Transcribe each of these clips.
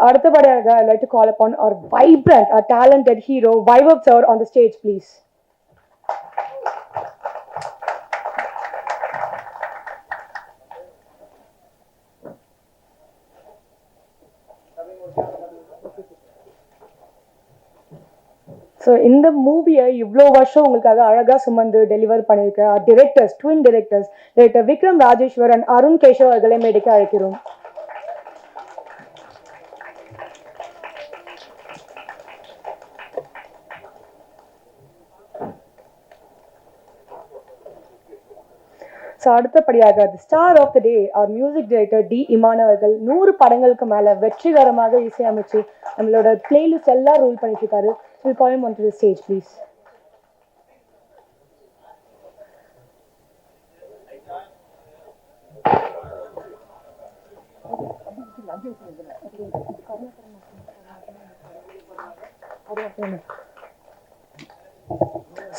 அடுத்தபடியாக I'd like to call upon our vibrant, our talented hero, Vaibhav sir on the stage, please. So இந்த மூவியை இவ்வளோ வருஷம் உங்களுக்காக அழகாக சுமந்து டெலிவர் பண்ணியிருக்க directors, twin directors, director Vikram Rajeshwar and Arun Keshav அவர்களை மேடைக்கு அழைக்கிறோம். ஸோ அடுத்தபடியாக the star of the day அவர் மியூசிக் டைரக்டர் டி இமான் அவர்கள் 100 படங்களுக்கு மேலே வெற்றிகரமாக இசையமைச்சு நம்மளோட பிளேலிஸ்ட் எல்லாம் ரூல் பண்ணிட்டு இருக்காரு. We'll call him onto the stage, please.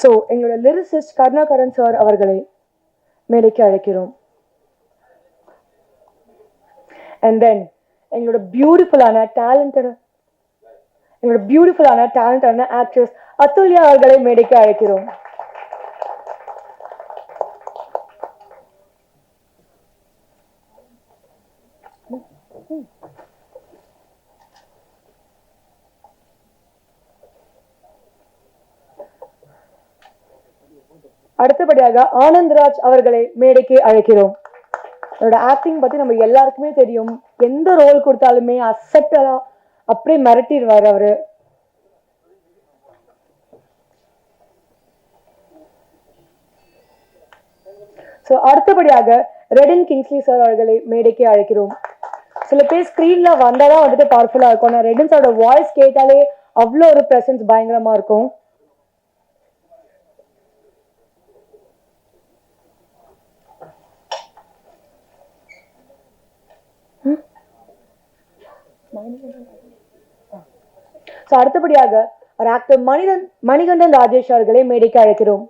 So, எங்களோட லிரிசிஸ்ட் கருணாகரன் சார் அவர்களை மேடைக்கு அழைக்கிறோம். And then எங்களோட பியூட்டிஃபுல்லான டேலண்டான ஆக்ட்ரஸ் அதுல்யா அவர்களை மேடைக்கு அழைக்கிறோம். அடுத்தபடியாக ஆனந்த்ராஜ் அவர்களை மேடைக்கு அழைக்கிறோம். அவரோட ஆக்டிங் பத்தி நம்ம எல்லாருக்குமே தெரியும். எந்த ரோல் கொடுத்தாலுமே அசட்டலா அப்படியே மிரட்டிடுவார் அவரு. ஸோ அடுத்தபடியாக ரெடன் கிங்ஸ்லி சார் அவர்களை மேடைக்கு அழைக்கிறோம். சில பேர் ஸ்க்ரீன்ல வந்தாதான் வந்துட்டு பவர்ஃபுல்லா இருக்கும். ஆனால் ரெடன் சாரோட வாய்ஸ் கேட்டாலே அவ்வளோ ஒரு ப்ரெசன்ஸ் பயங்கரமா இருக்கும். அடுத்தபடியாக ஒரு ஆக்டர் மணிகண்டன் ராஜேஷ் அவர்களை மேடைக்கு அழைக்கிறோம்.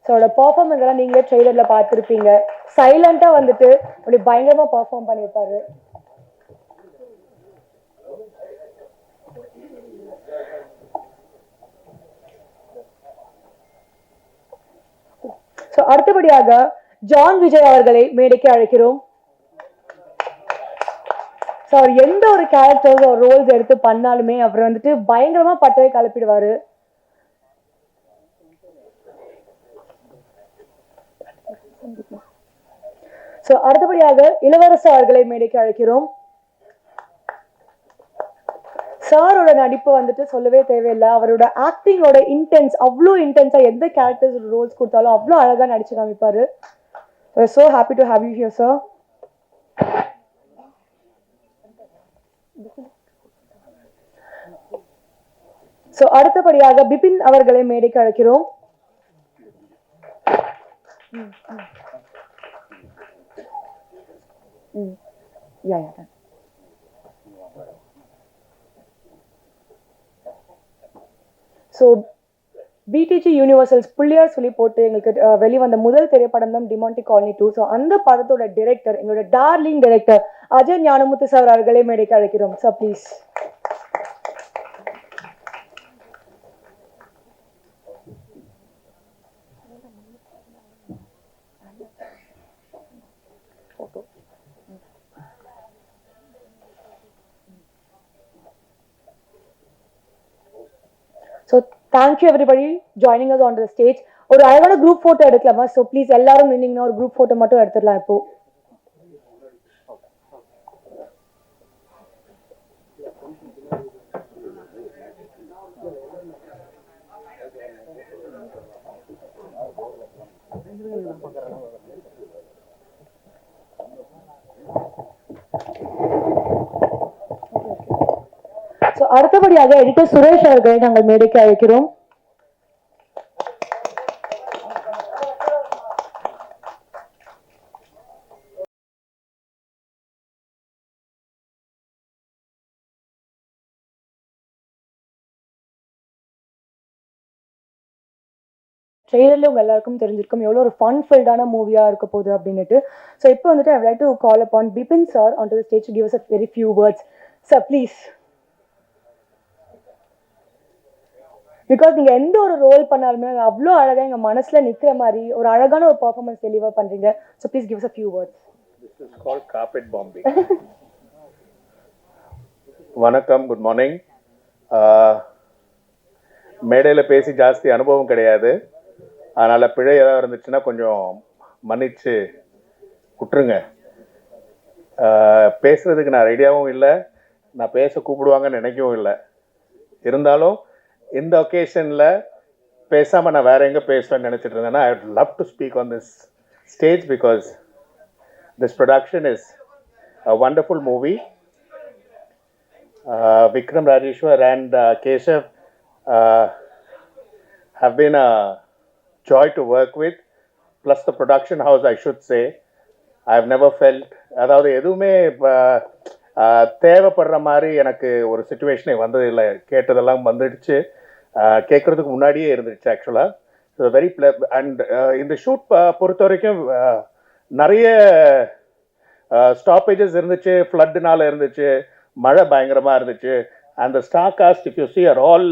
பெர்ஃபார்மன்ஸ் எல்லாம் நீங்களே ட்ரெய்லர்ல பார்த்துருப்பீங்க. சைலண்டா வந்துட்டு அப்படி பயங்கரமா பெர்ஃபார்ம் பண்ணியிருப்பாரு. அடுத்தபடியாக ஜான் விஜய் அவர்களை மேடைக்கு அழைக்கிறோம். அவர் எந்த ஒரு கேரக்டர்ஸ் ஒரு ரோல்ஸ் எடுத்து பண்ணாலுமே அவர் வந்துட்டு பயங்கரமா பட்டையை கலப்பிடுவாரு. அடுத்தபடியாக இளவரசு அவர்களை மேடைக்கு அழைக்கிறோம். சாரோட நடிப்பு வந்துட்டு சொல்லவே தேவையில்லை. அவரோட ஆக்டிங்கோட இன்டென்ஸ் அவ்வளோ இன்டென்ஸா எந்த கேரக்டர்ஸ் ரோல்ஸ் கொடுத்தாலும் அவ்வளோ அழகா நடிச்சு காமிப்பாரு. So happy to have you here, sir. அடுத்தபடியாக பிபின் அவர்களை மேடைக்கு அழைக்கிறோம். பிடிஜி யூனிவர்சல்ஸ் புள்ளியார் சொல்லி போட்டு எங்களுக்கு வெளிவந்த முதல் திரைப்படம் தான் டிமாண்டி காலனி 2. ஸோ அந்த படத்தோட டிரெக்டர் எங்களோட darling director Ajay Gnanamuthu sir அவர்களை மேடைக்கு அழைக்கிறோம். Sir please. So thank you everybody joining us on the stage. ஒரு அழகான குரூப் போட்டோ எடுக்கலாமா? ஸோ ப்ளீஸ் எல்லாரும் நின்னீங்கன்னா ஒரு குரூப் போட்டோ மட்டும் எடுத்துடலாம் இப்போ. அடுத்தபடியாக எடிட்டர் சுரேஷ் அவர்களை நாங்கள் மேடைக்கு அழைக்கிறோம். ட்ரெய்லர்ல உங்க எல்லாருக்கும் தெரிஞ்சிருக்கும் எவ்வளோ ஒரு ஃபன் ஃபில்டான மூவியா இருக்க போகுது அப்படின்னுட்டு. ஸோ இப்போ வந்துட்டு I like to call upon Bipin sir on to the stage to give us a very few words. Sir please. Because நீங்கள் எந்த ஒரு ரோல் பண்ணாலுமே அவ்வளோ அழகாக எங்கள் மனசில் நிற்கிற மாதிரி ஒரு அழகான ஒரு பர்ஃபார்மன்ஸ் டெலிவர் பண்ணுறீங்க. So please give us a few words. This is called carpet bombing. வணக்கம், குட் மார்னிங். மேடையில் பேசி ஜாஸ்தி அனுபவம் கிடையாது. அதனால் பிழை ஏதாவது இருந்துச்சுன்னா கொஞ்சம் மன்னிச்சு விட்டுருங்க. பேசுகிறதுக்கு நான் ரெடியாகவும் இல்லை, நான் பேச கூப்பிடுவாங்கன்னு நினைக்கவும் இல்லை. இருந்தாலும் இந்த ஒகேஷனில் பேசாமல் நான் வேறு எங்கே பேசுவேன்னு நினச்சிட்டு இருந்தேன்னா ஐ would love to speak on this stage because this production is a wonderful movie. Vikram Rajeshwar and Keshav have been a joy to work with, plus the production house, I should say. I have never felt, அதாவது எதுவுமே தேவைப்படுற மாதிரி எனக்கு ஒரு சுச்சுவேஷனே வந்தது இல்லை. கேட்டதெல்லாம் வந்துடுச்சு, கேட்குறதுக்கு முன்னாடியே இருந்துச்சு ஆக்சுவலாக. ஸோ வெரி அண்ட் இந்த ஷூட் பொறுத்த வரைக்கும் நிறைய ஸ்டாப்பேஜஸ் இருந்துச்சு, ஃப்ளட்டுனால இருந்துச்சு, மழை பயங்கரமாக இருந்துச்சு. And the star cast if you see are all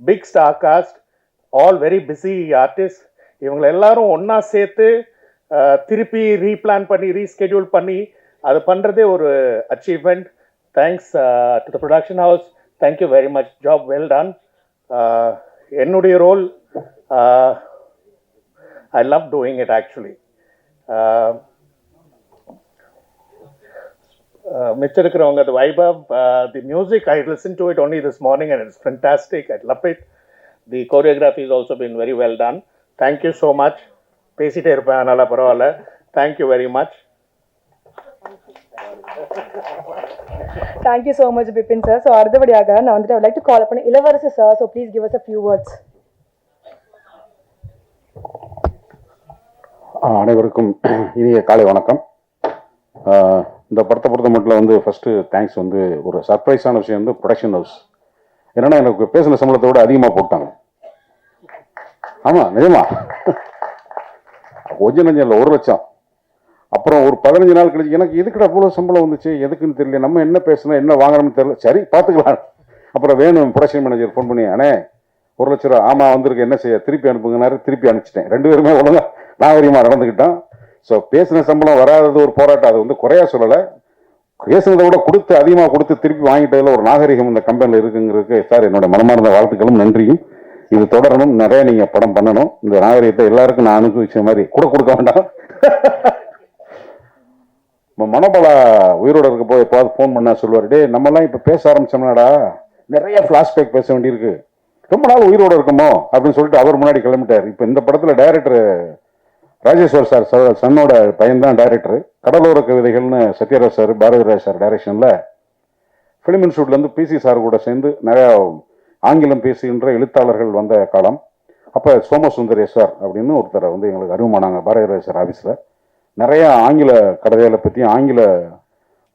big star cast, all very busy artist. இவங்களை எல்லாரும் ஒன்றா சேர்த்து திருப்பி ரீப்ளான் பண்ணி ரீஸ்கெடியூல் பண்ணி அது பண்ணுறதே ஒரு achievement. Thanks to the production house. Thank you very much. Job well done. என்னுடைய role I love doing it actually. மிச்சம் இருக்கிறவங்க the Vaibhav, the music, I listened to it only this morning and it's fantastic. I love it. The choreography has also been very well done. Thank you so much. பேசிட்டே இருப்பேன், அதனால பரவாயில்ல. Thank you very much. Thank you so much Bipin sir. So அடுத்தபடியாக நான் வந்துட்டு I would like to call upon Ilavarasu sir. So please give us a few words. அனைவருக்கும் இனிய காலை வணக்கம். இந்த படத்தை பொறுத்த மட்டும் வந்து ஃபஸ்ட்டு தேங்க்ஸ் வந்து ஒரு சர்ப்ரைஸான விஷயம் வந்து ப்ரொடக்ஷன் ஹவுஸ். என்னென்னா எனக்கு பேசின சம்பளத்தை விட அதிகமாக போட்டாங்க. ஆமாம், நிஜமா கொஞ்சம் நஞ்சம் இல்லை, 1 லட்சம். அப்புறம் ஒரு 15 நாள் கழிச்சு எனக்கு எதுக்குடா அவ்வளோ சம்பளம் வந்துச்சு, எதுக்குன்னு தெரியல, நம்ம என்ன பேசணும் என்ன வாங்கணும்னு தெரியல, சரி பார்த்துக்கலாம். அப்புறம் வேணும் ப்ரொடக்ஷன் மேனேஜர் ஃபோன் பண்ணி, அண்ணே 1 லட்ச ரூபா, ஆமாம் வந்திருக்கு, என்ன செய்ய, திருப்பி அனுப்புங்கனாரு. திருப்பி அனுப்பிச்சிட்டேன். 2 பேருமே ஒழுங்காக நாகரிகமாக நடந்துக்கிட்டோம். ஸோ பேசின சம்பளம் வராதது ஒரு போராட்டம், அது வந்து குறையா சொல்லலை. பேசுனதை விட கொடுத்து அதிகமாக கொடுத்து திருப்பி வாங்கிட்டதில் ஒரு நாகரிகம் இந்த கம்பெனியில் இருக்குங்கிறதுக்கு சார் என்னோட மனமார்ந்த வாழ்த்துக்களும் நன்றியும். இது தொடரணும், நிறைய நீங்கள் படம் பண்ணணும். இந்த நாகரிகத்தை எல்லாருக்கும் நான் அனுபவிச்ச மாதிரி கூட கொடுக்க வேண்டாம். மனோபலா உயிரோடு இருக்க போய் எப்பாவது ஃபோன் பண்ணா சொல்லுவார், டே நம்மலாம் இப்போ பேச ஆரம்பிச்சோம்னாடா நிறைய ஃப்ளாஷ்பேக் பேச வேண்டியிருக்கு, ரொம்ப நாள் உயிரோடு இருக்குமோ அப்படின்னு சொல்லிட்டு அவர் முன்னாடி கிளம்பிட்டார். இப்போ இந்த படத்தில் டைரக்டர் ராஜேஸ்வர் சார் சன்னோட பையன்தான் டைரக்டர். கடலோர கவிதைகள்னு சத்யராஜ் சார் பாரதிராஜ் சார் டைரக்ஷனில் ஃபிலிம் இன்ஸ்டியூட்லேருந்து பிசி சார் கூட சேர்ந்து நிறையா ஆங்கிலம் பேசுகின்ற எழுத்தாளர்கள் வந்த காலம். அப்போ சோமசுந்தரேஸ்வர் அப்படின்னு ஒருத்தரை வந்து எங்களுக்கு அறிமுகமானாங்க பாரதிராஜ் சார் ஆஃபீஸில். நிறைய ஆங்கில கதைகளை பற்றி ஆங்கில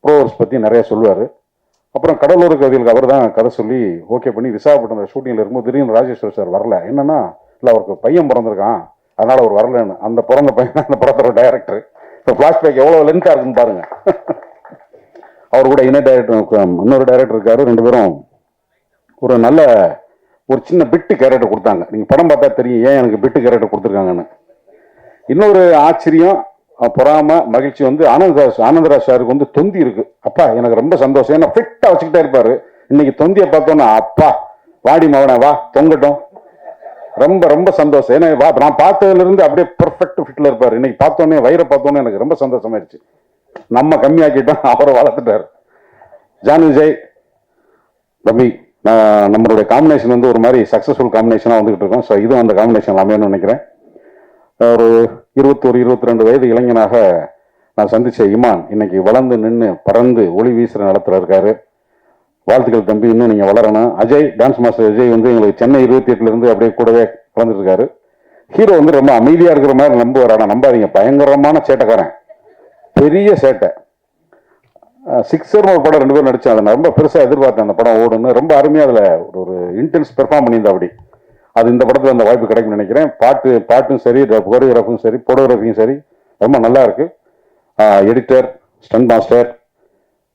ப்ரோவர்ஸ் பற்றி நிறைய சொல்லுவார். அப்புறம் கடலோர கவிதைகளுக்கு அவர் தான் கதை சொல்லி ஓகே பண்ணி விசாகப்பட்டினம் ஷூட்டிங்கில் இருக்கும்போது திடீர்னு ராஜேஸ்வர் சார் வரல. என்னன்னா இல்லை அவருக்கு பையன் பிறந்திருக்கான் அதனால் அவர் வரலன்னு. அந்த பிறந்த பையன் அந்த படத்தோட டைரக்டர். இப்போ ஃப்ளாஷ்பேக் எவ்வளோ லென்த்தாக இருக்குன்னு பாருங்கள். அவர் கூட இணை டைரக்டர் இன்னொரு டைரக்டர் இருக்காரு. 2 பேரும் ஒரு நல்ல ஒரு சின்ன பிட்டு கேரக்டர் கொடுத்தாங்க. நீங்கள் படம் பார்த்தா தெரியும் ஏன் எனக்கு பிட்டு கேரக்டர் கொடுத்துருக்காங்கன்னு. இன்னொரு ஆச்சரியம் பொறாம மகிழ்ச்சி வந்து ஆனந்தராஜ் சாருக்கு வந்து தொந்தி இருக்கு. அப்பா எனக்கு ரொம்ப சந்தோஷம், ஏன்னா ஃபிட்டா வச்சுக்கிட்டே இருப்பாரு. இன்னைக்கு தொந்தியை பார்த்தோன்னா அப்பா வாடி மவனே வா தொங்கட்டும், ரொம்ப ரொம்ப சந்தோஷம். ஏன்னா நான் பார்த்ததுல இருந்து அப்படியே பெர்ஃபெக்ட் ஃபிட்ல இருப்பாரு. இன்னைக்கு பார்த்தோன்னே வயிறை பார்த்தோன்னே எனக்கு ரொம்ப சந்தோஷமாயிருச்சு. நம்ம கம்மியாக்கிட்டோம், அவரை வளர்த்துட்டாரு. ஜான் விஜய் ரவி நம்மளுடைய காம்பினேஷன் வந்து ஒரு மாதிரி சக்சஸ்ஃபுல் காம்பினேஷனாக வந்துகிட்டு இருக்கோம். ஸோ இதுவும் அந்த காம்பினேஷன் அமையணும்னு நினைக்கிறேன். ஒரு 21-22 வயது இளைஞனாக நான் சந்திச்ச இமான் இன்னைக்கு வளர்ந்து நின்று பறந்து ஒளி வீசுகிற நிலத்தில் இருக்காரு. வாழ்த்துக்கள் தம்பி, இன்னும் நீங்கள் வளரணும். அஜய் டான்ஸ் மாஸ்டர் அஜய் வந்து எங்களுக்கு சென்னை 28 அப்படியே கூடவே கலந்துட்டு இருக்காரு. ஹீரோ வந்து ரொம்ப அமைதியாக இருக்கிற மாதிரி நம்புவார், ஆனால் நம்பாதீங்க, பயங்கரமான சேட்டைக்காரன், பெரிய சேட்டை. சிக்ஸர்னு ஒரு படம் 2 பேரும் நடிச்சாங்க. நான் ரொம்ப பெருசாக எதிர்பார்த்தேன் அந்த படம் ஓடுன்னு. ரொம்ப அருமையாக அதில் ஒரு இன்டென்ஸ் பெர்ஃபார்ம் பண்ணியிருந்தா அப்படி. அது இந்த படத்தில் அந்த வாய்ப்பு கிடைக்கும்னு நினைக்கிறேன். பாட்டும் சரி, கோரியோகிராஃபும் சரி, போட்டோகிராஃபியும் சரி ரொம்ப நல்லா இருக்கு. எடிட்டர், ஸ்டன் மாஸ்டர்,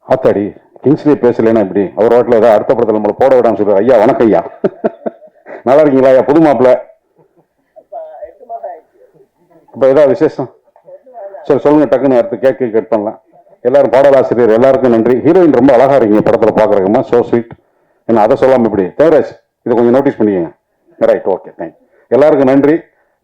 ஆத்தாடி கிங்ஸ்லி பேசலைன்னா இப்படி அவர் வாட்டில் ஏதாவது அடுத்த படத்தில் நம்மளை போட விடான்னு சொல்லுவார். ஐயா வணக்கம் ஐயா, நல்லா இருக்கீங்களா ஐயா? புது மாப்பிள்ள இப்போ ஏதாவது விசேஷம் சரி சொல்லுங்க, டக்குன்னு அடுத்து கேட்க கட் பண்ணலாம். எல்லாரும் பாடலாசிரியர் எல்லாருக்கும் நன்றி. ஹீரோயின் ரொம்ப அழகா இருக்கீங்க படத்தில் பார்க்குறதுமா, சோ ஸ்வீட். என்ன அதை சொல்லாமல் இப்படி தேவராஜ் இதை கொஞ்சம் நோட்டீஸ் பண்ணிக்கங்க. Right, okay, thank you. எல்லாருக்கும் நன்றி.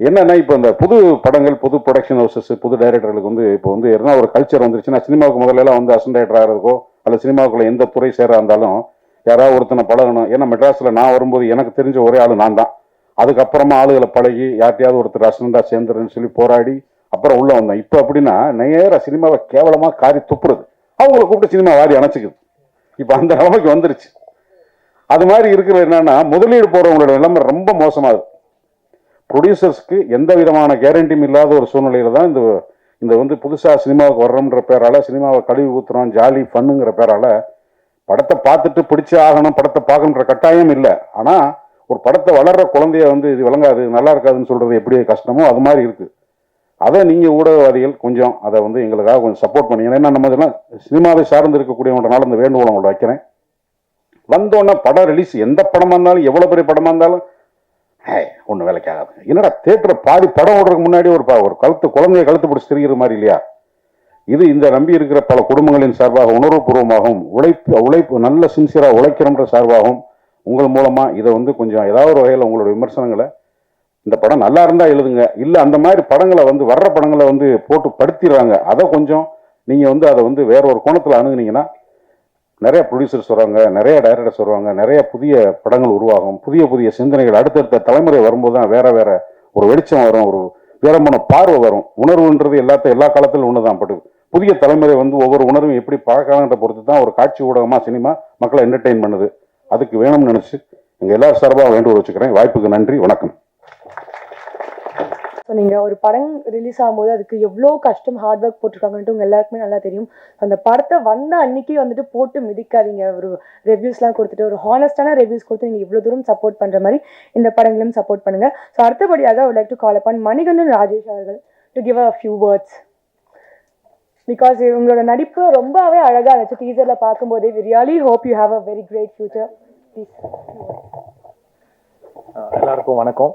என்னன்னா இப்போ இந்த புது படங்கள், புது ப்ரொடக்ஷன் ஹவுசஸ், புது டைரக்டர்களுக்கு வந்து இப்போ வந்து என்ன ஒரு கல்ச்சர் வந்துருச்சுன்னா, சினிமாவுக்கு முதல்ல எல்லாம் வந்து அசிஸ்டன்ட் டைரக்டர் ஆகிறதுக்கோ அல்ல சினிமாவுக்குள்ள எந்த துறை சேர இருந்தாலும் யாராவது ஒருத்தனை பழகணும். ஏன்னா மெட்ராஸில் நான் வரும்போது எனக்கு தெரிஞ்ச ஒரே ஆள் நான் தான். அதுக்கப்புறமா ஆளுகளை பழகி யார்ட்டையாவது ஒருத்தர் அசிஸ்டண்டாக சேர்ந்துருன்னு சொல்லி போராடி அப்புறம் உள்ள வந்தேன். இப்போ அப்படின்னா நேராக சினிமாவை கேவலமாக காரி துப்புறது, அவங்கள கூப்பிட்டு சினிமா வாரி அணைச்சிக்குது. இப்போ அந்த நிலைமைக்கு வந்துருச்சு. அது மாதிரி இருக்கிறது என்னன்னா, முதலீடு போறவங்களோட நிலைமை ரொம்ப மோசமாகுது. ப்ரொடியூசர்ஸ்க்கு எந்த விதமான கேரண்டியும் இல்லாத ஒரு சூழ்நிலையில தான் இந்த வந்து புதுசாக சினிமாவுக்கு வர்றோம்ன்ற பேரால, சினிமாவை கழுவி ஊத்துறோம் ஜாலி ஃபன்னுங்கிற பேரால படத்தை பார்த்துட்டு பிடிச்சே ஆகணும், படத்தை பார்க்கணுன்ற கட்டாயம் இல்லை. ஆனால் ஒரு படத்தை வளர்ற குழந்தைய வந்து இது விளங்காது, நல்லா இருக்காதுன்னு சொல்றது எப்படி கஷ்டமோ அது மாதிரி இருக்கு. அதை நீங்கள் ஊடகவாதிகள் கொஞ்சம் அதை வந்து எங்களுக்காக கொஞ்சம் சப்போர்ட் பண்ணீங்க. ஏன்னா நம்ம இதெல்லாம் சினிமாவை சார்ந்து இருக்கக்கூடியவங்கனால இந்த வேண்டுகோளை உங்களை வைக்கிறேன். வந்தோன்னா படம் ரிலீஸ் எந்த படமாக இருந்தாலும், எவ்வளோ பெரிய படமாக இருந்தாலும் ஒன்றும் வேலைக்கு ஆகாது. என்னடா தேட்டரை பாதி படம் ஓடுறதுக்கு முன்னாடி ஒரு குழந்தைய கழுத்து பிடிச்சி திரிகிற மாதிரி இல்லையா? இது இந்த நம்பி இருக்கிற பல குடும்பங்களின் சார்பாக உணர்வுபூர்வமாகவும் உழைப்பு நல்ல சின்சியராக உழைக்கிறோன்ற சார்பாகவும் உங்கள் மூலமாக இதை வந்து கொஞ்சம் ஏதாவது ஒரு வகையில் உங்களோட விமர்சனங்களை, இந்த படம் நல்லா இருந்தால் எழுதுங்க, இல்லை அந்த மாதிரி படங்களை வந்து வர்ற படங்களை வந்து போட்டு படுத்திடுறாங்க, அதை கொஞ்சம் நீங்கள் வந்து அதை வந்து வேற ஒரு கோணத்தில் அணுகுனீங்கன்னா நிறைய ப்ரொடியூசர்ஸ் வருவாங்க, நிறைய டைரக்டர்ஸ் வருவாங்க, நிறைய புதிய படங்கள் உருவாகும், புதிய புதிய சிந்தனைகள் அடுத்தடுத்த தலைமுறை வரும்போது தான் வேற வேற ஒரு வெளிச்சம் வரும், ஒரு வேறமான பார்வை வரும். உணர்வுன்றது எல்லா காலத்திலும் ஒன்று தான். பட்டு புதிய தலைமுறை வந்து ஒவ்வொரு உணர்வும் எப்படி பார்க்கலான்ற பொறுத்து தான் ஒரு காட்சி ஊடகமாக சினிமா மக்களை என்டர்டெயின் பண்ணுது. அதுக்கு வேணும்னு நினச்சி எங்கள் எல்லாரும் சார்பாக வேண்டுகோள் வச்சுக்கிறேன். வாய்ப்புக்கு நன்றி, வணக்கம். ஸோ நீங்கள் ஒரு படம் ரிலீஸ் ஆகும்போது அதுக்கு எவ்வளோ கஷ்டம் ஹார்ட் ஒர்க் போட்டிருக்காங்கன்ட்டு உங்கள் எல்லாருக்குமே நல்லா தெரியும். அந்த படத்தை வந்த அன்னைக்கு வந்துட்டு போட்டு மிதிக்காதீங்க. ஒரு ரிவ்யூஸ்லாம் கொடுத்துட்டு ஒரு ஹானஸ்டான ரிவ்யூஸ் கொடுத்து நீங்கள் இவ்வளோ தூரம் சப்போர்ட் பண்ணுற மாதிரி இந்த படங்களும் சப்போர்ட் பண்ணுங்க. ஸோ அடுத்தபடியாக would like to call upon Manikandan Rajesh அவர்கள் to give a few words. Because உங்களோட நடிப்பு ரொம்பவே அழகாக இருந்துச்சு டீசரில் பார்க்கும்போதே. we really hope you have a very great future. Please. எல்லாருக்கும் வணக்கம்.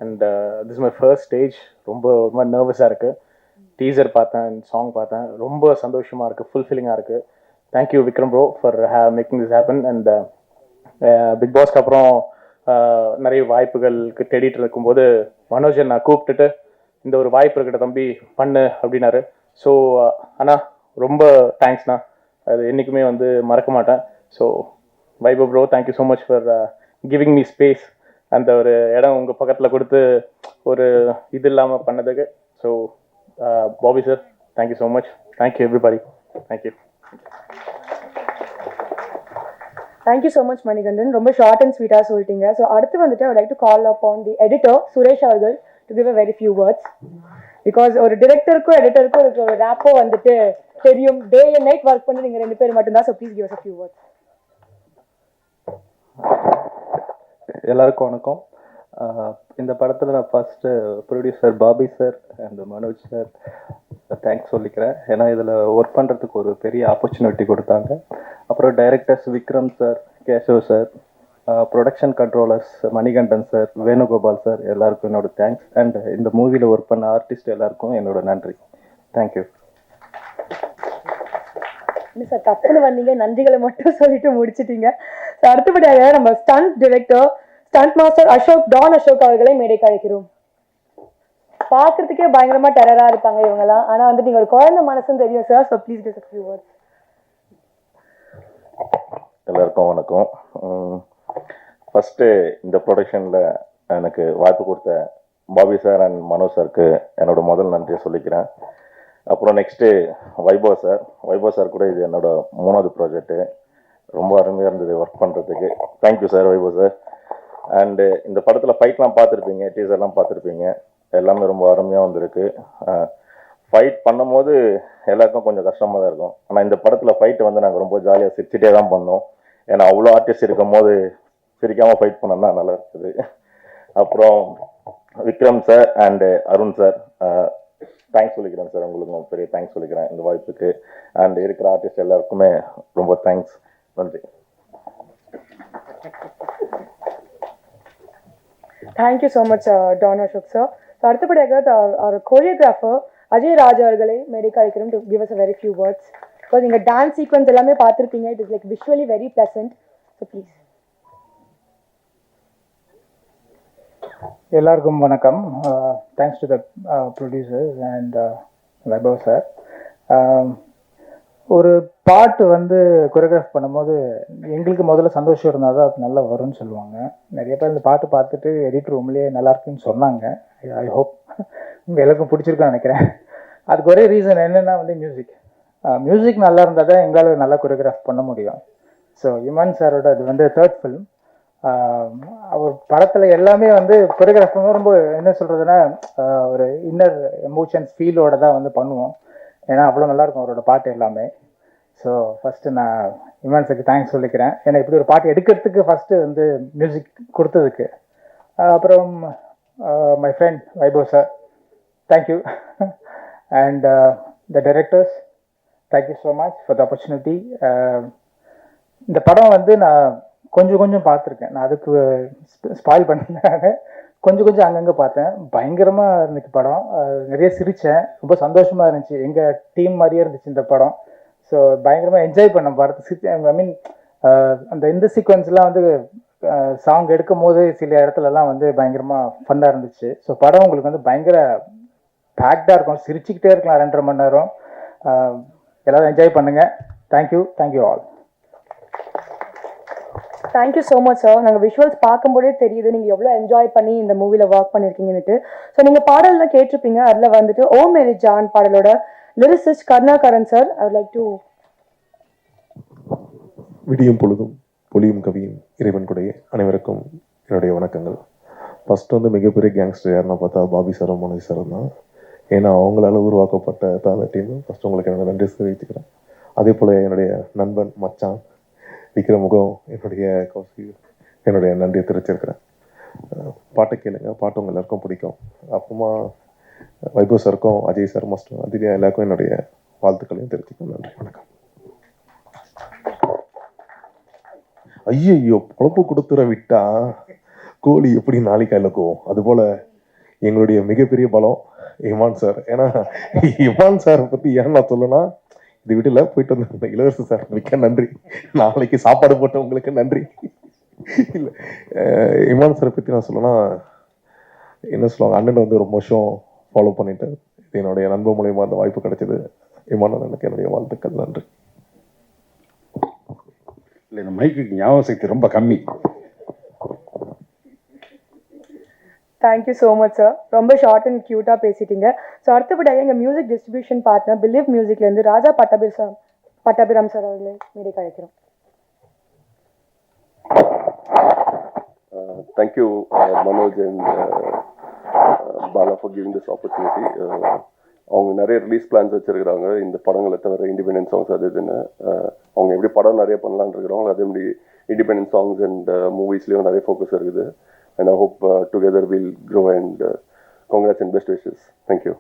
And this my first stage. ரொம்ப ஒரு மாதிரி நர்வஸாக இருக்குது. டீசர் பார்த்தேன், சாங் பார்த்தேன், ரொம்ப சந்தோஷமாக இருக்குது, ஃபுல்ஃபில்லிங்காக இருக்குது. Thank you Vikram bro for making this happen. And big பாஸ்க்கு அப்புறம் நிறைய வாய்ப்புகளுக்கு தேடிட்டு இருக்கும்போது மனோஜன் நான் கூப்பிட்டுட்டு இந்த ஒரு வாய்ப்பு இருக்கிற தம்பி பண்ணு அப்படின்னாரு. ஸோ அண்ணா ரொம்ப தேங்க்ஸ்ண்ணா, அது என்றைக்குமே வந்து மறக்க மாட்டேன். So Vaibhav bro, thank you so much for giving me space. அந்த ஒரு இடம் உங்கள் பக்கத்தில் கொடுத்து ஒரு இது இல்லாமல் பண்ணதுக்கு. So Bobby sir, thank you so much. Thank you everybody. Thank you. Thank you so much Manikandan. ரொம்ப ஷார்ட் அண்ட் ஸ்வீட்டாக சொல்லிட்டீங்க. ஸோ அடுத்து வந்துட்டு I like to call upon the editor Suresh அவர்கள் to give a very few words. Because ஒரு டிரெக்டருக்கும் எடிட்டருக்கும் இருக்கிற ஒரு ரேப்போ வந்துட்டு தெரியும். டே அண்ட் நைட் ஒர்க் பண்ணி நீங்கள் 2 பேர் மட்டும்தான். So please give us a few words. எல்லாருக்கும் வணக்கம். இந்த படத்தில் நான் first producer Bobby sir and Manoj sir thanks சொல்லிக்கிறேன். ஏன்னா இதில் ஒர்க் பண்ணுறதுக்கு ஒரு பெரிய ஆப்பர்ச்சுனிட்டி கொடுத்தாங்க. அப்புறம் directors Vikram sir, Keshav sir, production controllers Manikandan sir, Venugopal sir, எல்லாருக்கும் என்னோட தேங்க்ஸ். அண்ட் இந்த மூவியில் ஒர்க் பண்ண ஆர்டிஸ்ட் எல்லாருக்கும் என்னோட நன்றி. தேங்க்யூ. இல்லை சார், தப்புன்னு வந்தீங்க, நன்றிகளை மட்டும் சொல்லிட்டு முடிச்சிட்டீங்க. ஸோ அடுத்தபடியாக நம்ம stunt director, stunt master Don Ashok அவர்களை மேடைக்கு அழைக்கிறோம். பார்க்கறதுக்கே பயங்கரமா டெரரா இருப்பாங்க இவங்கெல்லாம். ஆனா வந்து நீங்க ஒரு குழந்தை மனசுன்னு தெரியும் sir. So please give a few words. எல்லாருக்கும் வணக்கம். ஃபஸ்ட்டு இந்த ப்ரொடக்ஷனில் எனக்கு வாய்ப்பு கொடுத்த பாபி சார் அண்ட் மனோஜ் சாருக்கு என்னோட முதல் நன்றியை சொல்லிக்கிறேன். அப்புறம் நெக்ஸ்ட்டு வைபவ் சார் கூட இது என்னோட 3வது ப்ராஜெக்ட்டு. ரொம்ப அருமையாக இருந்தது ஒர்க் பண்ணுறதுக்கு. Thank you sir, Vaibhav sir. And இந்த படத்தில் ஃபைட்லாம் பார்த்துருப்பீங்க, டீசர்லாம் பார்த்துருப்பீங்க, எல்லாமே ரொம்ப அருமையாக வந்திருக்கு. ஃபைட் பண்ணும்போது எல்லாருக்கும் கொஞ்சம் கஷ்டமாக தான் இருக்கும். ஆனால் இந்த படத்தில் ஃபைட்டு வந்து நாங்கள் ரொம்ப ஜாலியாக சிரிச்சுட்டே தான் பண்ணோம். ஏன்னா அவ்வளோ ஆர்டிஸ்ட் இருக்கும் போது சிரிக்காமல் ஃபைட் பண்ணோன்னா நல்லா இருக்குது. அப்புறம் Vikram sir and Arun sir, thanks சொல்லிக்கிறேன் சார், உங்களுக்கு பெரிய தேங்க்ஸ் சொல்லிக்கிறேன் இந்த வாய்ப்புக்கு. அண்ட் இருக்கிற ஆர்டிஸ்ட் எல்லாருக்குமே ரொம்ப தேங்க்ஸ், நன்றி. Thank you so much Don Ashok sir. So அடுத்தபடியாக our choreographer அஜய் ராஜ் அவர்களை மேடைக்கு அழைக்கிறோம் to give us a very few words. Because நீங்கள் டான்ஸ் சீக்வன்ஸ் எல்லாமே பார்த்துருப்பீங்க. It is like visually very pleasant. So please. எல்லாருக்கும் வணக்கம். Thanks to the producers and Vaibhav sir. ஒரு பாட்டு வந்து கொரியோகிராஃப் பண்ணும்போது எங்களுக்கு முதல்ல சந்தோஷம் இருந்தால் தான் அது நல்லா வரும்னு சொல்லுவாங்க. நிறைய பேர் இந்த பாட்டு பார்த்துட்டு எடிட் ரூம்லேயே நல்லா இருக்குன்னு சொன்னாங்க. ஐ ஹோப் உங்கள் எல்லாருக்கும் பிடிச்சிருக்குன்னு நினைக்கிறேன். அதுக்கு ஒரே ரீசன் என்னென்னா வந்து மியூசிக் நல்லா இருந்தால் தான் எங்களால் நல்லா கொரியோகிராஃப் பண்ண முடியும். ஸோ இமான் சாரோட அது வந்து 3rd ஃபிலிம். அவர் படத்தில் எல்லாமே வந்து கொரியோகிராஃப் பண்ணும்போது ரொம்ப என்ன சொல்கிறதுன்னா ஒரு இன்னர் எமோஷன்ஸ் ஃபீலோட தான் வந்து பண்ணுவோம். ஏன்னா அவ்வளோ நல்லாயிருக்கும் அவரோட பாட்டு எல்லாமே. ஸோ ஃபஸ்ட்டு நான் இமான் சாருக்கு தேங்க்ஸ் சொல்லிக்கிறேன். ஏன்னா இப்படி ஒரு பாட்டு எடுக்கிறதுக்கு ஃபஸ்ட்டு வந்து மியூசிக் கொடுத்ததுக்கு. அப்புறம் my friend Vaibhav sir, thank you. And the directors, thank you so much for the opportunity. இந்த படம் வந்து நான் கொஞ்சம் பார்த்துருக்கேன். நான் அதுக்கு ஸ்பாயில் பண்ணேன். கொஞ்சம் அங்கங்கே பார்த்தேன். பயங்கரமாக இருந்துச்சு படம். நிறைய சிரித்தேன். ரொம்ப சந்தோஷமாக இருந்துச்சு. எங்கள் டீம் மாதிரியே இருந்துச்சு இந்த படம். ஸோ பயங்கரமாக என்ஜாய் பண்ண படத்தை. ஐ மீன் அந்த இந்த சீக்வன்ஸ்லாம் வந்து சாங் எடுக்கும் போது சில இடத்துலலாம் வந்து பயங்கரமாக ஃபன்னாக இருந்துச்சு. ஸோ படம் உங்களுக்கு வந்து பயங்கர பேக்டாக இருக்கும். சிரிச்சுக்கிட்டே இருக்கலாம் 2.5 மணி நேரம். எல்லோரும் என்ஜாய் பண்ணுங்கள். Thank you all. Thank you so much sir. நாங்கள் விஷுவல்ஸ் பார்க்கும்போதே தெரியுது நீங்கள் எவ்வளோ என்ஜாய் பண்ணி இந்த மூவியில் ஒர்க் பண்ணியிருக்கீங்கன்னுட்டு. ஸோ நீங்கள் பாடல்லாம் கேட்டிருப்பீங்க. அதில் வந்துட்டு ஓ மேரி ஜான் பாடலோட lyricist Karunakaran sir, I would like to. விடியும் பொழுதும் பொலியும் கவியும் இறைவன் கூடைய அனைவருக்கும் என்னுடைய வணக்கங்கள். ஃபஸ்ட்டு வந்து மிகப்பெரிய கேங்ஸ்டர் யாருன்னா பார்த்தா பாபி சாரும் மனோஜ் சாரும் தான். ஏன்னா அவங்களால உருவாக்கப்பட்ட அந்த டீம். ஃபஸ்ட்டு உங்களுக்கு என்னோட நன்றி தெரிவித்துக்கிறேன். அதே போல் என்னுடைய நண்பன் மச்சான் விக்ரமுகம், என்னுடைய கௌசி, என்னுடைய நன்றியை தெரிவிச்சிருக்கிறேன். பாட்டை கேளுங்க, பாட்டு உங்கள் எல்லாருக்கும் பிடிக்கும். அப்புறமா வைபவ் சாருக்கும் அஜய் சார் மாஸ்டர் அதிகம் எல்லாருக்கும் என்னுடைய வாழ்த்துக்களையும் தெரிவிச்சுக்கணும். நன்றி, வணக்கம். ஐயோ, பொழப்பு கொடுத்துற விட்டா கோழி எப்படி நாளைக்கு இழக்கும், அதுபோல் எங்களுடைய மிகப்பெரிய பலம் இமான் சார். ஏன்னா இமான் சாரை பற்றி ஏன் நான் சொல்லணும்னா, இந்த வீட்டில் போயிட்டு வந்த இளவரசு சார் மிக்க நன்றி. நாளைக்கு சாப்பாடு போட்டவங்களுக்கு நன்றி. இல்லை, இமான் சாரை பற்றி நான் சொல்லணும்னா என்ன சொல்லுவாங்க, அண்ணன் வந்து ரொம்ப வருஷம் ஃபாலோ பண்ணிட்டு இது என்னுடைய நண்பர் மூலியமாக அந்த வாய்ப்பு கிடைச்சது. இமான் அண்ணனுக்கு என்னுடைய வாழ்த்துக்கள், நன்றி. இல்லை, இந்த மைக்கு ஞாபக சக்தி ரொம்ப கம்மி. Thank you so much sir. ரொம்ப ஷார்ட் அண்ட் க்யூட்டாக பேசிட்டீங்க. ஸோ அடுத்தபடியாக எங்கள் மியூசிக் டிஸ்ட்ரிபியூஷன் பார்ட்னர் பிலீவ் மியூசிக்லேருந்து ராஜா பட்டாபிராம் சார் அவர்களை மேடைக்கு அழைக்கிறோம். Thank you Manoj and Bala for giving this opportunity. அவங்க நிறைய ரிலீஸ் பிளான்ஸ் வச்சுருக்கிறாங்க இந்த படங்களை தவிர, இண்டிபெண்டன்ட் சாங்ஸ் அது இதுன்னு. அவங்க எப்படி படம் நிறைய பண்ணலான்னு இருக்கிறாங்க, அதே மாதிரி இண்டிபெண்டன்ட் சாங்ஸ் அண்ட் மூவிஸ்லேயும் நிறைய ஃபோக்கஸ் இருக்குது. And I hope together we'll grow and congrats and best wishes. Thank you.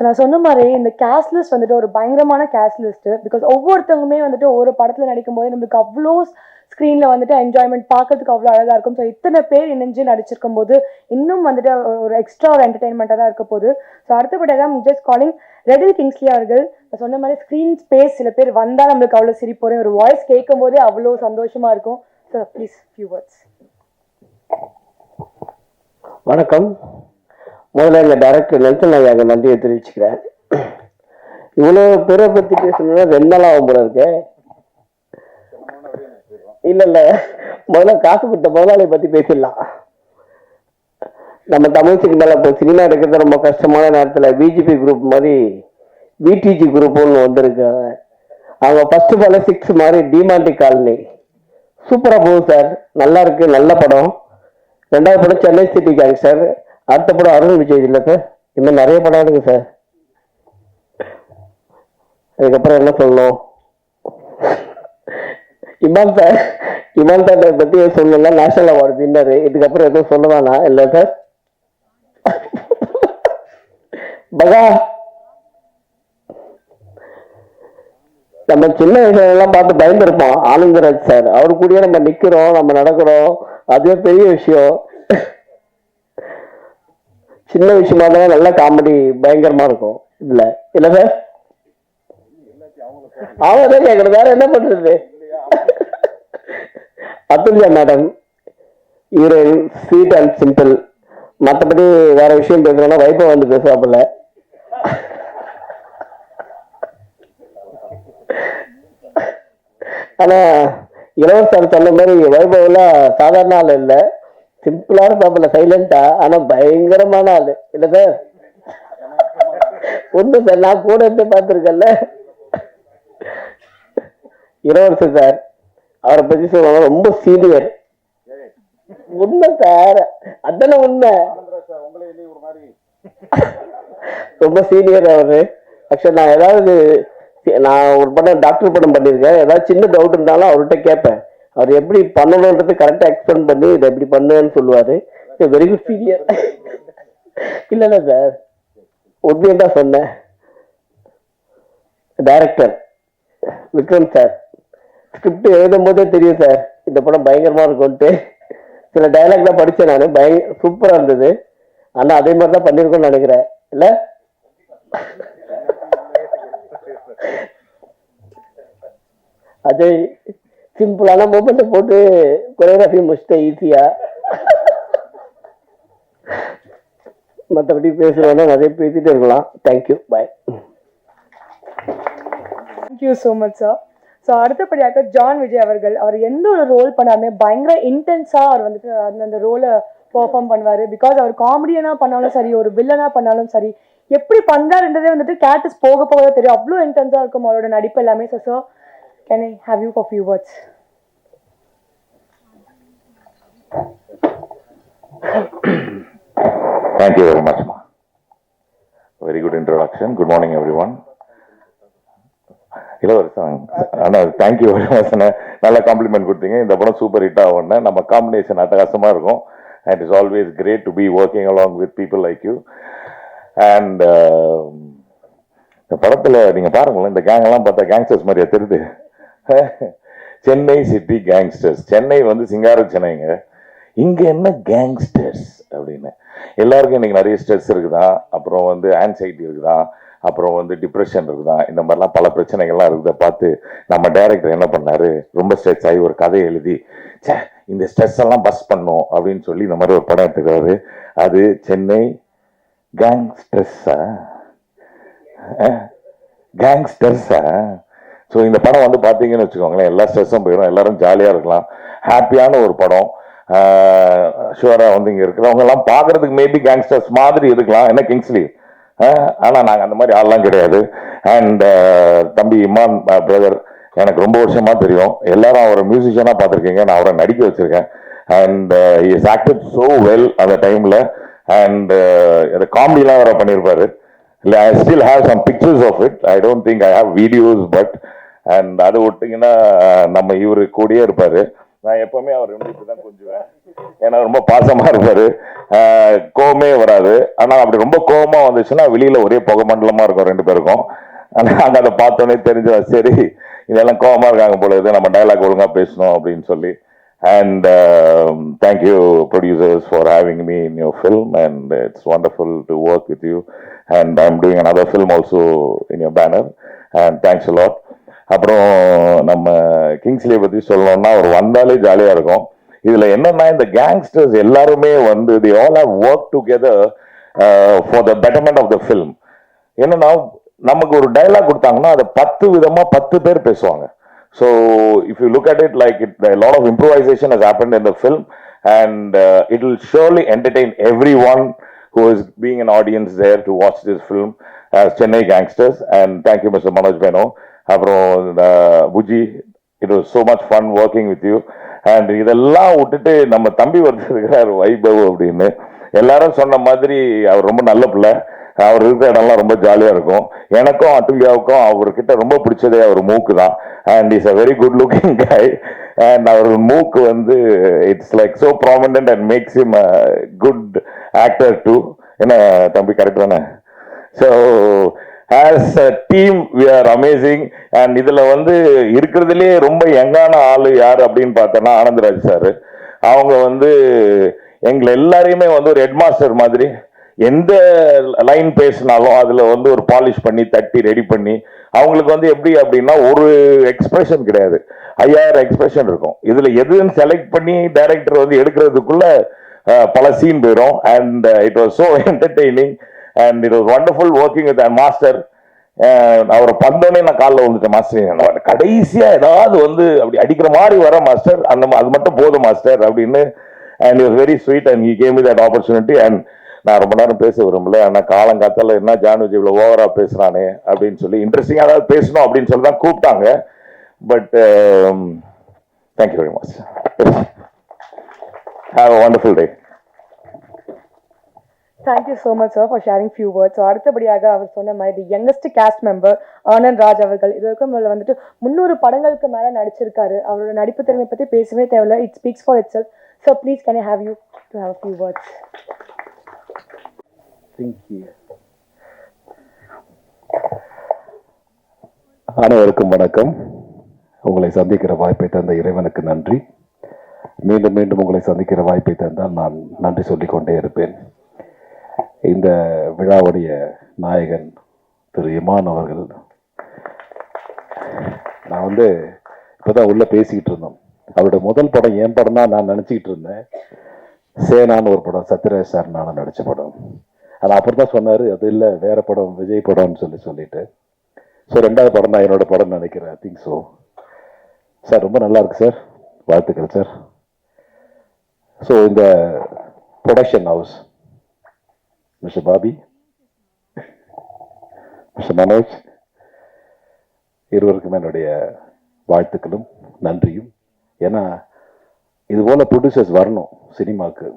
நான் சொன்ன மாதிரி இந்த கேஸ்ட் லிஸ்ட் வந்துட்டு ஒரு பயங்கரமான கேஸ்ட் லிஸ்ட். பிகாஸ் ஒவ்வொருத்தவங்களுமே வந்துட்டு ஒரு படத்தில் நடிக்கும் போது நம்மளுக்கு அவ்வளோ ஸ்க்ரீனில் வந்துட்டு என்ஜாய்மெண்ட் பார்க்கறதுக்கு அவ்வளோ அழகாக இருக்கும். ஸோ இத்தனை பேர் இணைஞ்சு நடிச்சிருக்கும் போது இன்னும் வந்துட்டு ஒரு எக்ஸ்ட்ரா ஒரு என்டர்டெயின்மெண்ட்டாக தான் இருக்க போகுது. ஸோ அடுத்தபடியாக ஜஸ்ட் காலிங் ரெடில் கிங்ஸ்லி அவர்கள். நான் சொன்ன மாதிரி ஸ்க்ரீன் ஸ்பேஸ் சில பேர் வந்தால் நம்மளுக்கு அவ்வளோ சிரிப்பு வரும். ஒரு வாய்ஸ் கேட்கும் போதே அவ்வளோ சந்தோஷமாக இருக்கும். So please few words. வணக்கம். முதல்ல எங்கள் டைரக்டர் நெல்சன் ஐயாவுக்கு நன்றியை தெரிவிச்சுக்கிறேன். இவ்வளோ பேரை பற்றி பேசணும்னா 2 நாள் ஆகும் போல இருக்கு. இல்லை, முதல்ல காசு கொடுத்த முதலாளியை பற்றி பேசிடலாம். நம்ம தமிழ் சினிமாவில் இப்போ சினிமா எடுக்கிறது ரொம்ப கஷ்டமான நேரத்தில் பிஜிபி குரூப் மாதிரி விடிஜி குரூப் ஒன்று வந்திருக்காங்க. அவங்க ஃபர்ஸ்ட் பால 6 மாதிரி டிமாண்டி காலனி சூப்பராக போகுது சார். நல்லா இருக்கு, நல்ல படம். 2வது படம் சென்னை சிட்டி கேங்ஸ்டர். அடுத்த படம் அருண் விஜய் இல்லை சார். இன்னும் நிறைய படம் இருக்கு சார். அதுக்கப்புறம் என்ன சொல்லணும், இமான் சார் இமான் தாட்டை பற்றி சொல்லலாம், நேஷனல் அவார்டு வின்னர். இதுக்கப்புறம் எதுவும் சொல்லுவானா? இல்லை சார். பகா நம்ம சின்ன விஷயம்லாம் பார்த்து பயந்துருப்போம். ஆனந்தராஜ் சார் அவரு கூடயே நம்ம நிக்கிறோம், நம்ம நடக்கிறோம், அதுவே பெரிய விஷயம். சின்ன விஷயமா இருந்தாலும் நல்ல காமெடி பயங்கரமா இருக்கும். இல்ல இல்ல சார், அவங்கதான் கேட்கறது, வேற என்ன பண்றது? Athulya madam heroine, sweet and simple. மற்றபடி வேற விஷயம் பேசுறோம்னா வைபவ் வந்து பேசுவாப்புல. ஆனா இளவரசர் சொன்ன மாதிரி வைபவ்ல சாதாரண ஆள் இல்ல, சிம்பிளா இருப்பாப்புல, சைலண்டா. ஆனா பயங்கரமான ஆளு. இல்ல சார்? ஒண்ணு சார், நான் கூட இருந்து பார்த்துருக்கேன்ல. இளவரசர் சார் அவரை பத்தி சொல்லுவாங்க, ரொம்ப சீனியர். உண்மை சார், அதான உண்மை. ரொம்ப சீனியர் அவரு. ஆக்சுவலா நான் ஒரு படம் டாக்டர் படம் பண்ணியிருக்கேன். ஏதாவது சின்ன டவுட் இருந்தாலும் அவர்கிட்ட கேட்பேன். அவர் எப்படி பண்ணணுன்றது கரெக்டா எக்ஸ்பிளைன் பண்ணி இதை எப்படி பண்ணுன்னு சொல்லுவாரு. Very good senior. இல்ல சார், உண்மையை தான் சொன்னேன். டைரக்டர் விக்ரம் சார் ஸ்கிரிப்ட் எழுதும் போதே தெரியும் சார் இந்த படம் பயங்கரமா இருக்கும்ட்டு. சில டைலாக்லாம் படிச்சேன் நான், சூப்பரா இருந்தது. ஆனா அதே மாதிரி தான் பண்ணிருக்கோம்னு நினைக்கிறேன். இல்ல அஜய் சிம்பிளான மூமெண்ட் போட்டு கொரியோகிராஃபி முடிச்சிட்டேன் ஈஸியா. மற்றபடி பேசுறோம்னா நிறைய பேசிட்டு இருக்கலாம். Thank you, bye. Thank you so much sir. So அடுத்தபடியாக ஜான் விஜய் அவர்கள், அவர் எந்த ஒரு ரோல் பண்ணாலுமே பயங்கர இன்டென்ஸாக அவர் வந்துட்டு அந்த ரோலை பெர்ஃபார்ம் பண்ணுவார். பிகாஸ் அவர் காமெடியனாக பண்ணாலும் சரி, ஒரு வில்லனாக பண்ணாலும் சரி, எப்படி பண்ணுறாருன்றதே வந்துட்டு கேரக்டர்ஸ் போக போக தான் தெரியும். அவ்வளோ இன்டென்ஸாக இருக்கும் அவரோட நடிப்பு எல்லாமே. So sir, can I have you for few words? Thank you very much, ma. Very good introduction. Good morning, everyone. இளவரசன் அண்ணா, தேங்க்யூ வெரி மச் அண்ணா, நல்ல காம்ப்ளிமெண்ட் கொடுத்தீங்க. இந்த படம் சூப்பர் ஹிட் ஆகும்னா நம்ம காம்பினேஷன் அட்டகாசமாக இருக்கும். And it's always great to be working along with people like you. And இந்த படத்தில் நீங்கள் பாருங்களேன், இந்த கேங்கெல்லாம் பார்த்தா கேங்ஸ்டர்ஸ் மாதிரியா தெரியுது. Chennai city gangsters. சென்னை வந்து சிங்கார சென்னைங்க, இங்கே என்ன கேங்ஸ்டர்ஸ் அப்படின்னு. எல்லாருக்கும் இன்னைக்கு நிறைய ஸ்ட்ரெஸ் இருக்குதான், அப்புறம் வந்து ஆன்சைட்டி இருக்குதான், அப்புறம் வந்து டிப்ரெஷன் இருக்குதான், இந்த மாதிரிலாம் பல பிரச்சனைகள்லாம் இருக்குத பார்த்து நம்ம டைரக்டர் என்ன பண்ணாரு, ரொம்ப ஸ்ட்ரெஸ் ஆகி ஒரு கதையை எழுதி, சே இந்த ஸ்ட்ரெஸ் எல்லாம் பஸ் பண்ணும் அப்படின்னு சொல்லி இந்த மாதிரி ஒரு படம் எடுத்துக்கிறாரு. அது சென்னை கேங்ஸ்டர்ஸா கேங்ஸ்டர்ஸா. ஸோ இந்த படம் வந்து பார்த்தீங்கன்னு வச்சுக்கோங்களேன், எல்லா ஸ்ட்ரெஸ்ஸும் போயிடும், எல்லாரும் ஜாலியாக இருக்கலாம், ஹாப்பியான ஒரு படம். ஷுவராக வந்து இங்கே இருக்கிறவங்க எல்லாம் பார்க்கறதுக்கு மேபி கேங்ஸ்டர்ஸ் மாதிரி இருக்கலாம், என்ன கிங்ஸ்லி. ஆனால் நாங்கள் அந்த மாதிரி ஆள்லாம் கிடையாது. அண்ட் தம்பி இமான் பிரதர் எனக்கு ரொம்ப வருஷமா தெரியும். எல்லாரும் அவரை மியூசிஷியனாக பார்த்துருக்கீங்க, நான் அவரை நடிக்க வச்சிருக்கேன். And he is acted so well அந்த டைமில். அண்ட் காமெடிலாம் வேற பண்ணியிருப்பாரு. இல்லை, I still have some pictures of it. I don't think I have videos, but and அதை விட்டிங்கன்னா நம்ம இவரு கூடயே இருப்பார். நான் எப்பவுமே அவர் இப்படி தான் கொஞ்சுவேன், ஏன்னா ரொம்ப பாசமாக இருப்பார், கோவமே வராது. ஆனால் அப்படி ரொம்ப கோவமாக வந்துச்சுன்னா வெளியில் ஒரே புகை மண்டலமாக இருக்கும் ரெண்டு பேருக்கும். ஆனால் அங்கே அதை பார்த்தோன்னே தெரிஞ்சோம், சரி இதெல்லாம் கோவமாக இருக்காங்க போல இது, நம்ம டைலாக் ஒழுங்காக பேசணும் அப்படின்னு சொல்லி. And thank you producers for having me in your film, and it's wonderful to work with you, and I'm doing another film also in your banner, and thanks a lot. அப்புறம் நம்ம கிங்ஸ்லியை பற்றி சொல்லணும்னா அவர் வந்தாலே ஜாலியாக இருக்கும். இதில் என்னன்னா இந்த கேங்ஸ்டர்ஸ் எல்லாருமே வந்து they all have worked together for the betterment of the film. என்னன்னா நமக்கு ஒரு டைலாக் கொடுத்தாங்கன்னா அதை 10 விதமாக 10 பேர் பேசுவாங்க. So if you look at it, like a lot of improvisation has happened in the film, and it will surely entertain everyone who is being an audience there to watch this film as Chennai Gangsters. And thank you, Mr. Manoj Beno. Apro Buji, it was so much fun working with you. And இதெல்லாம் விட்டுட்டு நம்ம தம்பி ஒருத்தர் வைபவ் அப்படின்னு எல்லாரும் சொன்ன மாதிரி அவர் ரொம்ப நல்ல பிள்ளை. அவர் இருக்கிற இடம்லாம் ரொம்ப ஜாலியாக இருக்கும். எனக்கும் அட்டுல்யாவுக்கும் அவர்கிட்ட ரொம்ப பிடிச்சதே அவர் மூக்கு தான். And is a very good looking guy. And அவர் மூக்கு வந்து it's like so prominent and makes him a good actor too. என்ன தம்பி கரெக்ட் தானே? So as a team we are amazing. And இதில் வந்து இருக்கிறதுலே ரொம்ப யங்கான ஆள் யார் அப்படின்னு பார்த்தோன்னா ஆனந்தராஜ் சார். அவங்க வந்து எங்களை எல்லாரையுமே வந்து ஒரு ஹெட் மாஸ்டர் மாதிரி எந்த லைன் பேசினாலும் அதில் வந்து ஒரு பாலிஷ் பண்ணி தட்டி ரெடி பண்ணி அவங்களுக்கு வந்து எப்படி அப்படின்னா ஒரு எக்ஸ்பிரஷன் கிடையாது, 5000 எக்ஸ்பிரஷன் இருக்கும். இதில் எதுன்னு செலக்ட் பண்ணி டைரக்டர் வந்து எடுக்கிறதுக்குள்ள பல சீன் போயிடும். And it was so entertaining and it was wonderful working with master. அவரை பந்தோடனே நான் காலில் வந்துட்டேன் மாஸ்டர், கடைசியாக ஏதாவது வந்து அப்படி அடிக்கிற மாதிரி வர மாஸ்டர், அது மட்டும் போதும் மாஸ்டர் அப்படின்னு. And it was very sweet and he came me that opportunity. And நான் ரொம்ப நேரம் பேச விரும்பல, ஆனால் காலங்காத்தால என்ன ஜான் விஜய் இவ்வளோ ஓவரா பேசுறானே அப்படின்னு சொல்லி இன்ட்ரெஸ்டிங்காக ஏதாவது பேசணும் அப்படின்னு சொல்லி தான் கூப்பிட்டாங்க. But thank you very much. Have a wonderful day. Thank you so much sir for sharing few words. அடுத்தபடியாக அவர் சொன்ன மாதிரி youngest cast member Anand Raj அவர்கள் இது வரைக்கும் வந்துட்டு 300 படங்களுக்கு மேலே நடிச்சிருக்காரு. அவரோட நடிப்பு திறமை பற்றி பேசவே தேவையில்லை, it speaks for it self. So please can I have you to have few words. அனைவருக்கும் வணக்கம். உங்களை சந்திக்கிற வாய்ப்பை தந்த இறைவனுக்கு நன்றி. மீண்டும் மீண்டும் உங்களை சந்திக்கிற வாய்ப்பை தந்தால் நான் நன்றி சொல்லிக்கொண்டே இருப்பேன். இந்த விழாவுடைய நாயகன் திரு இமான் அவர்கள், நான் வந்து இப்போதான் உள்ள பேசிக்கிட்டு இருந்தோம். அவருடைய முதல் படம் என் படம் தான் நான் நினச்சிக்கிட்டு இருந்தேன். சேனான்னு ஒரு படம், சத்யராஜ் சார் நானும் நடித்த படம். ஆனால் அப்புறம் தான் சொன்னார் அது இல்லை வேற படம், விஜய் படம்னு சொல்லிட்டு. ஸோ 2வது படம் தான் என்னோட படம் நினைக்கிறேன். I think so. சார் ரொம்ப நல்லா இருக்கு சார், வாழ்த்துக்கள் சார். ஸோ இந்த production house mister Bobby, mister Manoj, இருவருக்கும் என்னுடைய வாழ்த்துக்களும் நன்றியும். ஏன்னா இது போல ப்ரொடியூசர்ஸ் வரணும் சினிமாவுக்கு,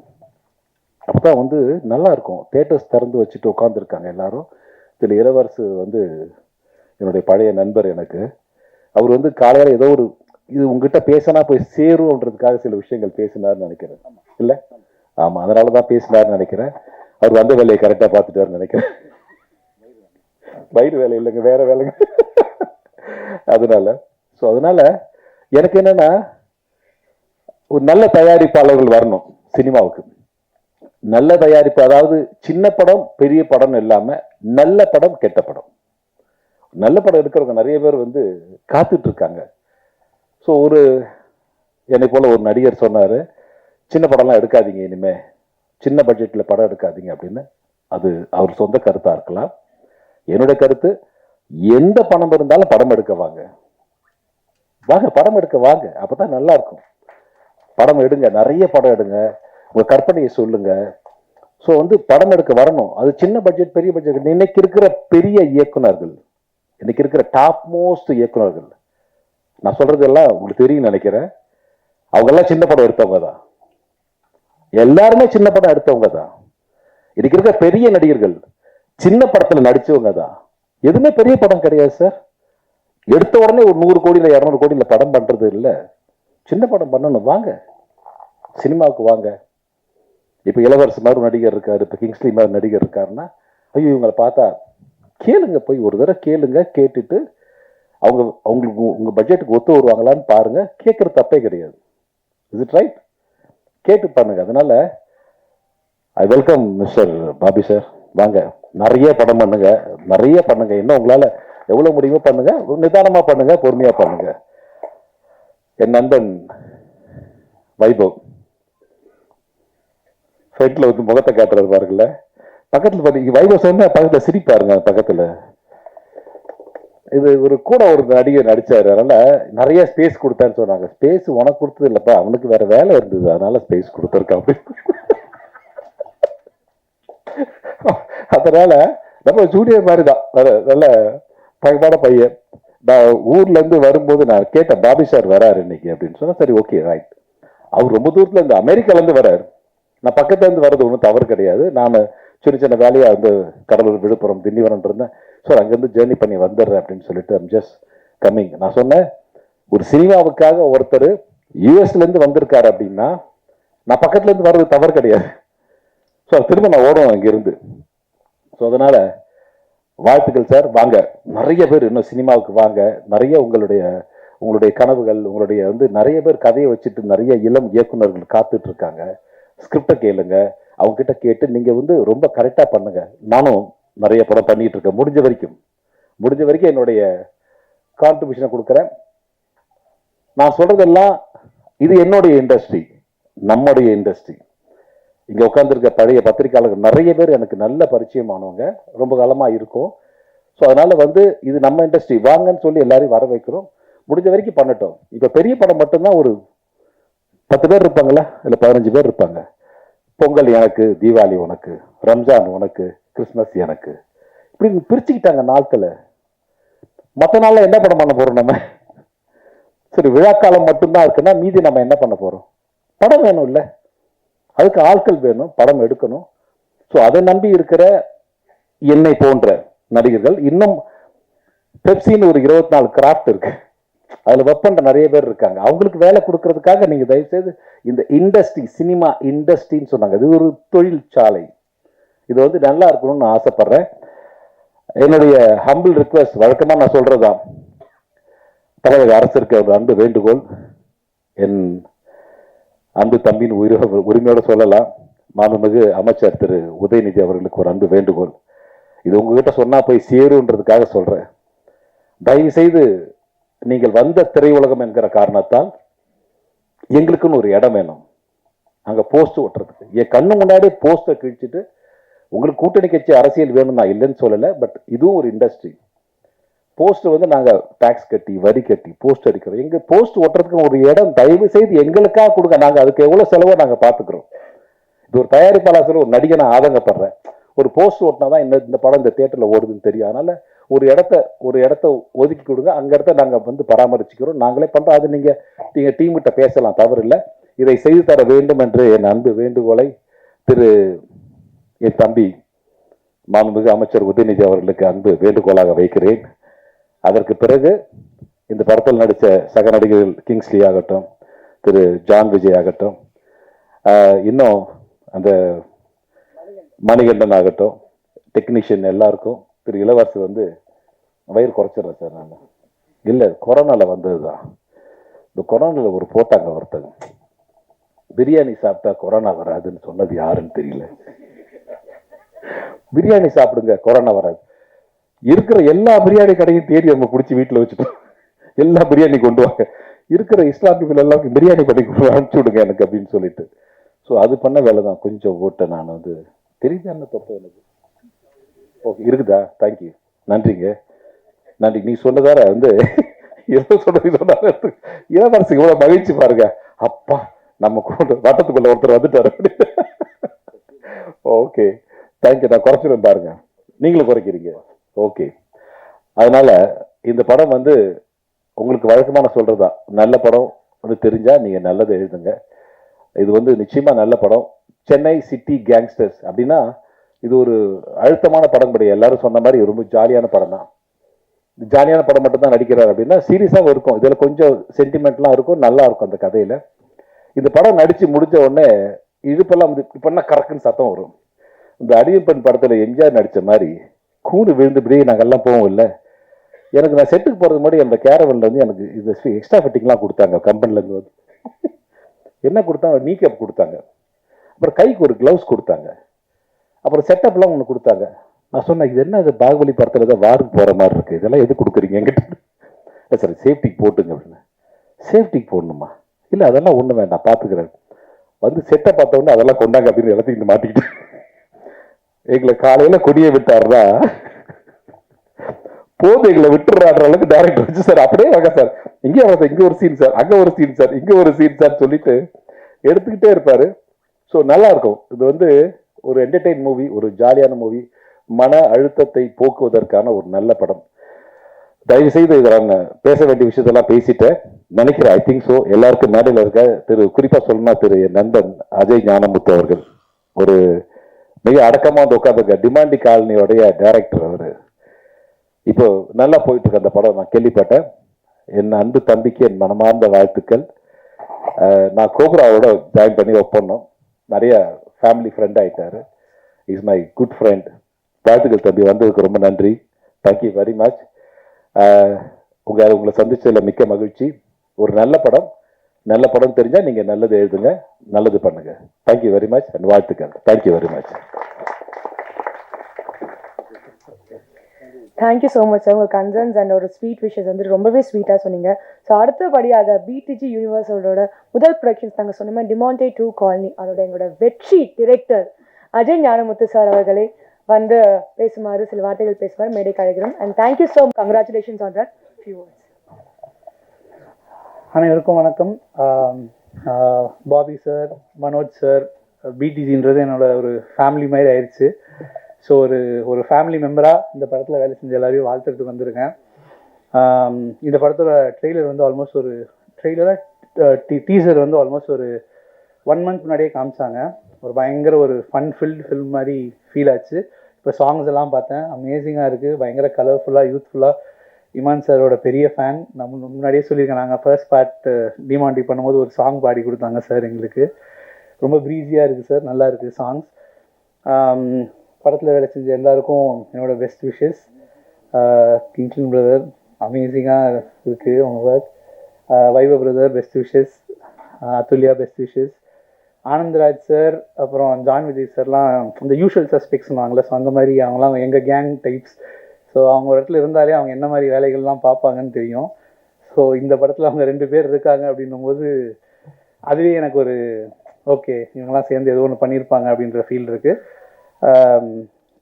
அப்போதான் வந்து நல்லா இருக்கும். தேட்டர்ஸ் திறந்து வச்சுட்டு உட்காந்துருக்காங்க எல்லாரும். இதில் இளவரசு வந்து என்னுடைய பழைய நண்பர். எனக்கு அவர் வந்து காலையில் ஏதோ ஒரு இது உங்ககிட்ட பேசினா போய் சேரும்ன்றதுக்காக சில விஷயங்கள் பேசினார்னு நினைக்கிறேன். இல்லை ஆமாம், அதனால தான் பேசினார்னு நினைக்கிறேன். அவர் வந்த வேலையை கரெக்டாக பார்த்துட்டாருன்னு நினைக்கிறேன். வயிறு வேலை இல்லைங்க, வேற வேலைங்க. அதனால எனக்கு என்னன்னா ஒரு நல்ல தயாரிப்பாளர்கள் வரணும் சினிமாவுக்கு. நல்ல தயாரிப்பு, அதாவது சின்ன படம் பெரிய படம் இல்லாம நல்ல படம் கெட்ட படம். நல்ல படம் எடுக்கிறவங்க நிறைய பேர் வந்து காத்துட்டு இருக்காங்க. ஸோ என்னை போல ஒரு நடிகர் சொன்னாரு, சின்ன படம்லாம் எடுக்காதீங்க இனிமே, சின்ன பட்ஜெட்ல படம் எடுக்காதீங்க அப்படின்னு. அது அவர் சொந்த கருத்தா இருக்கலாம். என்னுடைய கருத்து, எந்த பணம் இருந்தாலும் படம் எடுக்க வாங்க, படம் எடுக்க வாங்க, அப்பதான் நல்லா இருக்கும். படம் எடுங்க, நிறைய படம் எடுங்க, உங்க கற்பனையை சொல்லுங்க. ஸோ வந்து படம் எடுக்க வரணும். அது சின்ன பட்ஜெட் பெரிய பட்ஜெட். இன்னைக்கு இருக்கிற பெரிய இயக்குனர்கள், இன்னைக்கு இருக்கிற டாப் மோஸ்ட் இயக்குனர்கள், நான் சொல்றது எல்லாம் உங்களுக்கு தெரியும் நினைக்கிறேன், அவங்க எல்லாம் சின்ன படம் எடுத்தவங்க தான். எல்லாருமே சின்ன படம் எடுத்தவங்க தான். இன்னைக்கு இருக்கிற பெரிய நடிகர்கள் சின்ன படத்துல நடிச்சவங்க தான். எதுவுமே பெரிய படம் கிடையாது சார். எடுத்த உடனே ஒரு 100 கோடியில 200 கோடியில படம் பண்றது இல்லை. சின்ன படம் பண்ணணும், வாங்க சினிமாவுக்கு வாங்க. இப்ப இளவரசு மாதிரி ஒரு நடிகர் இருக்காரு, இப்ப கிங்ஸ்லி மாதிரி நடிகர் இருக்காருன்னா, ஐயோ இவங்களை பார்த்தா கேளுங்க, போய் ஒரு தடவை கேளுங்க. கேட்டுட்டு அவங்களுக்கு உங்க பட்ஜெட்டுக்கு ஒத்து வருவாங்களான்னு பாருங்க. கேட்கறது தப்பே கிடையாது. Is it right? கேட்டு பாருங்க. அதனால I welcome mister Bobby sir. வாங்க, நிறைய படம் பண்ணுங்க, நிறைய பண்ணுங்க. இன்னும் உங்களால எவ்வளவு முடியுமோ பண்ணுங்க, நிதானமா பண்ணுங்க, பொறுமையா பண்ணுங்க. என் நண்பன் வைபவ் ஃப்ரண்ட்ல வந்து முகத்தை காட்டுறது பாருங்கல்ல, பக்கத்துல பாத்தீங்க வைபவ் சொன்ன பக்கத்துல சிரிப்பாருங்க. பக்கத்துல இது கூட ஒரு நடிகர் நடிச்சாரு, அதனால நிறைய ஸ்பேஸ் கொடுத்தான்னு சொன்னாங்க. ஸ்பேஸ் உனக்கு கொடுத்தது இல்லப்பா, அவனுக்கு வேற வேலை இருந்தது, அதனால ஸ்பேஸ் கொடுத்துருக்கான். அதனால நம்ம ஜூனியர் மாதிரி தான், நல்ல பகமான பையன். நான் ஊர்ல இருந்து வரும்போது நான் கேட்டேன், பாபி சார் வராரு இன்னைக்கு அப்படின்னு சொன்னா, சரி ஓகே ரைட். அவர் ரொம்ப தூரத்துல இருந்து அமெரிக்கால இருந்து வராரு. நான் பக்கத்துல இருந்து வர்றது ஒன்றும் தவறு கிடையாது. நான் சின்ன சின்ன வேலையா வந்து கடலூர், விழுப்புரம், திண்டிவனம் இருந்தேன். ஸோ அங்கேருந்து ஜேர்னி பண்ணி வந்துடுறேன் அப்படின்னு சொல்லிட்டு ஐம் ஜஸ்ட் கம்மிங். நான் சொன்னேன், ஒரு சினிமாவுக்காக ஒருத்தர் யூஎஸ்லேருந்து வந்திருக்காரு அப்படின்னா நான் பக்கத்துலேருந்து வர்றது தவறு கிடையாது. ஸோ திரும்ப நான் ஓடுவேன் இங்கேருந்து. ஸோ அதனால் வாழ்த்துக்கள் சார். வாங்க, நிறைய பேர் இன்னும் சினிமாவுக்கு வாங்க. நிறைய உங்களுடைய கனவுகள், உங்களுடைய நிறைய பேர் கதையை வச்சுட்டு நிறைய இளம் இயக்குநர்கள் காத்துட்டு இருக்காங்க. ஸ்கிரிப்டை கேளுங்க, அவங்க கிட்ட கேட்டு நீங்கள் ரொம்ப கரெக்டாக பண்ணுங்க. நானும் நிறைய படம் பண்ணிட்டு இருக்கேன். முடிஞ்ச வரைக்கும் என்னுடைய கான்ட்ரிபியூஷனை கொடுக்குறேன். நான் சொல்றதெல்லாம் இது என்னுடைய இண்டஸ்ட்ரி, நம்முடைய இண்டஸ்ட்ரி. இங்கே உட்காந்துருக்க பழைய பத்திரிகையாளர்கள் நிறைய பேர் எனக்கு நல்ல பரிச்சயமானவங்க, ரொம்ப காலமாக இருக்கும். ஸோ அதனால் இது நம்ம இண்டஸ்ட்ரி, வாங்கன்னு சொல்லி எல்லாரையும் வர வைக்கிறோம். முடிஞ்ச வரைக்கும் பண்ணட்டும். இப்போ பெரிய படம் மட்டும்தான் ஒரு 10 பேர் இருப்பாங்களா, இல்லை 15 பேர் இருப்பாங்க. பொங்கல் எனக்கு, தீபாவளி உனக்கு, ரம்ஜான் உனக்கு, கிறிஸ்மஸ் எனக்கு, இப்படி பிரிச்சுக்கிட்டாங்க நாட்களை. மற்ற நாளில் என்ன படம் பண்ண போகிறோம் நம்ம? சரி, விழாக்காலம் மட்டும்தான் இருக்குன்னா மீதி நம்ம என்ன பண்ண போகிறோம்? படம் வேணும் இல்லை, அதுக்கு ஆட்கள் வேணும், படம் எடுக்கணும். ஸோ அதை நம்பி இருக்கிற என்னை போன்ற நடிகர்கள், இன்னும் பெப்சின்னு ஒரு 24 கிராஃப்ட் இருக்கு, அதில் ஒர்க் பண்ணுற நிறைய பேர் இருக்காங்க. அவங்களுக்கு வேலை கொடுக்கறதுக்காக நீங்கள் தயவுசெய்து இந்த இண்டஸ்ட்ரி, சினிமா இண்டஸ்ட்ரின்னு சொன்னாங்க, இது ஒரு தொழிற்சாலை, இது நல்லா இருக்கணும்னு நான் ஆசைப்படுறேன். என்னுடைய ஹம்பிள் ரிக்வெஸ்ட், வழக்கமாக நான் சொல்றதுதான், தமிழக அரசிற்கு ஒரு அன்பு வேண்டுகோள், என் அன்பு தம்பியின் உரிமையோடு சொல்லலாம், மாண்புமிகு அமைச்சர் திரு உதயநிதி அவர்களுக்கு ஒரு அன்பு வேண்டுகோள். இது உங்ககிட்ட சொன்னா போய் சேருன்றதுக்காக சொல்றேன். தயவு செய்து நீங்கள் வந்த திரையுலகம் என்கிற காரணத்தால் எங்களுக்குன்னு ஒரு இடம் வேணும். அங்கே போஸ்ட் ஒட்டுறதுக்கு என் கண்ணு முன்னாடி போஸ்டை கிழிச்சிட்டு உங்களுக்கு கூட்டணி கட்சி அரசியல் வேணும் நான் இல்லைன்னு சொல்லலை. பட் இதுவும் ஒரு இண்டஸ்ட்ரி. போஸ்ட் நாங்கள் டேக்ஸ் கட்டி வரி கட்டி போஸ்ட் அடிக்கிறோம். எங்கள் போஸ்ட் ஒட்டுறதுக்கு ஒரு இடம் தயவு செய்து எங்களுக்காக கொடுங்க. நாங்கள் அதுக்கு எவ்வளோ செலவோ நாங்கள் பார்த்துக்கிறோம். இது ஒரு தயாரிப்பாளர், ஒரு நடிகனை ஆதங்கப்படுறேன். ஒரு போஸ்ட் ஓட்டினா தான் இந்த படம் இந்த தியேட்டரில் ஓடுதுன்னு தெரியும். அதனால ஒரு இடத்த ஒதுக்கி கொடுங்க. அங்கே இடத்த நாங்கள் பராமரிச்சுக்கிறோம், நாங்களே பண்ணுறோம். அது நீங்கள் டீம்கிட்ட பேசலாம், தவறு இல்லை. இதை செய்து தர வேண்டும் என்று என் அன்பு வேண்டுகோளை என் தம்பி மாண்புமிகு அமைச்சர் உதயநிதி அவர்களுக்கு அன்பு வேண்டுகோளாக வைக்கிறேன். அதற்கு பிறகு இந்த படத்தில் நடித்த சக நடிகர்கள் கிங்ஸ்லி ஆகட்டும், திரு ஜான் விஜய் ஆகட்டும், இன்னும் அந்த மணிகண்டன் ஆகட்டும், டெக்னீஷியன் எல்லாருக்கும், திரு இளவரசு வயிறு குறைச்சிடுறேன் சார். நான் இல்லை, கொரோனாவில் வந்தது தான். இந்த கொரோனாவில் ஒரு போட்டாங்க ஒருத்தங்க, பிரியாணி சாப்பிட்டா கொரோனா வராதுன்னு சொன்னது யாருன்னு தெரியல. பிரியாணி சாப்பிடுங்க, கொரோனா வராது. இருக்கிற எல்லா பிரியாணி கடையும் தேடி நம்ம பிடிச்சி வீட்டில் வச்சுட்டோம். எல்லா பிரியாணி கொண்டு வாங்க, இருக்கிற இஸ்லாமிகள் எல்லாம் பிரியாணி பண்ணி அனுப்பிச்சு விடுங்க எனக்கு அப்படின்னு சொல்லிட்டு. ஸோ அது பண்ண வேலை தான். கொஞ்சம் ஓட்ட நான் தெரியுது என்ன தப்பு எனக்கு. ஓகே, இருக்குதா? தேங்க்யூ, நன்றிங்க, நன்றி. நீ சொன்னதார எவ்வளோ சொன்னாரு இளவரசுக்கு இவ்வளோ மகிழ்ச்சி பாருங்க. அப்பா, நம்ம கூட வட்டத்துக்குள்ள ஒருத்தர் வந்துட்டாரு. Okay, thank you. நான் குறைச்சிடும் பாருங்க, நீங்களும் குறைக்கிறீங்க. ஓகே, அதனால இந்த படம் உங்களுக்கு வழக்கமான சொல்றதா, நல்ல படம் தெரிஞ்சா நீங்க நல்லதை எழுதுங்க. இது நிச்சயமா நல்ல படம். சென்னை சிட்டி கேங்ஸ்டர்ஸ் அப்படின்னா இது ஒரு அழுத்தமான படம் கிடையாது. எல்லாரும் சொன்ன மாதிரி ரொம்ப ஜாலியான படம் தான். ஜாலியான படம் மட்டும் தான் நடிக்கிறார் அப்படின்னா சீரியஸாக இருக்கும். இதில் கொஞ்சம் சென்டிமெண்ட்லாம் இருக்கும், நல்லா இருக்கும் அந்த கதையில். இந்த படம் நடித்து முடிஞ்ச உடனே இடுப்பெல்லாம் இப்போன்னா கறக்குன்னு சத்தம் வரும். இந்த அடியப்பன் படத்தில் எம்ஜிஆர் நடித்த மாதிரி கூடு விழுந்துபடியே நாங்கள்லாம் போவோம் இல்லை. எனக்கு நான் செட்டுக்கு போகிறது முன்னாடி அந்த கேரவனில் எனக்கு இது எக்ஸ்ட்ரா ஃபிட்டிங்லாம் கொடுத்தாங்க கம்பெனிலேருந்து. என்ன கொடுத்தாங்க? நீ கேப் கொடுத்தாங்க, அப்புறம் கைக்கு ஒரு க்ளவுஸ் கொடுத்தாங்க, அப்புறம் செட்டப்லாம் ஒன்று கொடுத்தாங்க. நான் சொன்னேன், இது என்ன, இது பாகுபலி படத்தில் தான் வாருக்கு போகிற மாதிரி இருக்குது, இதெல்லாம் எது கொடுக்குறீங்க என்கிட்ட? இல்லை சார், சேஃப்டிக்கு போட்டுங்க அப்படின்னு. சேஃப்டிக்கு போடணுமா? இல்லை, அதெல்லாம் ஒன்றும் வேண்டாம், பார்த்துக்கிறேன். செட்டை பார்த்த உடனே அதெல்லாம் கொண்டாங்க அப்படின்னு எல்லாத்தையும் மாட்டிக்கிட்டு எங்களை காலையில் கொடியை விட்டாருன்னா போது எங்களை விட்டுறாடுற அளவுக்கு டைரக்டர் வச்சு, சார் அப்படியே வாங்க சார், இங்கே வாங்க சார், இங்கே ஒரு சீன் சார், அங்கே ஒரு சீன் சார், இங்கே ஒரு சீன் சார் சொல்லிட்டு எடுத்துக்கிட்டே இருப்பாரு. ஸோ நல்லா இருக்கும். இது ஒரு என்டர்டெயின் மூவி, ஒரு ஜாலியான மூவி, மன அழுத்தத்தை போக்குவதற்கான ஒரு நல்ல படம். தயவு செய்து இதை நான் பேச வேண்டிய விஷயத்தெல்லாம் பேசிட்டேன் நினைக்கிறேன். I think so. எல்லாருக்கும் மேடையில் இருக்க குறிப்பாக சொல்லணும்னா என் நண்பன் அஜய் ஞானமுத்து அவர்கள், ஒரு மிக அடக்கமாக உட்காந்துருக்க டிமாண்டி காலனியோடைய டைரக்டர். அவர் இப்போ நல்லா போயிட்டு இருக்க அந்த படம் நான் கேள்விப்பட்டேன். என் அன்பு தம்பிக்கு என் மனமார்ந்த வாழ்த்துக்கள். நான் கோப்ராவோட ஜாயின் பண்ணி ஒர்க் பண்ணோம். நிறைய ஃபேமிலி ஃப்ரெண்ட் ஆகிட்டாரு. Is my good friend. வாழ்த்துக்கள் தம்பி, வந்ததுக்கு ரொம்ப நன்றி. Thank you very much. உங்களை சந்திச்சதில் மிக்க மகிழ்ச்சி. ஒரு நல்ல படம் தெரிஞ்சால் நீங்கள் நல்லது எழுதுங்க, நல்லது பண்ணுங்க. தேங்க்யூ வெரி மச் அண்ட் வாழ்த்துக்கள். Thank you very much. Thank you so much sir. உங்கள் கன்சர்ன்ஸ் அண்ட் ஒரு ஸ்வீட் விஷஸ் வந்து ரொம்பவே ஸ்வீட்டாக சொன்னீங்க. ஸோ அடுத்தபடியாக பிடிஜி யூனிவர்ஸோட முதல் ப்ரொடக்ஷன்ஸ் நாங்கள் சொன்னோமே டிமாண்டே 2 காலனி, அதோட எங்களோட வெற்றி டிரெக்டர் அஜய் ஞானமுத்து சார் அவர்களே வந்து பேசுமாறு சில வார்த்தைகள் பேசுமாறு மேடை கழிக்கிறோம். And thank you so much. Congratulations on that few words. அனைவருக்கும் வணக்கம். பாபி சார், மனோஜ் சார், பிடிஜின்றது என்னோட ஒரு ஃபேமிலி மாதிரி ஆயிடுச்சு. ஸோ ஒரு ஃபேமிலி மெம்பராக இந்த படத்தில் வேலை செஞ்ச எல்லாரையும் வாழ்த்துறதுக்கு வந்திருக்கேன். இந்த படத்தோட ட்ரெய்லர் வந்து ஆல்மோஸ்ட் ஒரு டீசர் வந்து ஆல்மோஸ்ட் ஒரு 1 மந்த் முன்னாடியே காமிச்சாங்க. ஒரு பயங்கர ஒரு ஃபன்ஃபில்டு ஃபில்ம் மாதிரி ஃபீல் ஆச்சு. இப்போ சாங்ஸ் எல்லாம் பார்த்தேன், அமேசிங்காக இருக்குது. பயங்கர கலர்ஃபுல்லாக, யூத்ஃபுல்லாக. இமான் சாரோட பெரிய ஃபேன். நம்ம முன்னாடியே சொல்லியிருக்கேன், நாங்கள் ஃபர்ஸ்ட் பார்ட் டிமாண்டி பண்ணும்போது ஒரு சாங் பாடி கொடுத்தாங்க சார் எங்களுக்கு. ரொம்ப ப்ரீஸியாக இருக்குது சார், நல்லா இருக்குது சாங்ஸ். படத்தில் வேலை செஞ்ச எல்லாருக்கும் என்னோடய பெஸ்ட் விஷஸ். கிங்ஸ்டன் பிரதர் அமேசிங்காக இருக்குது உங்கள் work. Vaibhav brother best wishes. Athulya best wishes. Anandraj sir, அப்புறம் ஜான் விஜய் சார்லாம் இந்த யூஷுவல் சஸ்பெக்ட்ஸ்னாங்களே, ஸோ அந்த மாதிரி அவங்களாம் எங்கள் கேங் டைப்ஸ். ஸோ அவங்க ஒரு இடத்துல இருந்தாலே அவங்க என்ன மாதிரி வேலைகள்லாம் பார்ப்பாங்கன்னு தெரியும். ஸோ இந்த படத்தில் அவங்க 2 பேர் இருக்காங்க அப்படின்னும்போது அதுவே எனக்கு ஒரு ஓகே, இவங்கெல்லாம் சேர்ந்து ஏதோ ஒன்று பண்ணியிருப்பாங்க அப்படின்ற ஃபீல் இருக்குது.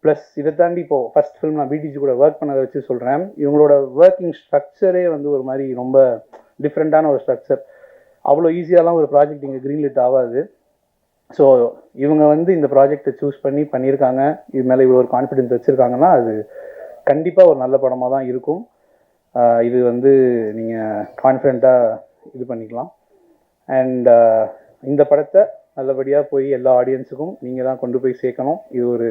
ப்ளஸ் இதை தாண்டி இப்போது ஃபஸ்ட் ஃபிலிம் நான் பிடிஜி கூட ஒர்க் பண்ணதை வச்சு சொல்கிறேன். இவங்களோட ஒர்க்கிங் ஸ்ட்ரக்சரே வந்து ஒரு மாதிரி ரொம்ப டிஃப்ரெண்ட்டான ஒரு ஸ்ட்ரக்சர். அவ்வளோ ஈஸியாலாம் ஒரு ப்ராஜெக்ட் இங்கே க்ரீன்லிட் ஆகாது. ஸோ இவங்க வந்து இந்த ப்ராஜெக்டை சூஸ் பண்ணியிருக்காங்க, இது மேலே இவ்வளோ ஒரு கான்ஃபிடென்ஸ் வச்சுருக்காங்கன்னா அது கண்டிப்பாக ஒரு நல்ல படமாக தான் இருக்கும். இது வந்து நீங்கள் கான்ஃபிடெண்ட்டாக இது பண்ணிக்கலாம். அண்ட் இந்த படத்தை நல்லபடியாக போய் எல்லா ஆடியன்ஸுக்கும் நீங்கள் தான் கொண்டு போய் சேர்க்கணும். இது ஒரு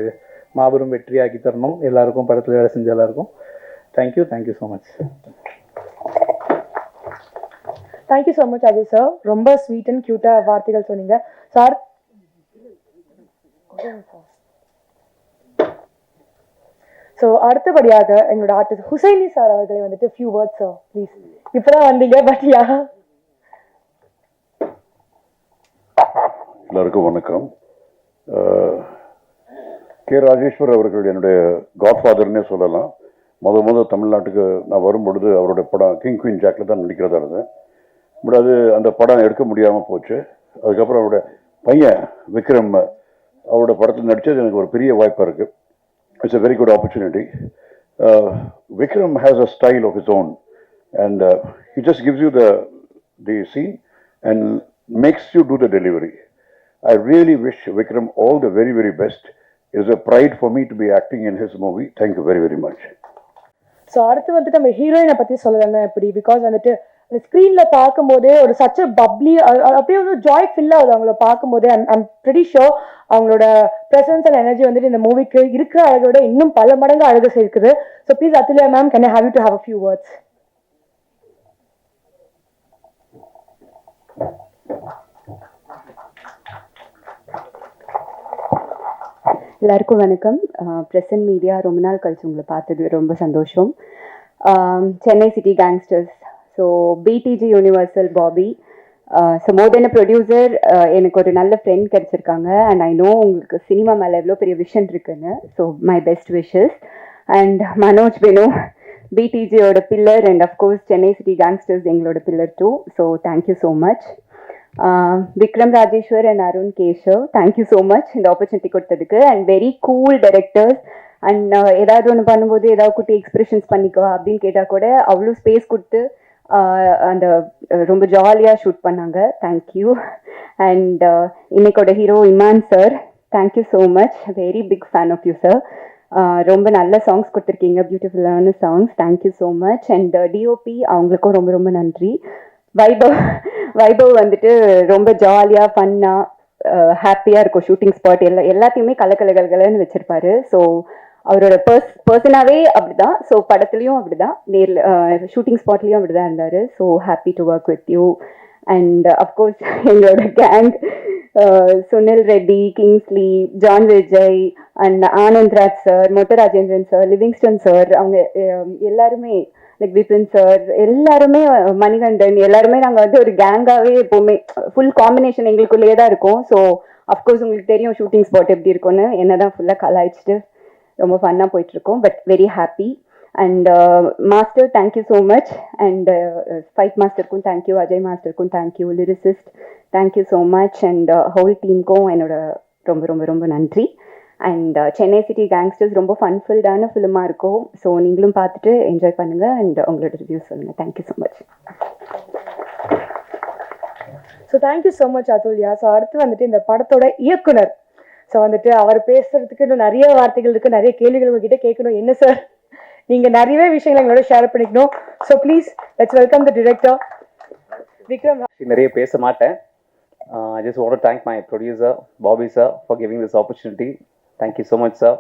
மாபெரும் வெற்றியாக்கி தரணும் எல்லாருக்கும், படத்தில் வேலை செஞ்ச எல்லாருக்கும். Thank you so much. Thank you so much Ajay sir. ரொம்ப ஸ்வீட் அண்ட் க்யூட்டாக வார்த்தைகள் சொன்னீங்க சார். ஸோ அடுத்தபடியாக எங்களோட ஆர்டிஸ்ட் ஹுசைனி சார் அவர்களை வந்துட்டு ஃபியூ வேர்ட்ஸ் சார் ப்ளீஸ். இப்போதான் வந்தீங்க பட் யா. எல்லாருக்கும் வணக்கம். கே ராஜேஸ்வர் அவர்கள் என்னுடைய காட்ஃபாதர்னே சொல்லலாம். முதல் தமிழ்நாட்டுக்கு நான் வரும்பொழுது அவருடைய படம் கிங் குயின் ஜாக்கில் தான் நடிக்கிறதா இருந்தேன். பட் அது அந்த படம் எடுக்க முடியாமல் போச்சு. அதுக்கப்புறம் அவருடைய பையன் விக்ரம் அவரோட படத்தில் நடித்தது எனக்கு ஒரு பெரிய வாய்ப்பாக இருக்குது. It's a very good opportunity. Vikram has a style of his own, and he just gives you the scene and makes you do the delivery. I really wish Vikram all the very, very best. It is a pride for me to be acting in his movie. Thank you very, very much. So அடுத்து வந்துட்டு நம்ம ஹீரோயினை பற்றி சொல்லலைன்னா எப்படி? Because வந்துட்டு அந்த ஸ்க்ரீனில் பார்க்கும்போதே ஒரு சச்ச பப்ளி அப்படியே வந்து ஜாய் ஃபில் ஆகுது அவங்கள பார்க்கும்போதே. ஐம் ப்ரிட்டி ஷோர் அவங்களோட ப்ரெசன்ஸ் அண்ட் எனர்ஜி வந்துட்டு இந்த மூவிக்கு இருக்கிற அழகை விட இன்னும் பல மடங்கு அழகு சேர்க்குது. So please Athulya ma'am, can I have you to have a few words? எல்லாருக்கும் வணக்கம். ப்ரெசன்ட் மீடியா, ரொம்ப நாள் கழிச்சு உங்களை பார்த்தது ரொம்ப சந்தோஷம். Chennai city gangsters, so BTG universal Bobby, so more then a producer எனக்கு ஒரு நல்ல ஃப்ரெண்ட் கிடச்சிருக்காங்க. அண்ட் ஐ நோ உங்களுக்கு சினிமா மேலே எவ்வளோ பெரிய விஷன் இருக்குன்னு. So my best wishes. And Manoj Benu, பிடிஜியோட pillar, and of course Chennai city gangsters எங்களோட pillar too. So thank you so much. Vikram Rajeshwar and Arun Keshav, thank you so much இந்த opportunity கொடுத்ததுக்கு. And very cool directors. And ஏதாவது ஒன்று பண்ணும்போது ஏதாவது குட்டி expressions பண்ணிக்கவா அப்படின்னு கேட்டால் கூட அவ்வளோ ஸ்பேஸ் கொடுத்து அந்த ரொம்ப ஜாலியாக ஷூட் பண்ணாங்க. தேங்க்யூ. அண்ட் இன்னைக்கோட hero Imman sir, thank you so much. Very big fan of you sir. ரொம்ப நல்ல சாங்ஸ் கொடுத்துருக்கீங்க, பியூட்டிஃபுல்லான songs. Thank you so much. And DOP அவங்களுக்கும் ரொம்ப ரொம்ப நன்றி. வைபவ் வந்துட்டு ரொம்ப ஜாலியாக ஃபன்னாக ஹாப்பியாக இருக்கும். ஷூட்டிங் ஸ்பாட் எல்லாத்தையுமே கலக்கலகலன்னு வச்சுருப்பாரு. ஸோ அவரோட பர்சனாகவே அப்படிதான். ஸோ படத்துலையும் அப்படிதான், நேரில் ஷூட்டிங் ஸ்பாட்லேயும் அப்படிதான் இருந்தார். So happy to work with you. And of course எங்களோட gang Sunil Reddy, Kingsley, John Vijay and Anand Raj sir, Motta Rajendran sir, Livingston sir, அவங்க எல்லாருமே லைக் விபின் சார், எல்லாருமே மணிகண்டன், எல்லாருமே நாங்கள் வந்து ஒரு கேங்காகவே எப்போவுமே ஃபுல் காம்பினேஷன் எங்களுக்குள்ளேயே தான் இருக்கும். ஸோ அஃப்கோர்ஸ் உங்களுக்கு தெரியும் ஷூட்டிங் ஸ்பாட் எப்படி இருக்கும்னு, என்ன தான் ஃபுல்லாக கலாய்ச்சிட்டு ரொம்ப ஃபன்னாக போயிட்டுருக்கோம். But very happy. And master thank you so much. And fight மாஸ்டருக்கும் தேங்க்யூ, அஜய் மாஸ்டருக்கும் thank you, lyricist thank you so much. And whole டீமுக்கும் என்னோட ரொம்ப ரொம்ப ரொம்ப நன்றி. அண்ட் சென்னை சிட்டி கேங்ஸ்டர்ஸ் ரொம்ப ஃபன்ஃபில்டான ஃபிலிமாக இருக்கும். ஸோ நீங்களும் பார்த்துட்டு என்ஜாய் பண்ணுங்கள் அண்ட் உங்களோட ரிவ்யூஸ் சொல்லுங்கள். Thank you so much. So thank you so much Athulya. So அடுத்து வந்துட்டு இந்த படத்தோட இயக்குனர். ஸோ வந்துட்டு அவர் பேசுறதுக்கு இன்னும் நிறைய வார்த்தைகள் இருக்குது, நிறைய கேள்விகள் உங்ககிட்ட கேட்கணும். என்ன சார், நீங்கள் நிறையவே விஷயங்களை எங்களோட ஷேர் பண்ணிக்கணும். So please let's welcome the director Vikram. நிறைய பேச மாட்டேன். I just want to thank my producer Bobby sir for giving this opportunity. Thank you so much sir.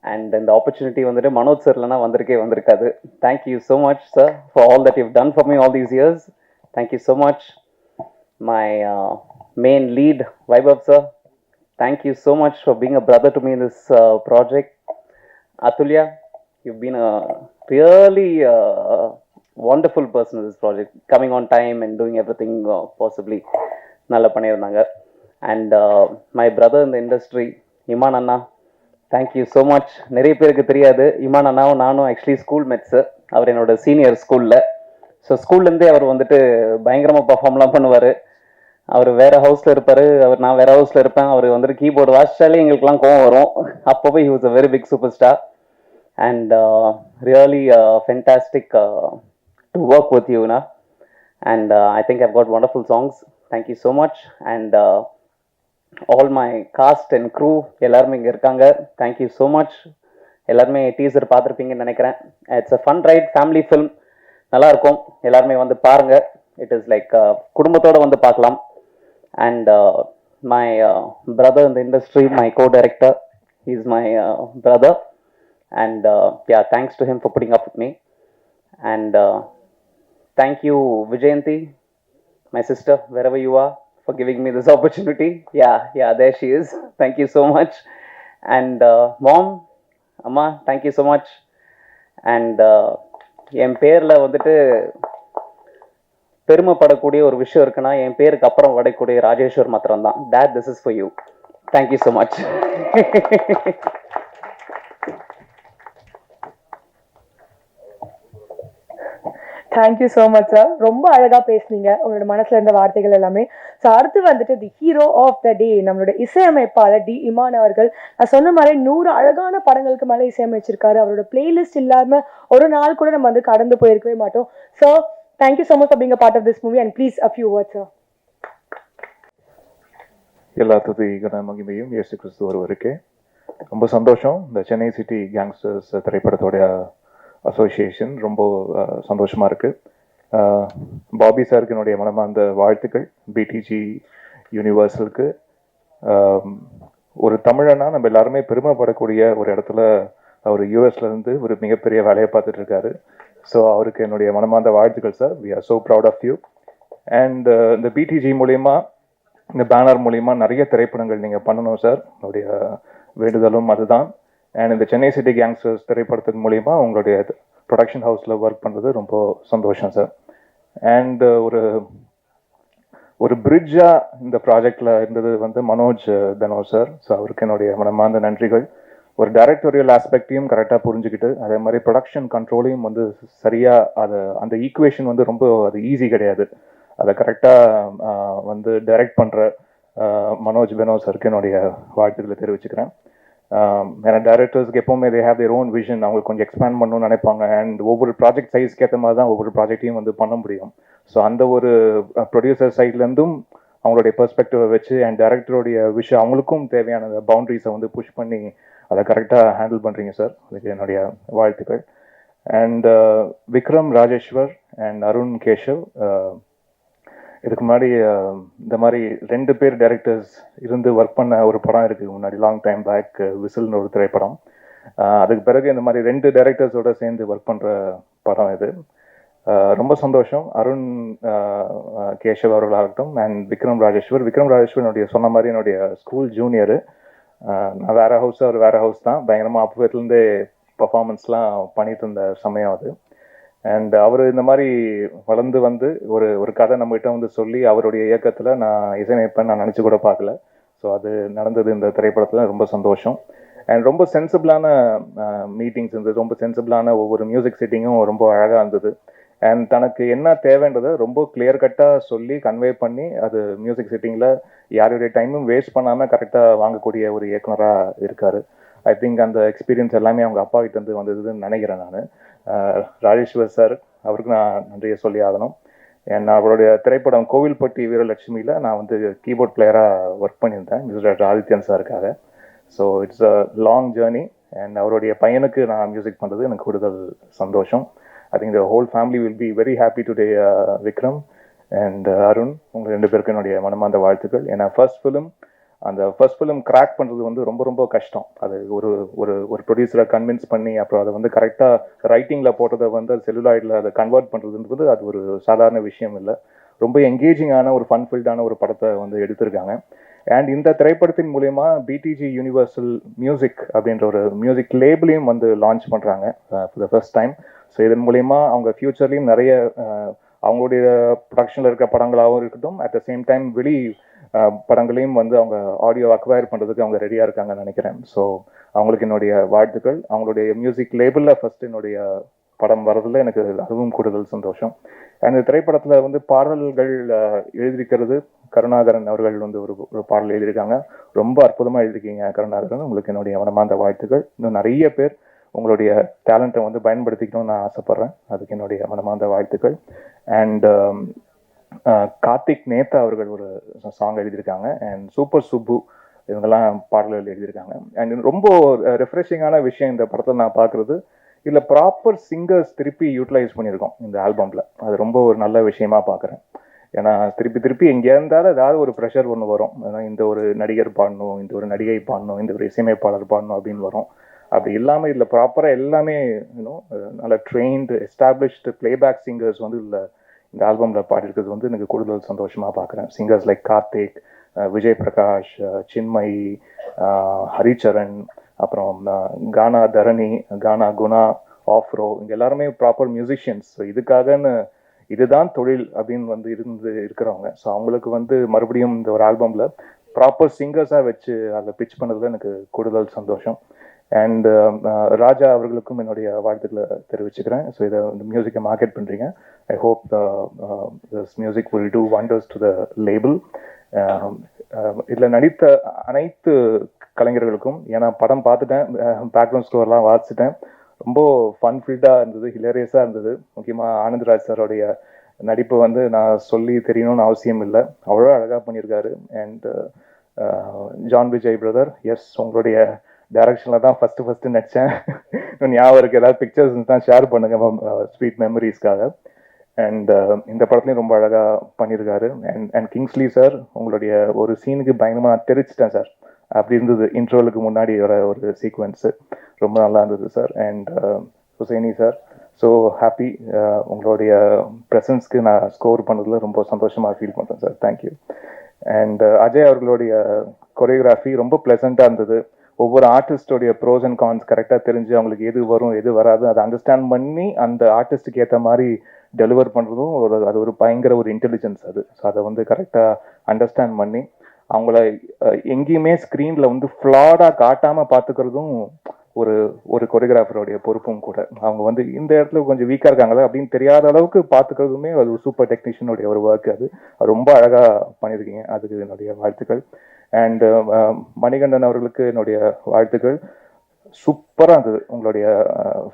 And இந்த opportunity வந்துட்டு மனோஜ் சார் இல்லைனா வந்திருக்காது. Thank you so much sir for all that you've done for me all these years. Thank you so much. My main lead Vaibhav sir, thank you so much for being a brother to me in this project. Atulya, you've been a really wonderful person in this project, coming on time and doing everything possibly நல்லா பண்ணியிருந்தாங்க. And my brother இந்த industry Imman அண்ணா, thank you so much. நிறைய பேருக்கு தெரியாது, இமான் அண்ணாவும் நானும் actually school mates. அவர் என்னோட senior ஸ்கூலில். ஸோ ஸ்கூல்லேருந்தே அவர் வந்துட்டு பயங்கரமாக பர்ஃபார்ம்லாம் பண்ணுவார். அவர் வேறு ஹவுஸில் இருப்பார், நான் வேறு ஹவுஸில் இருப்பேன். அவர் வந்துட்டு கீபோர்டு வாசிச்சாலே எங்களுக்குலாம் கோவம் வரும். அப்போவே he was a very big super star. And really fantastic to work with யூனா. And I think I've got wonderful songs. Thank you so much. And all my cast and crew எல்லாருமே இங்கே இருக்காங்க. Thank you so much. எல்லாருமே teaser பார்த்துருப்பீங்கன்னு நினைக்கிறேன். It's a fun right, family film, நல்லாயிருக்கும். எல்லாருமே வந்து பாருங்கள். இட் இஸ் லைக் குடும்பத்தோடு வந்து பார்க்கலாம். And my brother in the industry, my co-director, he is my brother. And yeah, thanks to him for putting up with me. And thank you, Vijayanti, my sister, wherever you are, for giving me this opportunity. Yeah, there she is. Thank you so much. And mom, amma, thank you so much. And என் பேரில் வந்துட்டு பெருமைப்படக்கூடிய ஒரு விஷயம் இருக்குன்னா, என் பேருக்கு அப்புறம் வரக்கூடிய ராஜேஸ்வர் மாத்திரம் தான். Dad, this is for you. Thank you so much. Thank you so much sir. ரொம்ப அழகாக பேசுனீங்க, உங்களோட மனசில் இருந்த வார்த்தைகள் எல்லாமே. ஸோ அடுத்து வந்துட்டு தி ஹீரோ ஆஃப் த டே, நம்மளோட இசையமைப்பாளர் டி இமான் அவர்கள். நான் சொன்ன மாதிரி 100 அழகான படங்களுக்கு மேலே இசையமைச்சிருக்காரு. அவரோட பிளேலிஸ்ட் இல்லாமல் ஒரு நாள் கூட நம்ம வந்து கடந்து போயிருக்கவே மாட்டோம். So thank you so much for being a part of this movie. And please a few words sir. எல்லா துதிகன மகிமையும் இயேசு கிறிஸ்து ஒருவருக்கே. ரொம்ப சந்தோஷம். இந்த சென்னை சிட்டி கேங்ஸ்டர்ஸ் திரைப்படத்தோடைய அசோசியேஷன் ரொம்ப சந்தோஷமாக இருக்குது. பாபி சாருக்கு என்னுடைய மனமார்ந்த வாழ்த்துக்கள். பிடிஜி யூனிவர்சலுக்கு ஒரு தமிழனா நம்ம எல்லாருமே பெருமைப்படக்கூடிய ஒரு இடத்துல அவர் யூஎஸ்லேருந்து ஒரு மிகப்பெரிய வேலையை பார்த்துட்டு இருக்காரு. ஸோ அவருக்கு என்னுடைய மனமார்ந்த வாழ்த்துக்கள் sir. We are so proud of you. And இந்த பிடிஜி மூலயமா, இந்த பேனர் மூலயமா நிறைய திரைப்படங்கள் நீங்கள் பண்ணணும் சார். என்னுடைய வேண்டுதலும் அதுதான். அண்ட் இந்த சென்னை சிட்டி கேங்ஸ்டர்ஸ் திரைப்படத்தின் மூலிமா உங்களுடைய ப்ரொடக்ஷன் ஹவுஸில் ஒர்க் பண்ணுறது ரொம்ப சந்தோஷம் சார். அண்ட் ஒரு பிரிட்ஜாக இந்த ப்ராஜெக்டில் இருந்தது வந்து மனோஜ் பெனோ சார். ஸோ அவருக்கு என்னுடைய மனமார்ந்த நன்றிகள். ஒரு டைரக்டோரியல் ஆஸ்பெக்டையும் கரெக்டாக புரிஞ்சுக்கிட்டு, அதே மாதிரி ப்ரொடக்ஷன் கண்ட்ரோலையும் வந்து சரியாக அந்த ஈக்குவேஷன் வந்து ரொம்ப அது ஈஸி கிடையாது. அதை கரெக்டாக வந்து டைரக்ட் பண்ணுற மனோஜ் பெனோ சாருக்கு என்னுடைய வாழ்த்துக்களை தெரிவிச்சுக்கிறேன். ஏன்னா டைரக்டர்ஸ்க்கு எப்போவுமே they have their own vision. அவங்களுக்கு கொஞ்சம் எக்ஸ்பேண்ட் பண்ணணும்னு நினைப்பாங்க. அண்ட் ஒவ்வொரு ப்ராஜெக்ட் சைஸ்க்கு ஏற்ற மாதிரி தான் ஒவ்வொரு ப்ராஜெக்டையும் வந்து பண்ண முடியும். ஸோ அந்த ஒரு ப்ரொடியூசர் சைட்லேருந்தும் அவங்களுடைய பெர்ஸ்பெக்டிவை வச்சு அண்ட் டைரக்டருடைய விஷயம் அவங்களுக்கும் தேவையான பவுண்ட்ரிஸை வந்து புஷ் பண்ணி அதை கரெக்டாக ஹேண்டில் பண்ணுறீங்க சார். அதுக்கு என்னுடைய வாழ்த்துக்கள். அண்ட் விக்ரம் ராஜேஸ்வர் அண்ட் அருண் கேஷவ், இதுக்கு முன்னாடி இந்த மாதிரி 2 பேர் டைரக்டர்ஸ் இருந்து ஒர்க் பண்ண ஒரு படம் இருக்குது முன்னாடி, லாங் டைம் பேக், விசில்னு ஒரு திரைப்படம். அதுக்கு பிறகு இந்த மாதிரி 2 டைரக்டர்ஸோடு சேர்ந்து ஒர்க் பண்ணுற படம் இது. ரொம்ப சந்தோஷம். அருண் கேஷவ் அவர்களாகட்டும் அண்ட் விக்ரம் ராஜேஸ்வர் என்னுடைய சொன்ன மாதிரி என்னுடைய ஸ்கூல் ஜூனியரு. நான் வேற ஹவுஸ், அவர் வேற ஹவுஸ் தான். பயங்கரமாக அப்போத்துலேருந்தே பர்ஃபார்மன்ஸ்லாம் பண்ணிட்டு இருந்த சமயம் அது. அண்ட் அவர் இந்த மாதிரி வளர்ந்து வந்து ஒரு கதை நம்மகிட்ட வந்து சொல்லி அவருடைய இயக்கத்தில் நான் இசையமைப்பேன் நான் நினச்சி கூட பார்க்கல. ஸோ அது நடந்தது இந்த திரைப்படத்தில். ரொம்ப சந்தோஷம். அண்ட் ரொம்ப சென்சிபிளான மீட்டிங்ஸ் இருந்தது. ரொம்ப சென்சிபிளான ஒவ்வொரு மியூசிக் செட்டிங்கும் ரொம்ப அழகாக இருந்தது. அண்ட் தனக்கு என்ன தேவைன்றதை ரொம்ப கிளியர் கட்டாக சொல்லி கன்வே பண்ணி அது மியூசிக் செட்டிங்கில் யாருடைய டைமும் வேஸ்ட் பண்ணாமல் கரெக்டாக வாங்கக்கூடிய ஒரு இயக்குனராக இருக்கார். ஐ திங்க் அந்த எக்ஸ்பீரியன்ஸ் எல்லாமே அவங்க அப்பா கிட்டேருந்து வந்ததுன்னு நினைக்கிறேன் நான். ராஜேஸ்வர் சார் அவருக்கு நான் நன்றியை சொல்லி ஆகணும். நான் அவருடைய திரைப்படம் கோவில்பட்டி வீரலட்சுமியில் நான் வந்து கீபோர்ட் பிளேயராக ஒர்க் பண்ணியிருந்தேன் மியூசிக் ஆதித்யன் சாருக்காக. So it's a long journey. And அவருடைய பையனுக்கு நான் மியூசிக் பண்ணுறது எனக்கு கூடுதல் சந்தோஷம். I think the whole family will be very happy today. Vikram and Arun, உங்கள் 2 பேருக்கும் என்னுடைய மனமார்ந்த வாழ்த்துக்கள். ஏன்னா ஃபர்ஸ்ட் ஃபிலிம் கிராக் பண்ணுறது வந்து ரொம்ப ரொம்ப கஷ்டம். அது ஒரு ப்ரொடியூசரை கன்வின்ஸ் பண்ணி அப்புறம் அதை வந்து கரெக்டாக ரைட்டிங்கில் போட்டதை வந்து அது செல்லுலாய்டில் அதை கன்வெர்ட் பண்ணுறதுன்றது அது ஒரு சாதாரண விஷயம் இல்லை. ரொம்ப என்கேஜிங்கான ஒரு ஃபன்ஃபில்டான ஒரு படத்தை வந்து எடுத்திருக்காங்க. அண்ட் இந்த திரைப்படத்தின் மூலயமா பிடிஜி யூனிவர்சல் மியூசிக் அப்படின்ற ஒரு மியூசிக் லேபிளையும் வந்து லான்ச் பண்ணுறாங்க for the first time. So இதன் மூலயமா அவங்க ஃப்யூச்சர்லேயும் நிறைய அவங்களுடைய ப்ரொடக்ஷனில் இருக்க படங்களாகவும் இருக்கட்டும், அட் த சேம் டைம் வெளி படங்களையும் வந்து அவங்க ஆடியோ அக்வயர் பண்ணுறதுக்கு அவங்க ரெடியாக இருக்காங்கன்னு நினைக்கிறேன். ஸோ அவங்களுக்கு என்னுடைய வாழ்த்துக்கள். அவங்களுடைய மியூசிக் லேபிளில் ஃபர்ஸ்ட் என்னுடைய படம் வர்றதுல எனக்கு அதுவும் கூடுதல் சந்தோஷம். அந்த திரைப்படத்தில் வந்து பாடல்கள் எழுதியிருக்கிறது கருணாகரன் அவர்கள் வந்து ஒரு பாடல் எழுதியிருக்காங்க. ரொம்ப அற்புதமாக எழுதியிருக்கீங்க கருணாகரன். உங்களுக்கு என்னுடைய மனமார்ந்த வாழ்த்துக்கள். இன்னும் நிறைய பேர் உங்களுடைய டேலண்ட்டை வந்து பயன்படுத்திக்கணும்னு நான் ஆசைப்பட்றேன். அதுக்கு என்னுடைய மனமார்ந்த வாழ்த்துக்கள். அண்ட் கார்த்திக் நேத்தா அவர்கள் ஒரு சாங் எழுதியிருக்காங்க. அண்ட் சூப்பர் சுப்பு இவங்கெல்லாம் பாடல்கள் எழுதியிருக்காங்க. அண்ட் ரொம்ப ரெஃப்ரெஷிங்கான விஷயம் இந்த படத்தில் நான் பார்க்குறது, இதில் ப்ராப்பர் சிங்கர்ஸ் திருப்பி யூட்டிலைஸ் பண்ணியிருக்கோம் இந்த ஆல்பமில். அது ரொம்ப ஒரு நல்ல விஷயமா பார்க்குறேன். ஏன்னா திருப்பி எங்கே இருந்தாலும் ஏதாவது ஒரு ப்ரெஷர் ஒன்று வரும். ஏன்னா இந்த ஒரு நடிகர் பாடணும், இந்த ஒரு நடிகை பாடணும், இந்த ஒரு இசையமைப்பாளர் பாடணும் அப்படின்னு வரும். அப்படி இல்லாமல் இதில் ப்ராப்பராக எல்லாமே இன்னும் நல்ல ட்ரெயின்டு எஸ்டாப்ளிஷ்டு பிளேபேக் சிங்கர்ஸ் வந்து இந்த ஆல்பமில் பாடியிருக்கிறது வந்து எனக்கு கூடுதல் சந்தோஷமாக பார்க்குறேன். சிங்கர்ஸ் லைக் கார்த்திக், விஜய் பிரகாஷ், சின்மயி, ஹரிச்சரன், அப்புறம் கானா தரணி, கானா குணா, ஆஃப்ரோ, இங்கே எல்லாருமே ப்ராப்பர் மியூசிஷியன்ஸ். இதுக்காகன்னு இதுதான் தொழில் அப்படின்னு வந்து இருக்கிறவங்க. ஸோ அவங்களுக்கு வந்து மறுபடியும் இந்த ஒரு ஆல்பமில் ப்ராப்பர் சிங்கர்ஸாக வச்சு அதை பிச் பண்ணதில் எனக்கு கூடுதல் சந்தோஷம். அண்ட் ராஜா அவர்களுக்கும் என்னுடைய வாழ்த்துக்களை தெரிவிச்சுக்கிறேன். ஸோ இதை வந்து மியூசிக்கை மார்க்கெட் பண்ணுறீங்க. I hope this music will do wonders to the label. இதில் நடித்த அனைத்து கலைஞர்களுக்கும், ஏன்னா படம் பார்த்துட்டேன், பேக்ரவுண்ட் ஸ்கோர்லாம் வாசிச்சிட்டேன், ரொம்ப ஃபன்ஃபில்டாக இருந்தது, ஹிலேரியஸாக இருந்தது. முக்கியமாக ஆனந்த்ராஜ் சாரோடைய நடிப்பு வந்து நான் சொல்லி தெரியணும்னு அவசியம் இல்லை, அவ்வளோ அழகாக பண்ணியிருக்காரு. And John Vijay brother, yes உங்களுடைய டைரக்ஷனில் தான் ஃபஸ்ட்டு நடித்தேன். ஞாபகம் இருக்குது, ஏதாவது பிக்சர்ஸ் தான் ஷேர் பண்ணுங்கள் ஸ்வீட் மெமரிஸ்க்காக. அண்ட் இந்த படத்துலையும் ரொம்ப அழகாக பண்ணியிருக்காரு. அண்ட் கிங்ஸ்லி சார், உங்களுடைய ஒரு சீனுக்கு பயங்கரமாக நான் தெரிச்சிட்டேன் சார். அப்படி இருந்தது இன்ட்ரோலுக்கு முன்னாடி வர ஒரு சீக்வன்ஸு, ரொம்ப நல்லா இருந்தது sir. And Husaini sir, so happy உங்களுடைய ப்ரெசன்ஸ்க்கு நான் ஸ்கோர் பண்ணதில் ரொம்ப சந்தோஷமாக ஃபீல் பண்ணுறேன் சார். தேங்க்யூ. அண்ட் அஜய் அவர்களுடைய கொரியோகிராஃபி ரொம்ப ப்ளசண்ட்டாக இருந்தது. ஒவ்வொரு ஆர்டிஸ்டோடைய ப்ரோஸ் அண்ட் கான்ஸ் கரெக்டாக தெரிஞ்சு அவங்களுக்கு எது வரும் எது வராது அதை அண்டர்ஸ்டாண்ட் பண்ணி அந்த ஆர்டிஸ்ட்டுக்கு ஏற்ற மாதிரி டெலிவர் பண்ணுறதும் அது ஒரு பயங்கர ஒரு இன்டெலிஜென்ஸ் அது. ஸோ அதை வந்து கரெக்டாக அண்டர்ஸ்டாண்ட் பண்ணி அவங்கள எங்கேயுமே ஸ்க்ரீனில் வந்து ஃப்ளாடாக காட்டாமல் பார்த்துக்கிறதும் ஒரு கொரியோகிராஃபருடைய பொறுப்பும் கூட. அவங்க வந்து இந்த இடத்துல கொஞ்சம் வீக்காக இருக்காங்களே அப்படின்னு தெரியாத அளவுக்கு பார்த்துக்கிறதுமே அது ஒரு சூப்பர் டெக்னீஷியனுடைய ஒரு ஒர்க். அது ரொம்ப அழகாக பண்ணியிருக்கீங்க, அதுக்கு என்னுடைய வாழ்த்துக்கள். அண்ட் மணிகண்டன் அவர்களுக்கு என்னுடைய வாழ்த்துக்கள். சூப்பராக இருந்தது உங்களுடைய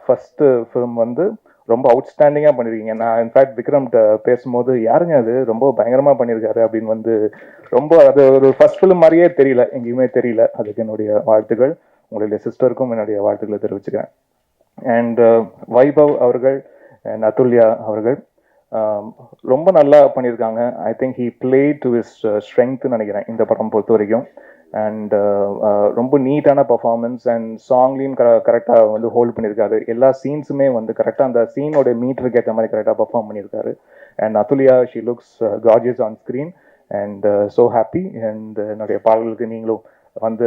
ஃபஸ்ட்டு ஃபிலிம் வந்து ரொம்ப அவுட்ஸ்டாண்டிங்காக பண்ணியிருக்கீங்க. நான் இன்ஃபேக்ட் விக்ரம்கிட்ட பேசும்போது யாருங்க அது ரொம்ப பயங்கரமாக பண்ணியிருக்காரு அப்படின்னு வந்து ரொம்ப அது ஒரு ஃபர்ஸ்ட் ஃபிலிம் மாதிரியே தெரியல, எங்கேயுமே தெரியல. அதுக்கு என்னுடைய வாழ்த்துக்கள். உங்களுடைய சிஸ்டருக்கும் என்னுடைய வாழ்த்துக்களை தெரிவிச்சுக்கிறேன். அண்ட் வைபவ் அவர்கள் அண்ட் அதுல்யா அவர்கள் ரொம்ப நல்லா பண்ணியிருக்காங்க. I think he play to his ஸ்ட்ரெங்க்த்னு நினைக்கிறேன் இந்த படம் பொறுத்த வரைக்கும். அண்ட் ரொம்ப நீட்டான பர்ஃபார்மன்ஸ் அண்ட் சாங்லேயும் கரெக்டாக வந்து ஹோல்ட் பண்ணியிருக்காரு. எல்லா சீன்ஸுமே வந்து கரெக்டாக அந்த சீனோட மீட்டருக்கு ஏற்ற மாதிரி கரெக்டாக பர்ஃபார்ம் பண்ணியிருக்காரு. And Athulya she looks gorgeous on screen and so happy. And என்னுடைய பாடல்களுக்கு நீங்களும் வந்து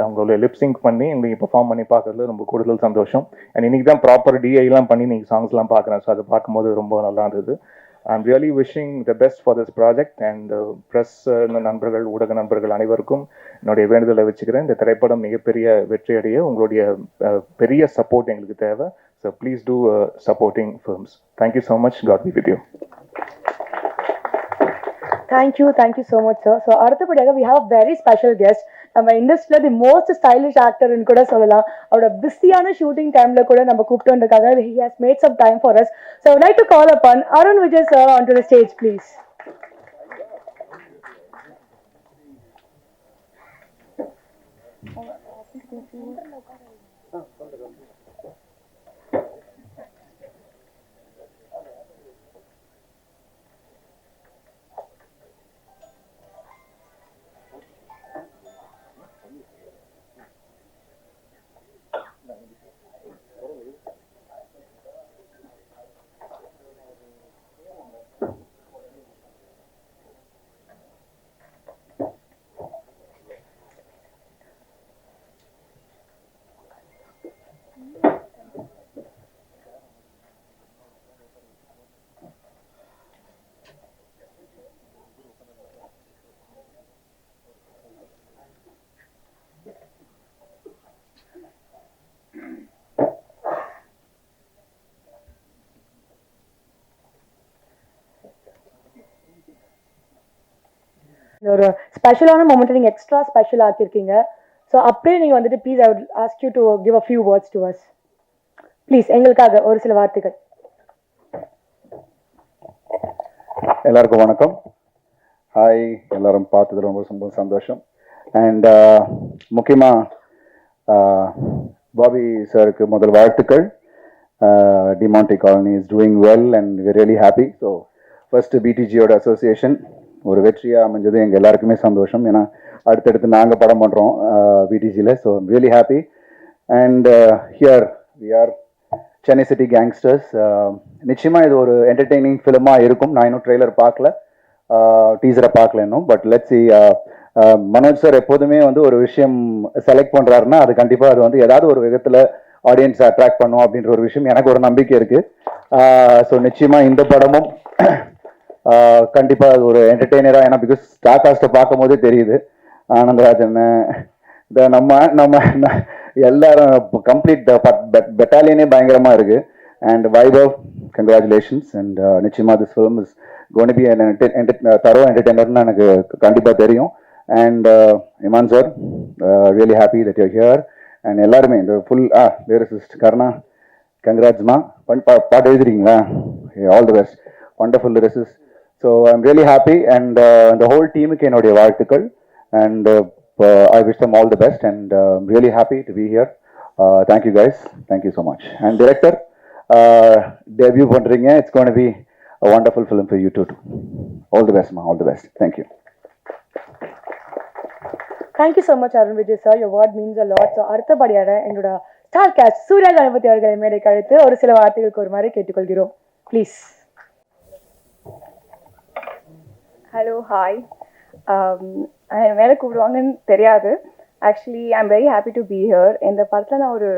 அவங்களோட லிப்சிங்க் பண்ணி நீங்கள் பெர்ஃபார்ம் பண்ணி பார்க்கறதுல ரொம்ப கூடுதல் சந்தோஷம். அண்ட் இன்றைக்கி தான் ப்ராப்பர் டிஐலாம் பண்ணி நீங்கள் சாங்ஸ்லாம் பார்க்குறேன். ஸோ அதை பார்க்கும்போது ரொம்ப நல்லா இருந்தது. I'm really wishing the best for this project. And press நண்பர்கள், ஊடக நண்பர்கள் அனைவருக்கும் என்னுடைய வேண்டுதலை வச்சுக்கிறேன். இந்த திரைப்படம் மிகப்பெரிய வெற்றி அடைய உங்களுடைய பெரிய சப்போர்ட் எங்களுக்கு தேவை. So please do supporting films. Thank you so much. God be with you. Thank you so much, sir. So அடுத்தபடியாக we have a very special guest. நம்ம இண்டஸ்ட்ரியில தி மோஸ்ட் ஸ்டைலிஷ் ஆக்டர்னு கூட சொல்லலாம். அவரோட பிஸியான ஷூட்டிங் டைம்ல கூட நம்ம கூப்பிட்டு வந்திருக்காங்க. He has made some time for us. So I would like to call upon Arun Vijay sir onto the stage, please. ஒரு ஸ்பெஷலான மொமெண்ட் நீங்க எக்ஸ்ட்ரா ஸ்பெஷல் ஆக்கியிருக்கீங்க. ஸோ அப்படியே நீங்க வந்துட்டு please I would ask you to give a few words to us. Please எங்களுக்காக ஒரு சில வார்த்தைகள். எல்லாருக்கும் வணக்கம். ஹாய், எல்லாரும் பார்த்தது ரொம்ப ரொம்ப சந்தோஷம். அண்ட் முக்கியமாக பாபி சாருக்கு முதல் வாழ்த்துக்கள். Demonte Colony is doing well and we really happy. So first பிடிஜியோட அசோசியேஷன் ஒரு வெற்றியாக அமைஞ்சது எங்கள் எல்லாருக்குமே சந்தோஷம். ஏன்னா அடுத்தடுத்து நாங்கள் படம் பண்ணுறோம் பிடிஜியில். So really happy. And here we are Chennai city gangsters. நிச்சயமாக இது ஒரு என்டர்டெய்னிங் ஃபிலிமாக இருக்கும். நான் இன்னும் ட்ரெய்லர் பார்க்கல, டீசரை பார்க்கல இன்னும். But let's see. Manoj sir எப்போதுமே வந்து ஒரு விஷயம் செலக்ட் பண்ணுறாருன்னா அது கண்டிப்பாக அது வந்து ஏதாவது ஒரு விதத்தில் ஆடியன்ஸை அட்ராக்ட் பண்ணும் அப்படின்ற ஒரு விஷயம் எனக்கு ஒரு நம்பிக்கை இருக்குது. ஸோ நிச்சயமாக இந்த படமும் கண்டிப்பாக அது ஒரு என்டர்டெய்னராக, ஏன்னா பிகாஸ் ஸ்டார் காஸ்ட்டை பார்க்கும் போதே தெரியுது. ஆனந்தராஜன், இந்த நம்ம எல்லாரும் கம்ப்ளீட் பெட்டாலியனே பயங்கரமாக இருக்குது. And Vaibhav, congratulations. அண்ட் நிச்சயமாக this film is gonna be thorough என்டர்டெய்னர்னு எனக்கு கண்டிப்பாக தெரியும். And Imman sir, really happy that you here. And எல்லாருமே இந்த ஃபுல் லிரிசிஸ்ட் கர்ணா, கங்க்ராட்ஸ்மா. பாட்டு எழுதுறீங்களா? All the best. Wonderful lyricist. So I am really happy. And இந்த ஹோல் டீமுக்கு என்னுடைய வாழ்த்துக்கள். And I wish them all the best, and I'm really happy to be here. Thank you guys. Thank you so much. And director, debut பண்றீங்க. It's going to be a wonderful film for you too. All the best, ma. All the best. Thank you. Thank you so much, Arun Vijay sir. Your word means a lot. So அடுத்தபடியாக எங்களோட star caste Surya Ganapathi அவர்களை மேடைக்கு அழைத்து ஒரு சில வார்த்தைகளுக்கு ஒரு மாதிரி கேட்டுக்கொள்கிறோம். ப்ளீஸ். Hello, hi. மேலே கூப்பிடுவாங்கன்னு தெரியாது. Actually I am very happy to be here. இந்த படத்தில் நான் ஒரு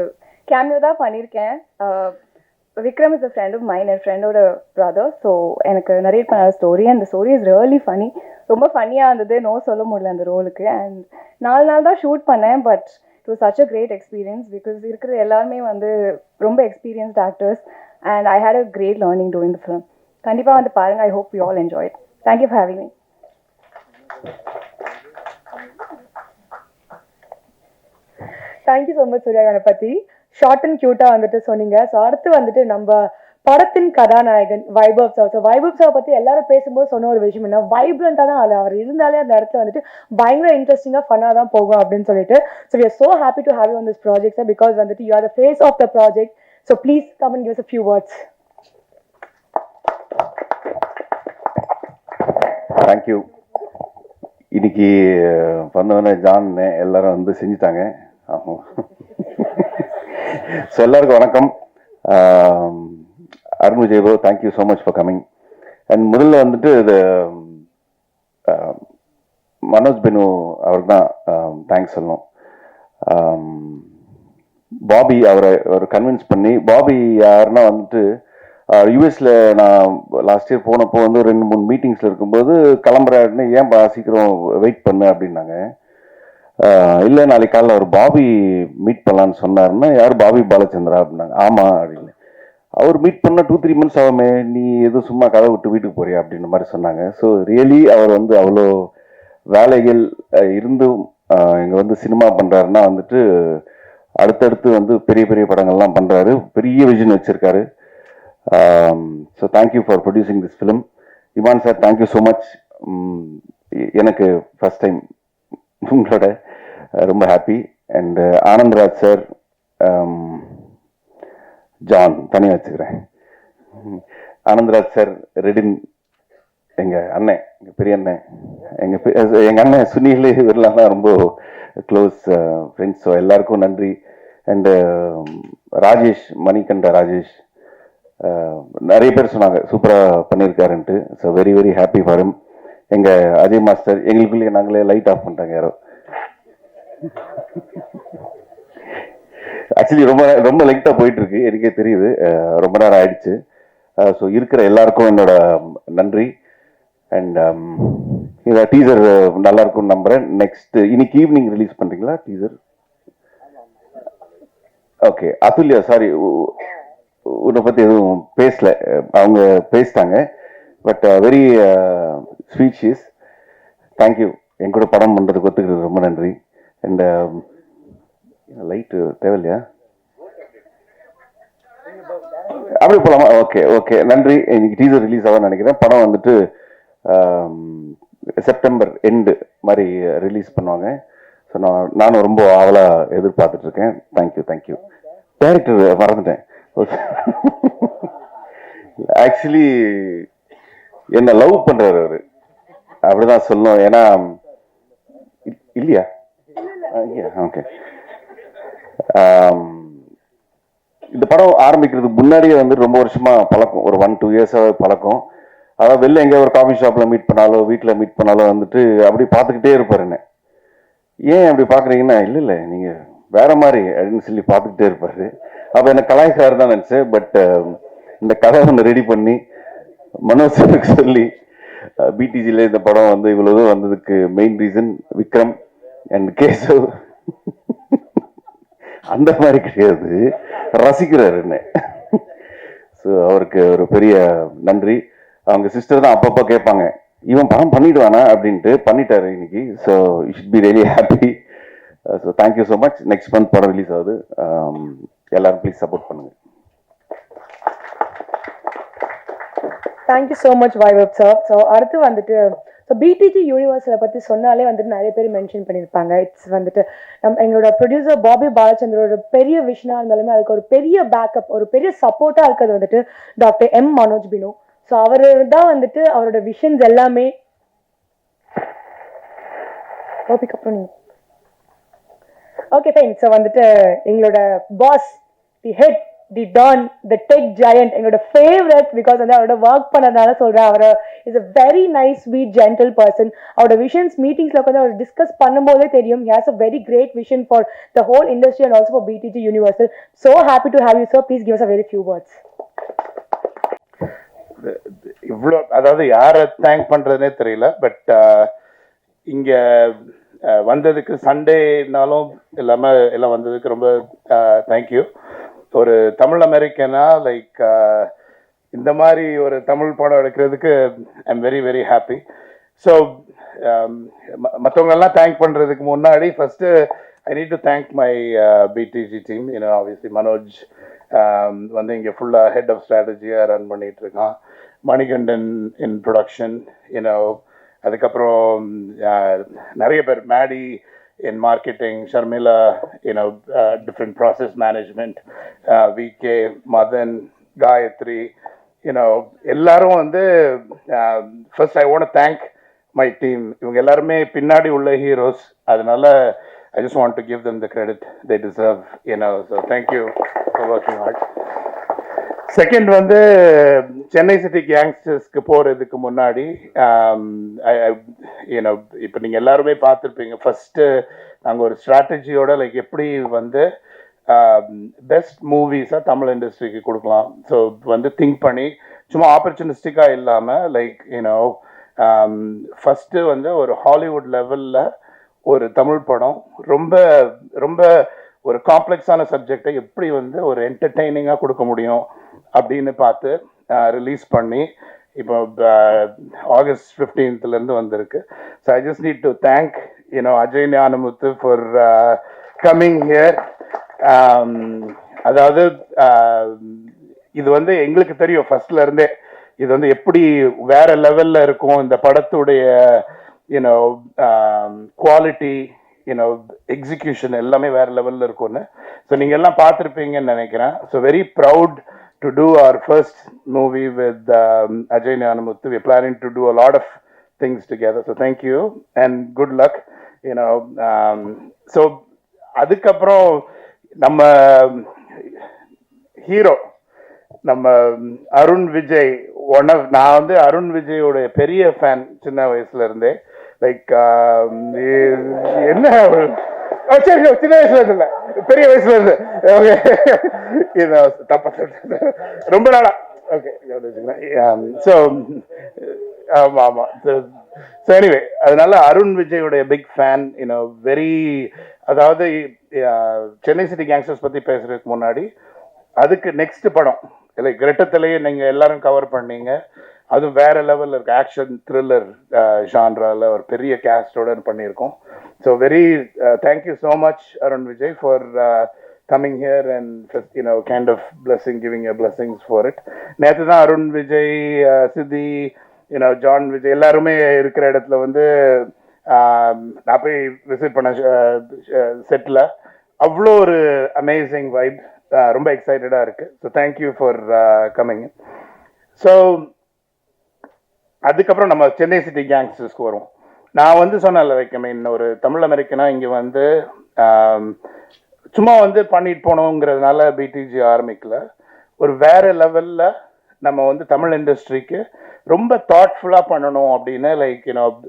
கேமியோ தான் பண்ணியிருக்கேன். Vikram is a friend of mine, என் ஃப்ரெண்டோட பிரதர். ஸோ எனக்கு நரேட் பண்ண ஸ்டோரி, அந்த ஸ்டோரி இஸ் ரியலி ஃபனி. ரொம்ப ஃபன்னியாக இருந்தது. நோ சொல்ல முடியல அந்த ரோலுக்கு. அண்ட் 4 நாள் தான் ஷூட் பண்ணேன். But it was such a great experience. Because இருக்கிற எல்லாருமே வந்து ரொம்ப experienced actors. And I had a great learning doing the film. கண்டிப்பாக வந்து பாருங்கள். I hope you all enjoy it. Thank you for having me. Thank you so much Surya Ganapathi. Short and க்யூட்டாக வந்துட்டு சொன்னீங்க. ஸோ அடுத்து வந்துட்டு நம்ம படத்தின் கதாநாயகன் Vaibhav sir. So Vaibhav sir பற்றி எல்லாரும் பேசும்போது சொன்ன ஒரு விஷயம் என்ன, வைப்ரண்டான ஆள். அவர் இருந்தாலே அந்த இடத்துல வந்துட்டு பயங்கர இன்ட்ரெஸ்டிங்காக ஃபன்னாக தான் போகும் அப்படின்னு சொல்லிட்டு. So we are so happy to have you on this project sir, because வந்துட்டு you are the face of the project. So please come and give us a few words. Thank you. இன்னைக்கு வந்தவொடனே ஜான் எல்லாரும் வந்து செஞ்சுட்டாங்க. ஆமாம். So எல்லாருக்கும் வணக்கம். Arun Vijay bro, thank you so much for coming. And முதல்ல வந்துட்டு இது மனோஜ் பெனு அவருக்கு தான் தேங்க்ஸ் சொல்லணும். பாபி அவரை ஒரு கன்வின்ஸ் பண்ணி, பாபி யாருன்னா வந்துட்டு யூஎஸில் நான் லாஸ்ட் இயர் போனப்போ வந்து 2-3 மீட்டிங்ஸில் இருக்கும்போது கிளம்புறாருன்னு, ஏன் சீக்கிரம் வெயிட் பண்ணு அப்படின்னாங்க. இல்லை நாளைக்கு காலையில் அவர் பாபி மீட் பண்ணலான்னு சொன்னாருன்னா, யார் பாபி பாலச்சந்திரா அப்படின்னாங்க. ஆமாம் அப்படின்னு. அவர் மீட் பண்ண 2-3 months ஆகுமே, நீ எதுவும் சும்மா கதை விட்டு வீட்டுக்கு போறியா அப்படின்ற மாதிரி சொன்னாங்க. ஸோ ரியலி அவர் வந்து அவ்வளோ வேலைகள் இருந்தும் இங்கே வந்து சினிமா பண்ணுறாருன்னா வந்துட்டு அடுத்தடுத்து வந்து பெரிய பெரிய படங்கள்லாம் பண்ணுறாரு, பெரிய விஷன் வச்சுருக்காரு. So thank you for producing this film. Imman sir, thank you so much. எனக்கு ஃபஸ்ட் டைம் உங்களோட ரொம்ப happy. And Anandraj sir, John தனியாக வச்சுக்கிறேன். ஆனந்த்ராஜ் சார், ரெடின், எங்கள் அண்ணன், எங்கள் பெரிய அண்ணன், எங்கள் அண்ணன் சுனில், இவரெல்லாம் தான் ரொம்ப க்ளோஸ் ஃப்ரெண்ட்ஸ். ஸோ எல்லாருக்கும் நன்றி. அண்டு ராஜேஷ், மணிகண்ட ராஜேஷ், நிறைய பேர் சொன்னாங்க சூப்பராக பண்ணியிருக்காருன்ட்டு. So very very happy for him. எங்கள் அஜய் மாஸ்டர், எங்களுக்குள்ளேயே நாங்களே லைட் ஆஃப் பண்ணிட்டாங்க யாரோ. ஆக்சுவலி ரொம்ப ரொம்ப லைட்டாக போயிட்டுருக்கு, எனக்கே தெரியுது, ரொம்ப நேரம் ஆயிடுச்சு. ஸோ இருக்கிற எல்லாருக்கும் என்னோட நன்றி. அண்ட் இந்த டீசர் நல்லா இருக்கும்னு நம்புகிறேன். நெக்ஸ்ட் இன்னைக்கு ஈவினிங் ரிலீஸ் பண்ணுறீங்களா டீசர்? ஓகே. அதுல்யா, சாரி, உன்னை பற்றி எதுவும் பேசல, அவங்க பேசிட்டாங்க. But very sweet. தேங்க்யூ என் கூட படம் பண்ணுறதுக்கு ஒத்துக்கிறது ரொம்ப நன்றி. அண்ட் லைட்டு தேவையில்லையா? அப்படி போகலாமா? ஓகே ஓகே, நன்றி. இன்னைக்கு டீசர் ரிலீஸ் ஆகும்னு நினைக்கிறேன். படம் வந்துட்டு செப்டம்பர் எண்டு மாதிரி ரிலீஸ் பண்ணுவாங்க. ஸோ நானும் ரொம்ப ஆவலாக எதிர்பார்த்துட்ருக்கேன். தேங்க்யூ. டைரக்டர் மறந்துட்டேன். ஆக்சுவலி என்ன லவ் பண்றாரு அவரு, அப்படிதான் சொல்லணும். ஏன்னா இல்லையா? ஓகே. இந்த படம் ஆரம்பிக்கிறதுக்கு முன்னாடியே வந்து ரொம்ப வருஷமா பழக்கம், ஒரு 1-2 இயர்ஸாவே பழக்கம். அதாவது வெளில எங்கே ஒரு காஃபி ஷாப்ல மீட் பண்ணாலோ வீட்டில் மீட் பண்ணாலோ வந்துட்டு அப்படி பார்த்துக்கிட்டே இருப்பாரு என்ன. ஏன் அப்படி பார்க்குறீங்கன்னா, இல்லை நீங்கள் வேற மாதிரி அப்படின்னு சொல்லி பார்த்துக்கிட்டே இருப்பாரு. அப்போ எனக்கு கலாய்க்காரு தான் நினச்சேன். பட் இந்த கதை ஒன்று ரெடி பண்ணி மனோஜருக்கு சொல்லி பிடிஜியில் இந்த படம் வந்து இவ்வளவு வந்ததுக்கு main reason Vikram and Keshav. அந்த மாதிரி கிடையாது, ரசிக்கிறார் என்ன. ஸோ அவருக்கு ஒரு பெரிய நன்றி. அவங்க சிஸ்டர் தான் அப்பப்போ கேட்பாங்க, இவன் படம் பண்ணிடுவானா அப்படின்ட்டு. பண்ணிட்டாரு இன்னைக்கு. So you should be really happy. So thank you so much. Next month படம் ரிலீஸ் ஆகுது. எல்லாரும் ப்ளீஸ் சப்போர்ட் பண்ணுங்க. Thank you so much Vaibhav sir. So அடுத்து வந்துட்டு பிடிஜி யூனிவர்ஸை பற்றி சொன்னாலே வந்துட்டு நிறைய பேர் மென்ஷன் பண்ணியிருப்பாங்க. இட்ஸ் வந்துட்டு எங்களோட ப்ரொடியூசர் பாபி பாலச்சந்திரோட பெரிய விஷனாக இருந்தாலுமே அதுக்கு ஒரு பெரிய பேக்கப், ஒரு பெரிய சப்போர்ட்டாக இருக்கிறது வந்துட்டு doctor M Manoj Benu. So அவர் தான் வந்துட்டு அவரோட விஷன்ஸ் எல்லாமே. அப்புறம் ஓகே ஃபைன். ஸோ வந்துட்டு எங்களோட boss, the head, the don, the tech giant, எங்களோட ஃபேவரட். பிகாஸ் வந்து அவரோட ஒர்க் பண்ணதுனால சொல்கிறேன். அவர் is a very nice sweet gentle person. அவரோட விஷன்ஸ் மீட்டிங்ஸில் உட்காந்து அவர் டிஸ்கஸ் பண்ணும்போதே தெரியும். He has a very great vision for the whole industry and also for BTG universal. So happy to have you sir. Please give us a very few words. இவ்வளோ, அதாவது யாரை thank பண்ணுறதுனே தெரியல. பட் இங்கே வந்ததுக்கு சண்டேனாலும் இல்லாமல் எல்லாம் வந்ததுக்கு ரொம்ப தேங்க்யூ. ஒரு தமிழ் அமெரிக்கனா லைக் இந்த மாதிரி ஒரு தமிழ் படம் எடுக்கிறதுக்கு I am very very happy. So மற்றவங்கெல்லாம் தேங்க் பண்ணுறதுக்கு முன்னாடி first I need to thank my BTG team. Obviously Manoj வந்து இங்கே ஃபுல்லாக ஹெட் ஆஃப் ஸ்ட்ராட்டஜியாக ரன் பண்ணிகிட்ருக்கான். மணிகண்டன் இன் ப்ரொடக்ஷன், அதுக்கப்புறம் நிறைய பேர், Maddy in marketing, Sharmila, different process management, VK, Madan, Gayatri, எல்லாரும் வந்து first I want to thank my team. இவங்க எல்லாருமே பின்னாடி உள்ள ஹீரோஸ். அதனால I just want to give them the credit they deserve, so thank you for working hard. Second வந்து Chennai city கேங்ஸ்டர்ஸ்க்கு போகிறதுக்கு முன்னாடி இப்போ நீங்கள் எல்லாருமே பார்த்துருப்பீங்க. ஃபஸ்ட்டு நாங்கள் ஒரு ஸ்ட்ராட்டஜியோட லைக் எப்படி வந்து பெஸ்ட் மூவிஸாக தமிழ் இண்டஸ்ட்ரிக்கு கொடுக்கலாம். ஸோ வந்து திங்க் பண்ணி சும்மா ஆப்பர்ச்சுனிஸ்டிக்காக இல்லாமல் லைக் ஃபஸ்ட்டு வந்து ஒரு ஹாலிவுட் லெவலில் ஒரு தமிழ் படம் ரொம்ப ரொம்ப ஒரு காம்ப்ளெக்ஸான சப்ஜெக்டை எப்படி வந்து ஒரு என்டர்டெய்னிங்காக கொடுக்க முடியும் அப்படின்னு பார்த்து ரிலீஸ் பண்ணி இப்போ August 15th வந்திருக்கு. So I just need to thank Ajay Gnanamuthu for coming here. அதாவது இது வந்து எங்களுக்கு தெரியும் ஃபர்ஸ்ட்ல இருந்தே இது வந்து எப்படி வேற லெவல்ல இருக்கும் இந்த படத்துடைய குவாலிட்டி எக்ஸிக்யூஷன் எல்லாமே வேற லெவல்ல இருக்கும்னு. ஸோ நீங்க எல்லாம் பார்த்துருப்பீங்கன்னு நினைக்கிறேன். So very proud to do our first movie with Ajay Nyanamuthu. We're planning to do a lot of things together. So thank you and good luck. So அதுக்கப்புறம் நம்ம ஹீரோ நம்ம அருண் விஜய் நான் வந்து அருண் விஜயோட பெரிய ஃபேன் சின்ன வயசுல இருந்தே. லைக் என்ன சரி சின்ன வயசுல இருந்து பெரிய வயசுல இருந்து தப்பா ரொம்ப நாளா ஓகே. ஸோ ஆமா ஆமா. ஸோ எனிவே அதனால அருண் விஜயோடைய பிக் ஃபேன். வெரி அதாவது சென்னை சிட்டி கேங்ஸ்டர்ஸ் பத்தி பேசுறதுக்கு முன்னாடி அதுக்கு நெக்ஸ்ட் படம் லைக் கிரெட்டத்திலேயே நீங்க எல்லாரும் கவர் பண்ணீங்க. அதுவும் வேற லெவலில் இருக்கு. ஆக்ஷன் த்ரில்லர் ஜான்ரால ஒரு பெரிய கேஸ்டோட பண்ணியிருக்கோம். So very thank you so much Arun Vijay for coming here and kind of giving your blessings for it. நேற்று தான் அருண் விஜய் சித்தி ஜான் விஜய் எல்லாருமே இருக்கிற இடத்துல வந்து நான் போய் விசிட் பண்ண செட்டில் அவ்வளோ ஒரு அமேசிங் வைப். ரொம்ப எக்ஸைட்டடாக இருக்கு. So thank you for coming. So அதுக்கப்புறம் நம்ம சென்னை சிட்டி கேங்ஸ்டர்ஸ்க்கு வருவோம். நான் வந்து சொன்னேன்ல லைக் ஒரு தமிழ் அமெரிக்கனா இங்கே வந்து சும்மா வந்து பண்ணிட்டு போனோங்கிறதுனால பிடிஜி ஆரம்பிக்கல. ஒரு வேற லெவலில் நம்ம வந்து தமிழ் இண்டஸ்ட்ரிக்கு ரொம்ப தாட்ஃபுல்லாக பண்ணணும் அப்படின்னு லைக்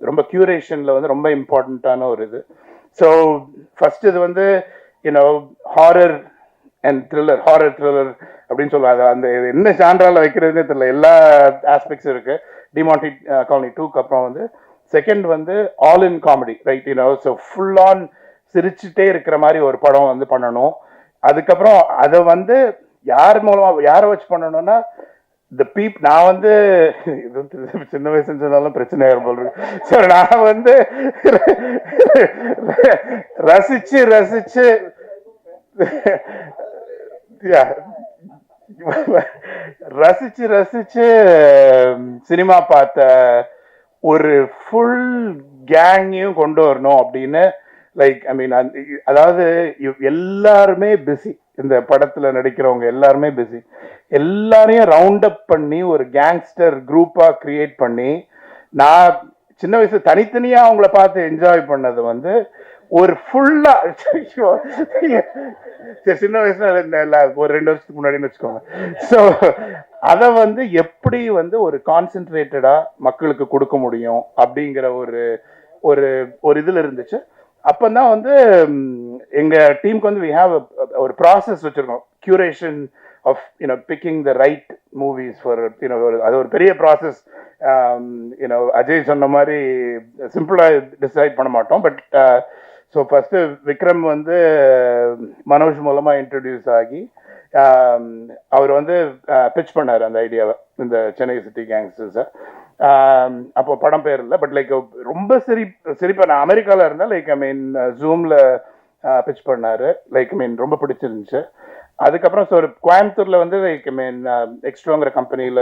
ரொம்ப கியூரேஷனில் வந்து ரொம்ப இம்பார்ட்டண்ட்டான ஒரு இது. ஸோ ஃபர்ஸ்ட் இது வந்து ஹாரர் அண்ட் த்ரில்லர் அப்படின்னு சொல்லுவாங்க. அந்த என்ன ஜான்ரால வைக்கிறதுனே தெரியல. எல்லா ஆஸ்பெக்ட்ஸும் இருக்கு. டிமாண்டி காலனி 2க்கு அப்புறம் வந்து செகண்ட் வந்து all in comedy right. So full on சிரிச்சுட்டே இருக்கிற மாதிரி ஒரு படம் வந்து பண்ணணும். அதுக்கப்புறம் அதை வந்து யாரை வச்சு பண்ணணும்னா நான் வந்து சின்ன வயசுன்னு சொன்னாலும் பிரச்சனை போல். ஸோ நான் வந்து ரசிச்சு சினிமா பார்த்த ஒரு ஃபுல் கேங்கையும் கொண்டு வரணும் அப்படின்னு லைக் அதாவது எல்லாருமே பிஸி. இந்த படத்துல நடிக்கிறவங்க எல்லாருமே பிஸி. எல்லாரையும் ரவுண்ட் அப் பண்ணி ஒரு கேங்ஸ்டர் குரூப்பா கிரியேட் பண்ணி நான் சின்ன வயசு தனித்தனியா அவங்கள பார்த்து என்ஜாய் பண்ணது வந்து ஒரு ஃபுல்லா சின்ன வயசுல ஒரு 2 வருஷத்துக்கு முன்னாடின்னு வச்சுக்கோங்க. ஸோ அதை வந்து எப்படி வந்து ஒரு கான்சென்ட்ரேட்டடா மக்களுக்கு கொடுக்க முடியும் அப்படிங்கிற ஒரு ஒரு ஒரு இதுல இருந்துச்சு. அப்பதான் வந்து எங்க டீமுக்கு வந்து we have ஒரு ப்ராசஸ் வச்சிருக்கோம். Curation of picking the right movies for அது ஒரு பெரிய ப்ராசஸ். அஜய் சொன்ன மாதிரி சிம்பிளா டிசைட் பண்ண மாட்டோம். பட் ஸோ ஃபர்ஸ்ட் விக்ரம் வந்து மனோஜ் மூலமா இன்ட்ரடியூஸ் ஆகி அவர் வந்து பிச் பண்ணார் அந்த ஐடியாவை, இந்த சென்னை சிட்டி கேங்ஸ்டர்ஸை. அப்போ படம் பேர் இல்லை, பட் லைக் ரொம்ப சிரிப்பா நான் அமெரிக்காவில் இருந்தேன். லைக் ஜூமில் பிச் பண்ணாரு. லைக் ரொம்ப பிடிச்சிருந்துச்சு. அதுக்கப்புறம் ஸோ ஒரு கோயம்புத்தூர்ல வந்து லைக் எக்ஸ்ட்ரோங்கிற கம்பெனியில்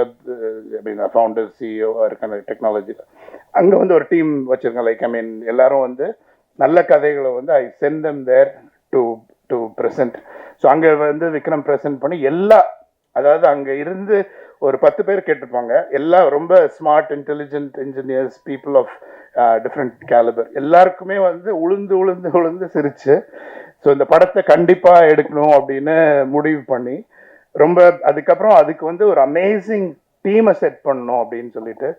ஃபவுண்டர் சிஇஓ இருக்க டெக்னாலஜியில் அங்கே வந்து ஒரு டீம் வச்சிருக்கேன். லைக் எல்லாரும் வந்து நல்ல கதைகளை வந்து I sent them there to present. So அங்கே வந்து விக்ரம் ப்ரெசென்ட் பண்ணி அதாவது அங்கே இருந்து ஒரு 10 பேர் கேட்டிருப்பாங்க. எல்லாம் ரொம்ப smart intelligent engineers, people of different calibre எல்லாருக்குமே வந்து உளுந்து உளுந்து உளுந்து சிரிச்சு. ஸோ இந்த படத்தை கண்டிப்பாக எடுக்கணும் அப்படின்னு முடிவு பண்ணி ரொம்ப அதுக்கப்புறம் அதுக்கு வந்து ஒரு அமேசிங் டீமை செட் பண்ணணும் அப்படின்னு சொல்லிட்டு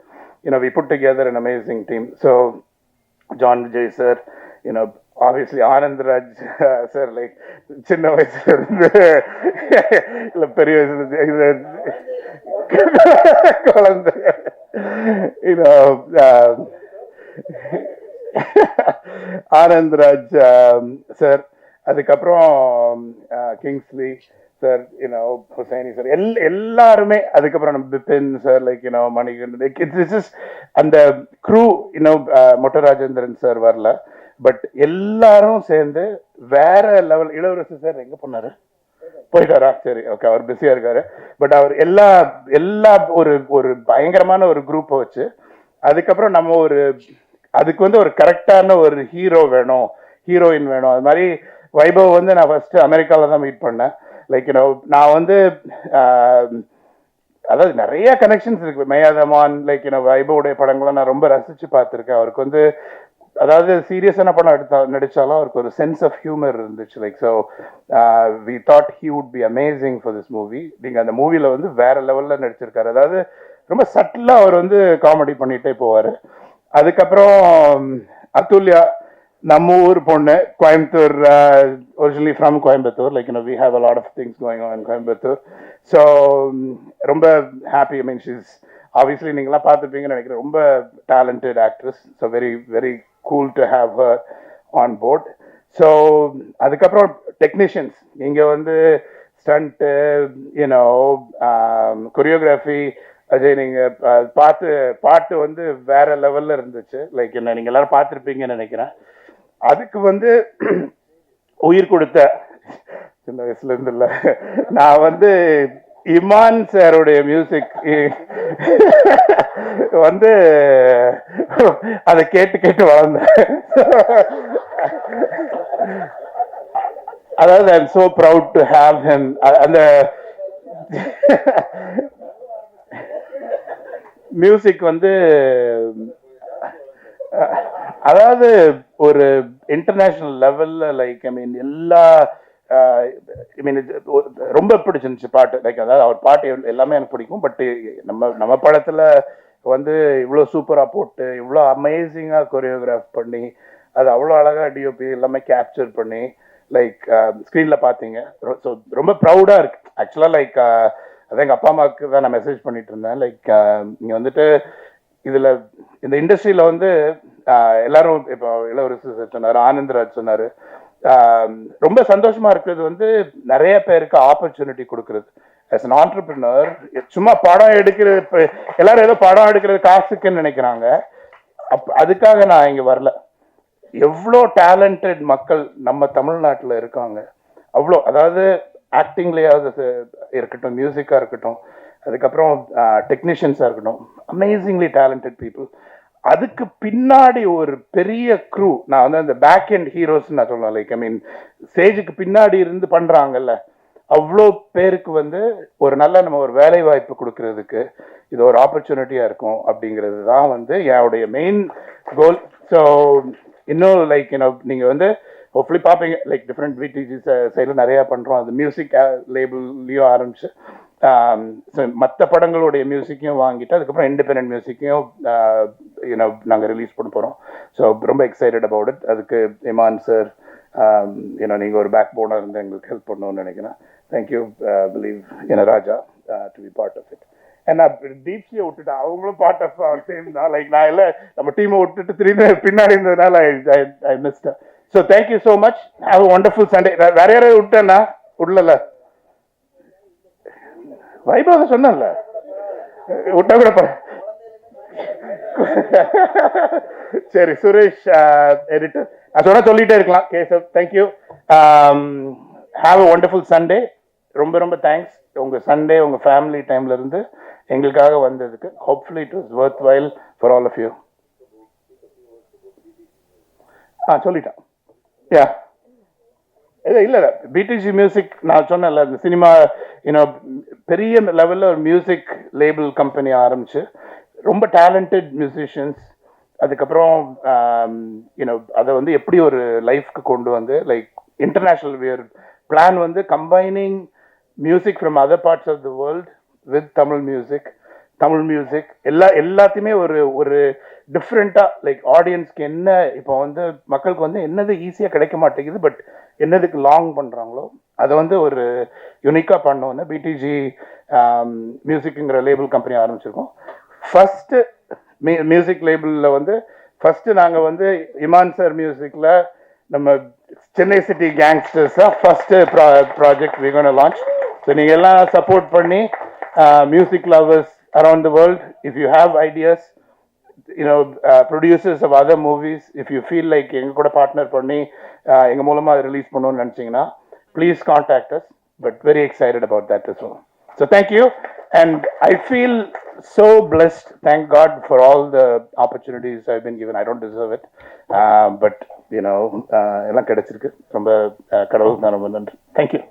we put together an amazing team. So John Vijay sir, obviously Anand Raj sir, like சின்ன வயசுல இருந்து இல்லை பெரிய வயசுல குழந்தை ஆனந்த் ராஜ் சார், அதுக்கப்புறம் கிங்ஸ்லி சார், ஹுசைனி சார், எல்லாருமே, அதுக்கப்புறம் நம்ம பிபின் சார், லைக் மணிகண்டன், அந்த க்ரூ, மொட்ட ராஜேந்திரன் சார் வரல, பட் எல்லாரும் சேர்ந்து வேற லெவல். இளவரசி சார் எங்க போனாரு? போயிட்டாரா? சரி, ஓகே, அவர் பிஸியா இருக்காரு. பட் அவர் எல்லா ஒரு பயங்கரமான ஒரு குரூப்பை வச்சு, அதுக்கப்புறம் நம்ம அதுக்கு வந்து ஒரு கரெக்டான ஒரு ஹீரோ வேணும், ஹீரோயின் வேணும். அது மாதிரி வைபவ் வந்து நான் ஃபர்ஸ்ட் அமெரிக்காவில் தான் மீட் பண்ணேன். லைக் நான் வந்து அதாவது நிறைய கனெக்ஷன்ஸ் இருக்கு. மேயாதமான், லைக் வைபவுடைய படங்கள்லாம் நான் ரொம்ப ரசிச்சு பார்த்துருக்கேன். அவருக்கு வந்து அதாவது சீரியஸான படம் நடிச்சாலும் அவருக்கு ஒரு சென்ஸ் ஆஃப் ஹியூமர் இருந்துச்சு. Like so we thought he would be amazing for this movie. நீங்கள் அந்த மூவியில் வந்து வேற லெவலில் நடிச்சிருக்காரு. அதாவது ரொம்ப சட்டிலாக அவர் வந்து காமெடி பண்ணிகிட்டே போவார். அதுக்கப்புறம் அதுல்யா, நம்ம ஊர் பொண்ணு, Coimbatore, originally from Coimbatore. Like we have a lot of things going on in Coimbatore. So ரொம்ப happy. I mean she's obviously நீங்களாம் பார்த்துருப்பீங்கன்னு நினைக்கிறேன். ரொம்ப talented actress. So very very cool to have her on board. So அதுக்கப்புறம் டெக்னீஷியன்ஸ், இங்கே வந்து stunt, choreography, Ajay நீங்கள் பாட்டு வந்து வேற லெவலில் இருந்துச்சு. லைக் நீங்கள் எல்லாரும் பார்த்துருப்பீங்கன்னு நினைக்கிறேன். அதுக்கு வந்து உயிர் கொடுத்த, சின்ன வயசுல இருந்து இல்லை, நான் வந்து இமான் சாருடைய மியூசிக் வந்து அதை கேட்டு கேட்டு வளர்ந்தேன். அதாவது I am so proud to have him. அந்த மியூசிக் வந்து அதாவது ஒரு இன்டர்நேஷனல் லெவல்ல, லைக் ஐ மீன் எல்லா ரொம்ப பிடிச்சிருந்துச்சு பாட்டு. லைக் அதாவது அவர் பாட்டு எல்லாமே எனக்கு பிடிக்கும். பட் நம்ம படத்துல வந்து இவ்வளோ சூப்பரா போட்டு, இவ்வளோ அமேசிங்கா கொரியோகிராஃப் பண்ணி, அது அவ்வளோ அழகா டிஓபி எல்லாமே கேப்சர் பண்ணி, லைக் ஸ்க்ரீன்ல பார்த்தீங்க. ஸோ ரொம்ப ப்ரௌடா இருக்கு ஆக்சுவலா. லைக் அதான் எங்கள் அப்பா அம்மாவுக்கு தான் நான் மெசேஜ் பண்ணிட்டு இருந்தேன். லைக் இங்கே வந்துட்டு இதில் இந்த இண்டஸ்ட்ரியில் வந்து எல்லாரும் இப்போ இளவரசி சொன்னார், ஆனந்த்ராஜ் சொன்னார், ரொம்ப சந்தோஷமா இருக்கிறது வந்து நிறைய பேருக்கு ஆப்பர்ச்சுனிட்டி கொடுக்கறது. ஆஸ் அன் ஆண்டர்பிரினர், சும்மா படம் எடுக்கிறது, எல்லாரும் ஏதோ படம் எடுக்கிறது காசுக்குன்னு நினைக்கிறாங்க. அதுக்காக நான் இங்கே வரல. எவ்வளோ டேலண்டட் மக்கள் நம்ம தமிழ்நாட்டில் இருக்காங்க. அவ்வளோ, அதாவது ஆக்டிங்லேயாவது இருக்கட்டும், மியூசிக்காக இருக்கட்டும், அதுக்கப்புறம் டெக்னீஷியன்ஸாக இருக்கட்டும், அமேசிங்லி டேலண்டட் பீப்புள். அதுக்கு பின்னாடி ஒரு பெரிய க்ரூ. நான் வந்து அந்த பேக் அண்ட் ஹீரோஸ் நான் சொல்லுவேன். லைக் ஐ மீன் ஸ்டேஜுக்கு பின்னாடி இருந்து பண்ணுறாங்கல்ல, அவ்வளோ பேருக்கு வந்து ஒரு நல்ல நம்ம ஒரு வேலை வாய்ப்பு கொடுக்கறதுக்கு இது ஒரு ஆப்பர்ச்சுனிட்டியாக இருக்கும் அப்படிங்கிறது தான் வந்து என்னுடைய மெயின் கோல். ஸோ இன்னும் லைக் நீங்கள் வந்து ஹோப்ஃபுல்லி பார்ப்பீங்க. லைக் டிஃப்ரெண்ட் விடிஜி சைடில் நிறையா பண்ணுறோம். அது மியூசிக் லேபிள்லேயும் ஆரம்பிச்சு மற்ற படங்களுடைய மியூசிக்கையும் வாங்கிட்டு அதுக்கப்புறம் இண்டிபெண்டன்ட் மியூசிக்கையும் நாங்கள் ரிலீஸ் பண்ண போகிறோம். ஸோ ரொம்ப எக்ஸைட்டட் அபவுட் இட். அதுக்கு இமான் சார், நீங்கள் ஒரு பேக் போனாக இருந்து எங்களுக்கு ஹெல்ப் பண்ணணும்னு நினைக்கிறேன். Thank you. Believe Raja to be part of it. ஏன்னா தீப்சியை விட்டுட்டு அவங்களும் பார்ட் ஆஃப் சேம் தான். லைக் நான் இல்லை, நம்ம டீமை விட்டுட்டு திரும்பி பின்னாடி இருந்ததுனால I missed. So thank you so much. Have a wonderful Sunday. வேற யாராவது விட்டேன்னா விடல, வைபவ சொன்னல விட்டா கூட. சரி, சுரேஷ் எடிட்டர், நான் சொன்ன சொல்லிட்டே இருக்கலாம். Keshav, thank you. Have a wonderful Sunday. ரொம்ப ரொம்ப தேங்க்ஸ். உங்க சண்டே உங்க ஃபேமிலி டைம்ல இருந்து எங்களுக்காக வந்ததுக்கு. Hopefully it was worth while for all of you. சொல்லிட்டேன். யா இல்லை பிடிஜி மியூசிக் நான் சொன்னேன்ல, இந்த சினிமா பெரிய லெவலில் ஒரு மியூசிக் லேபிள் கம்பெனி ஆரம்பிச்சு ரொம்ப டேலண்டட் மியூசிஷியன்ஸ், அதுக்கப்புறம் யூனோ அதை வந்து எப்படி ஒரு லைஃப்க்கு கொண்டு வந்து லைக் இன்டர்நேஷ்னல் பிளான் வந்து combining music from other parts of the world with Tamil music எல்லாத்தையுமே ஒரு டிஃப்ரெண்ட்டாக லைக் ஆடியன்ஸ்க்கு என்ன இப்போ வந்து மக்களுக்கு வந்து என்னது ஈஸியாக கிடைக்க மாட்டேங்குது பட் என்னதுக்கு லாங் பண்ணுறாங்களோ அதை வந்து ஒரு யுனிக்காக பண்ணோன்னு பிடிஜி மியூசிக்குங்கிற லேபிள் கம்பெனி ஆரம்பிச்சிருக்கோம். ஃபஸ்ட்டு மியூசிக் லேபிளில் வந்து ஃபஸ்ட்டு நாங்கள் வந்து இமான் சார் மியூசிக்கில் நம்ம சென்னை சிட்டி கேங்ஸ்டர்ஸாக first project we gonna launch. So நீங்கள் எல்லாம் சப்போர்ட் பண்ணி music lovers around the world, if you have ideas, producers of other movies, if you feel like enga kuda partner panni enga moolama release pannonu nenachingna, please contact us. But very excited about that as well. So thank you, and I feel so blessed. Thank God for all the opportunities I've been given. I don't deserve it, but ella kedachirukku romba kadavulukku naan romba nandri. Thank you.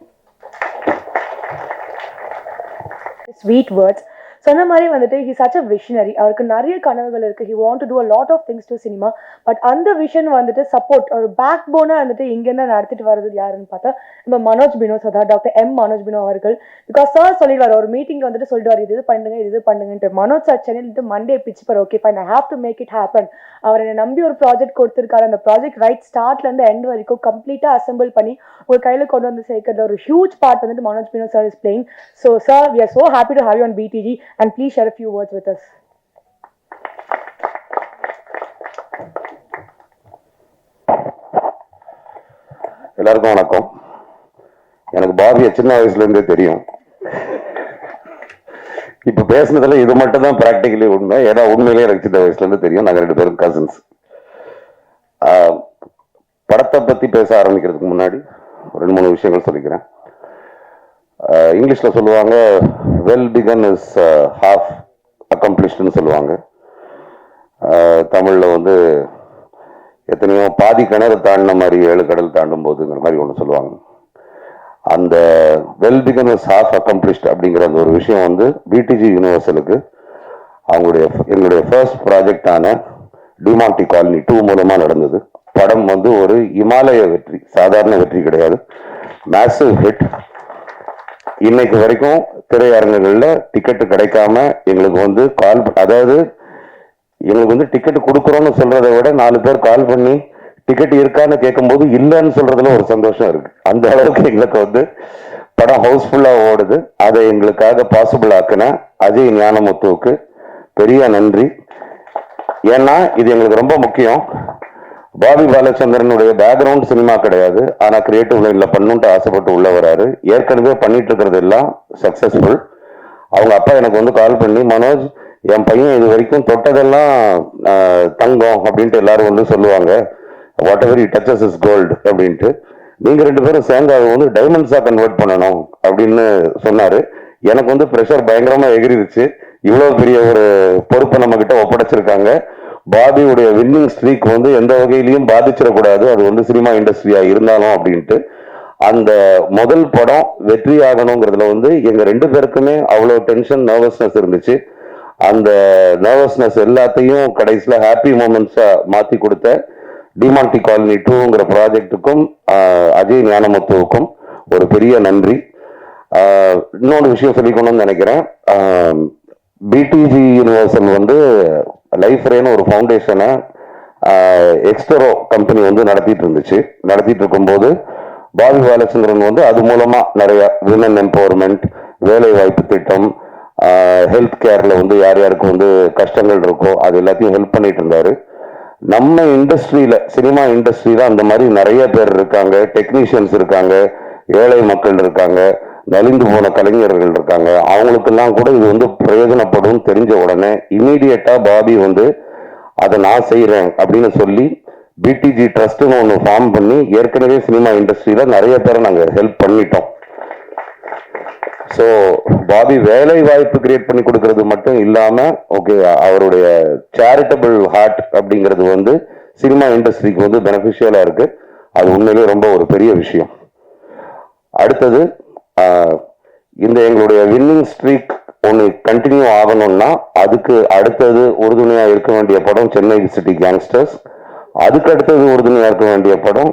Sweet words. சொன்ன மாதிரி வந்துட்டு he such a visionary. அவருக்கு நிறைய கனவுகள் இருக்கு. He want to do a lot of things to cinema. But அந்த vision வந்துட்டு support ஒரு பேக் போனா வந்துட்டு இங்கேருந்து நடத்திட்டு வர்றது யாருன்னு பார்த்தா நம்ம மனோஜ் பினோ சதா, டாக்டர் எம் மனோஜ் பினோ அவர்கள். பிகாஸ் சார் சொல்லிடுவார், ஒரு மீட்டிங்ல வந்துட்டு சொல்லிடுவார் இது பண்ணுங்கன்ட்டு. மனோஜ் சார் சென்னையிலிட்டு மண்டே பிச் பார், okay fine, I have to make it happen. அவர் என்னை நம்பி ஒரு ப்ராஜெக்ட் கொடுத்துருக்காரு. அந்த ப்ராஜெக்ட் ரைட் ஸ்டார்ட்ல இருந்து எண்ட் வரைக்கும் கம்ப்ளீட்டா அசம்பிள் பண்ணி ஒரு கையில கொண்டு வந்து சேர்க்கறதுல ஒரு ஹியூஜ் பார்ட் வந்துட்டு Manoj Beno sir is playing. So sir, we are so happy to have you on BTG. And please share a few words with us. எல்லாருக்கும் வணக்கம். எனக்கு பாபியை சின்ன வயசுல இருந்தே தெரியும். இப்ப பேசுனதுல இது மட்டும் தான் பிராக்டிகலி உண்மை. ஏன்னா உண்மையிலேயே எனக்கு சின்ன வயசுல இருந்து தெரியும். நாங்க 2 பேரும் கசின்ஸ். படத்தை பத்தி பேச ஆரம்பிக்கிறதுக்கு முன்னாடி 2-3 விஷயங்கள் சொல்லிக்கிறேன். இங்கிலீஷ்ல சொல்லுவாங்க வெல் பிகன் இஸ் ஹாஃப் அக்கம்ப்ளிஷ்டுன்னு சொல்லுவாங்க. தமிழ்ல வந்து எத்தனையோ பாதி கிணறு தாண்டின மாதிரி 7 கடல் தாண்டும் போதுங்கிற மாதிரி ஒன்று சொல்லுவாங்க. அந்த well begin is half accomplished அப்படிங்கிற அந்த ஒரு விஷயம் வந்து பிடிஜி யூனிவர்சலுக்கு எங்களுடைய ஃபர்ஸ்ட் ப்ராஜெக்டான டிமாண்டி காலனி 2 மூலமா நடந்தது. படம் வந்து ஒரு இமாலய வெற்றி, சாதாரண வெற்றி கிடையாது, மேசிவ் ஹிட். இன்னைக்கு வரைக்கும் திரையரங்குகள்ல டிக்கெட் கிடைக்காம எங்களுக்கு வந்து அதாவது எங்களுக்கு வந்து டிக்கெட் கொடுக்குறோம்னு சொல்றதை விட 4 பேர் கால் பண்ணி டிக்கெட் இருக்கான்னு கேட்கும்போது இல்லைன்னு சொல்றதுல ஒரு சந்தோஷம் இருக்கு. அந்த அளவுக்கு எங்களுக்கு வந்து படம் ஹவுஸ்ஃபுல்லா ஓடுது. அதை எங்களுக்காக பாசிபிள் ஆக்குன அஜய் ஞானமுத்துவுக்கு பெரிய நன்றி. ஏன்னா இது எங்களுக்கு ரொம்ப முக்கியம். பாபி பாலச்சந்திரனுடைய பேக்ரவுண்ட் சினிமா கிடையாது, ஆனா கிரியேட்டிவ் லைன்ல பண்ணுன்ட்டு ஆசைப்பட்டு உள்ள வராரு. ஏற்கனவே பண்ணிட்டு இருக்கிறது எல்லாம் சக்சஸ்ஃபுல். அவங்க அப்பா எனக்கு வந்து கால் பண்ணி, மனோஜ், என் பையன் இது வரைக்கும் தொட்டதெல்லாம் தங்கம் அப்படின்ட்டு எல்லாரும் வந்து சொல்லுவாங்க, whatever he touches is gold அப்படின்ட்டு. நீங்க 2 பேரும் சேர்ந்து அதை வந்து டைமண்ட்ஸா கன்வெர்ட் பண்ணணும் அப்படின்னு சொன்னாரு. எனக்கு வந்து ப்ரெஷர் பயங்கரமா எகிரிடுச்சு. இவ்வளவு பெரிய ஒரு பொறுப்பை நம்ம கிட்ட ஒப்படைச்சிருக்காங்க. பாபியுடைய வின்னிங் ஸ்ட்ரீக் வந்து எந்த வகையிலையும் பாதிச்சிடக்கூடாது, அது வந்து சினிமா இண்டஸ்ட்ரியா இருந்தாலும் அப்படின்ட்டு. அந்த முதல் படம் வெற்றி ஆகணுங்கிறதுல வந்து எங்க 2 பேருக்குமே அவ்வளோ டென்ஷன், நர்வஸ்னஸ் இருந்துச்சு. அந்த நர்வஸ்னஸ் எல்லாத்தையும் கடைசியில் ஹாப்பி மூமெண்ட்ஸா மாற்றி கொடுத்த டிமாண்டி காலனி 2ங்கிற ப்ராஜெக்டுக்கும் அஜய் ஞானமுத்துவுக்கும் ஒரு பெரிய நன்றி. இன்னொரு விஷயம் சொல்லிக்கணும்னு நினைக்கிறேன். பிடிஜி யூனிவர்சல் வந்து லைஃப் ரேன்னு ஒரு ஃபவுண்டேஷனை எக்ஸ்டரோ கம்பெனி வந்து நடத்திட்டு இருக்கும்போது பாபி பாலச்சந்திரன் வந்து அது மூலமா நிறைய விமன் எம்பவர்மெண்ட், வேலை வாய்ப்பு திட்டம், ஹெல்த் கேர்ல வந்து யார் யாருக்கு வந்து கஷ்டங்கள் இருக்கோ அது எல்லாத்தையும் ஹெல்ப் பண்ணிட்டு இருந்தாரு. நம்ம இண்டஸ்ட்ரியில, சினிமா இண்டஸ்ட்ரியில அந்த மாதிரி நிறைய பேர் இருக்காங்க, டெக்னீஷியன்ஸ் இருக்காங்க, ஏழை மக்கள் இருக்காங்க, நலிந்து போன கலைஞர்கள் இருக்காங்க. அவங்களுக்கெல்லாம் கூட இது வந்து பிரயோஜனப்படும் தெரிஞ்ச உடனே இமீடியட்டா பாபி வந்து அதை நான் செய்யறேன் அப்படின்னு சொல்லி பிடிஜி ட்ரஸ்ட்னு ஒன்று ஃபார்ம் பண்ணி ஏற்கனவே சினிமா இண்டஸ்ட்ரியில நிறைய பேரை நாங்கள் ஹெல்ப் பண்ணிட்டோம். ஸோ பாபி வேலை வாய்ப்பு கிரியேட் பண்ணி கொடுக்கறது மட்டும் இல்லாம, ஓகே, அவருடைய சேரிட்டபிள் ஹார்ட் அப்படிங்கிறது வந்து சினிமா இண்டஸ்ட்ரிக்கு வந்து பெனிஃபிஷியலா இருக்கு. அது உண்மையிலேயே ரொம்ப ஒரு பெரிய விஷயம். அடுத்தது, இந்த எங்களுடைய வின்னிங் ஸ்ட்ரீக் ஒன்று கண்டினியூ ஆகணும்னா அதுக்கு அடுத்தது உறுதுணையாக இருக்க வேண்டிய படம் சென்னை சிட்டி கேங்ஸ்டர்ஸ். அதுக்கு அடுத்தது உறுதுணையாக இருக்க வேண்டிய படம்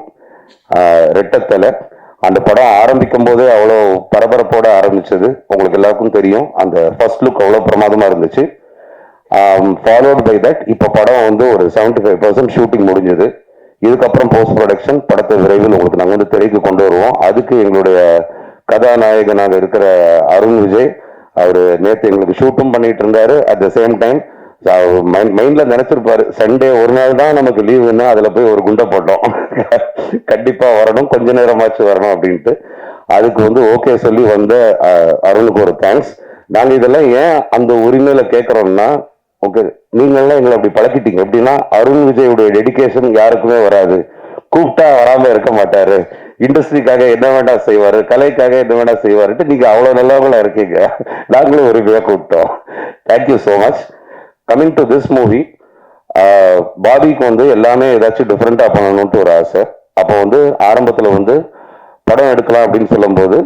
ரெட்டத்தலை. அந்த படம் ஆரம்பிக்கும் போதே அவ்வளோ பரபரப்போட ஆரம்பிச்சது, உங்களுக்கு எல்லாருக்கும் தெரியும். அந்த ஃபர்ஸ்ட் லுக் அவ்வளோ பிரமாதமாக இருந்துச்சு. ஃபாலோட் பை தட் இப்போ படம் வந்து ஒரு 75% ஷூட்டிங் முடிஞ்சது. இதுக்கப்புறம் போஸ்ட் ப்ரொடக்ஷன், படத்தை விரைவில் உங்களுக்கு நாங்கள் வந்து திரைக்கு கொண்டு வருவோம். அதுக்கு எங்களுடைய கதாநாயகனாக இருக்கிற அருண் விஜய் அவர் நேற்று எங்களுக்கு ஷூட்டும் பண்ணிட்டு இருந்தாரு. அட் த சேம் டைம் மைண்ட்ல நினைச்சிருப்பாரு, சண்டே ஒரு நாள் தான் நமக்கு லீவுன்னா அதுல போய் ஒரு குண்டை போட்டோம், கண்டிப்பா வரணும், கொஞ்ச நேரமாச்சு வரணும் அப்படின்ட்டு. அதுக்கு வந்து ஓகே சொல்லி வந்த அருணுக்கு ஒரு தேங்க்ஸ். நாங்க இதெல்லாம் ஏன் அந்த உரிமையில கேட்கறோம்னா, ஓகே நீங்கெல்லாம் எங்களை அப்படி பழக்கிட்டீங்க. எப்படின்னா அருண் விஜயுடைய டெடிகேஷன் யாருக்குமே வராது, கூப்பிட்டா வராம இருக்க மாட்டாரு, இண்டஸ்ட்ரிக்காக என்ன வேண்டா செய்வாரு, கலைக்காக என்ன வேண்டா செய்வாருட்டு நீங்க அவ்வளவு நல்லவங்களா இருக்கீங்க. நாங்களும் ஒரு பேர் கூப்பிட்டோம். Thank you so much. Coming to this movie, பாபிக்கு வந்து எல்லாமே ஏதாச்சும் டிஃப்ரெண்டா பண்ணணும்ட்டு ஒரு ஆசை. அப்போ வந்து ஆரம்பத்துல வந்து படம் எடுக்கலாம் அப்படின்னு சொல்லும்போது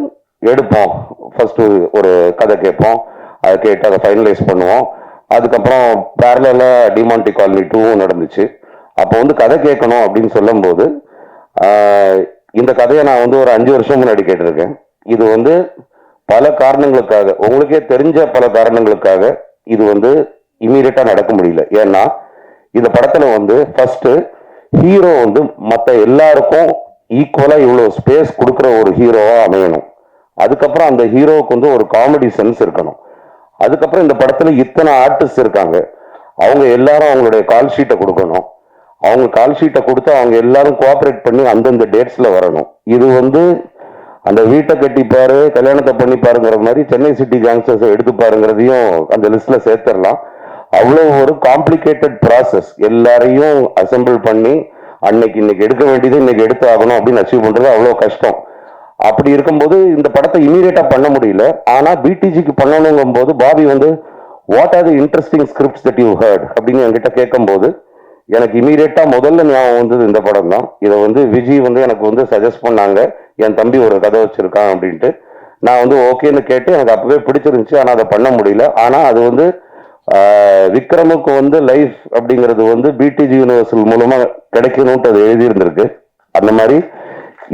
எடுப்போம், ஃபர்ஸ்ட் ஒரு கதை கேட்போம், அதை கேட்டு அதை ஃபைனலைஸ் பண்ணுவோம். அதுக்கப்புறம் பேரலா டிமாண்டி காலனி 2 நடந்துச்சு. அப்போ வந்து கதை கேட்கணும் அப்படின்னு சொல்லும்போது இந்த கதையை நான் வந்து ஒரு 5 வருஷம் முன்னாடி கேட்டிருக்கேன். இது வந்து பல காரணங்களுக்காக, உங்களுக்கே தெரிஞ்ச பல காரணங்களுக்காக இது வந்து இமீடியட்டா நடக்க முடியல. ஏன்னா இந்த படத்துல வந்து ஃபர்ஸ்ட் ஹீரோ வந்து மற்ற எல்லாருக்கும் ஈக்குவலா இவ்வளவு ஸ்பேஸ் கொடுக்குற ஒரு ஹீரோவா அமையணும். அதுக்கப்புறம் அந்த ஹீரோவுக்கு வந்து ஒரு காமெடி சென்ஸ் இருக்கணும். அதுக்கப்புறம் இந்த படத்துல இத்தனை ஆர்டிஸ்ட் இருக்காங்க, அவங்க எல்லாரும் அவங்களுடைய கால் ஷீட்டை கொடுக்கணும். அவங்க கால் ஷீட்டை கொடுத்து அவங்க எல்லாரும் கோஆபரேட் பண்ணி அந்தந்த டேட்ஸ்ல வரணும். இது வந்து அந்த வீட்டை கட்டிப்பாரு, கல்யாணத்தை பண்ணிப்பாருங்கிற மாதிரி சென்னை சிட்டி கேங்ஸ்டர்ஸை எடுத்து பாருங்கிறதையும் அந்த லிஸ்ட்ல சேர்த்துடலாம். அவ்வளோ ஒரு காம்ப்ளிகேட்டட் ப்ராசஸ். எல்லாரையும் அசெம்பிள் பண்ணி இன்னைக்கு எடுக்க வேண்டியது இன்னைக்கு எடுத்து ஆகணும் அப்படின்னு அச்சீவ் பண்றது அவ்வளோ கஷ்டம். அப்படி இருக்கும்போது இந்த படத்தை இமீடியட்டா பண்ண முடியல. ஆனா பிடிஜிக்கு பண்ணணுங்கும் போது பாபி வந்து what are the interesting scripts that you heard அப்படின்னு என்கிட்ட கேட்கும்போது எனக்கு இமீடியட்டா முதல்ல ஞாபகம் வந்தது இந்த படம் தான். இதை வந்து விஜய் வந்து எனக்கு வந்து சஜஸ்ட் பண்ணாங்க, என் தம்பி ஒரு கதை வச்சிருக்கான் அப்படின்ட்டு. நான் வந்து ஓகேன்னு கேட்டு எனக்கு அப்பவே பிடிச்சிருந்துச்சு, ஆனா அதை பண்ண முடியல. ஆனா அது வந்து விக்ரமுக்கு வந்து லைஃப் அப்படிங்கிறது வந்து பிடிஜி யூனிவர்சல் மூலமா கிடைக்கணும்ட்டு அது எழுதியிருந்திருக்கு. அந்த மாதிரி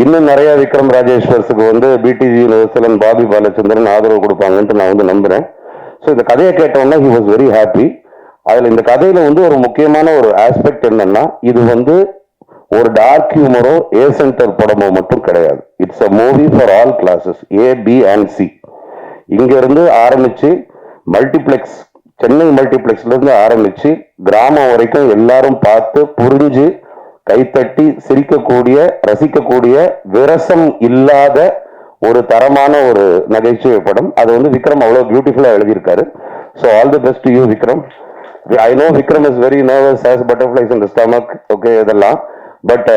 இன்னும் நிறைய விக்ரம் ராஜேஸ்வர்ஸுக்கு வந்து PDG universal and Bobby Balachandran ஆதரவு கொடுப்பாங்கன்ட்டு நான் வந்து நம்புறேன். ஸோ இந்த கதையை கேட்டோம்னா ஹி வாஸ் வெரி ஹாப்பி. அதுல இந்த கதையில வந்து ஒரு முக்கியமான ஒரு ஆஸ்பெக்ட் என்னன்னா, இது வந்து ஒரு டார்க் ஹியூமரோ ஏ சென்டர் படமோ மட்டும் கிடையாது. It's a movie for all classes, A, B and C. இங்க இருந்து ஆரம்பிச்சு மல்டிபிளெக்ஸ், சென்னை மல்டிபிளெக்ஸ்ல இருந்து ஆரம்பிச்சு கிராமம் வரைக்கும் எல்லாரும் பார்த்து புரிஞ்சு கைத்தட்டி சிரிக்கக்கூடிய, ரசிக்கக்கூடிய, விரசம் இல்லாத ஒரு தரமான ஒரு நகைச்சுவை படம். அது வந்து விக்ரம் அவ்வளவு பியூட்டிஃபுல்லா எழுதியிருக்காரு. So all the best to you Vikram. I know Vikram is very nervous, has butterflies in the stomach, okay இதெல்லாம். பட்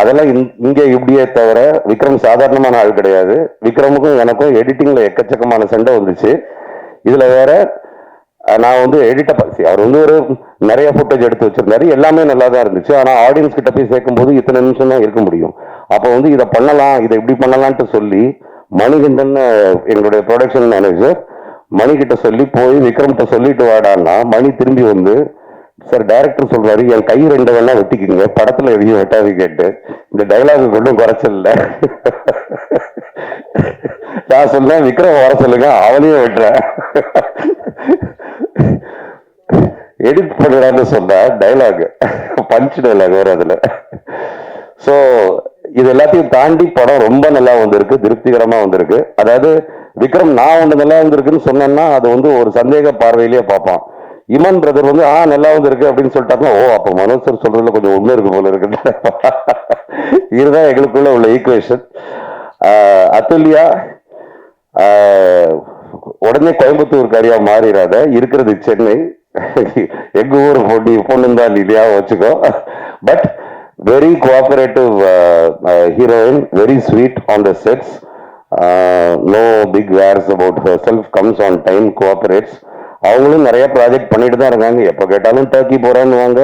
அதெல்லாம் இங்கே இப்படியே தவிர விக்ரம் சாதாரணமான ஆள் கிடையாது. விக்ரமுக்கும் எனக்கும் எடிட்டிங்ல எக்கச்சக்கமான சண்டை வந்துச்சு. இதுல வேற நான் வந்து அவர் வந்து ஒரு நிறைய ஃபுட்டேஜ் எடுத்து வச்சிருந்தாரு, எல்லாமே நல்லா தான் இருந்துச்சு. ஆனா ஆடியன்ஸ் கிட்ட போய் சேர்க்கும் போது இத்தனை நிமிஷம் தான் இருக்க முடியும். அப்போ வந்து இதை பண்ணலாம், இதை இப்படி பண்ணலான்ட்டு சொல்லி மணிகண்டன் எங்களுடைய ப்ரொடக்ஷன் மேனேஜர் மணிகிட்ட சொல்லி போய் விக்ரம்கிட்ட சொல்லிட்டு வாடான்னா, மணி திரும்பி வந்து சார் டைரக்டர் சொல்றாரு என் கை 2 வேணா வெட்டிக்கிங்க, படத்துல எதையும் வெட்டாது கேட்டு இந்த டைலாக் ஒன்றும் குறைச்சல. நான் சொன்னேன் விக்ரம் வர சொல்லுங்க, அவனையும் வெட்டுறேன், எடிட் பண்ணுறான்னு சொன்ன டைலாக் பஞ்ச் டைலாக் வரும் அதுல. ஸோ இது எல்லாத்தையும் தாண்டி படம் ரொம்ப நல்லா வந்திருக்கு, திருப்திகரமா வந்திருக்கு. அதாவது விக்ரம் நான் ஒன்று நல்லா வந்திருக்குன்னு சொன்னேன்னா அது வந்து ஒரு சந்தேக பார்வையிலேயே பார்ப்பான். இமான் பிரதர் வந்து நல்லா வந்திருக்கு அப்படின்னு சொல்லிட்டாருன்னா, ஓ அப்போ மனோஜ் சார் சொல்றதுல கொஞ்சம் உண்மை இருக்கு போல இருக்கு. இதுதான் எங்களுக்குள்ள உள்ள ஈக்குவேஷன். அத்துல்யா உடனே கோயம்புத்தூர் காரியா மாறிடாத, இருக்கிறது சென்னை, எங்க ஊர் பொண்ணு தான் இல்லையா வச்சுக்கோ. But very cooperative heroine, very sweet on the sets, no big airs about herself, comes on time, cooperates. அவங்களும் நிறைய ப்ராஜெக்ட் பண்ணிட்டு தான் இருக்காங்க. எப்போ கேட்டாலும் டர்க்கி போறேன்னு வாங்க,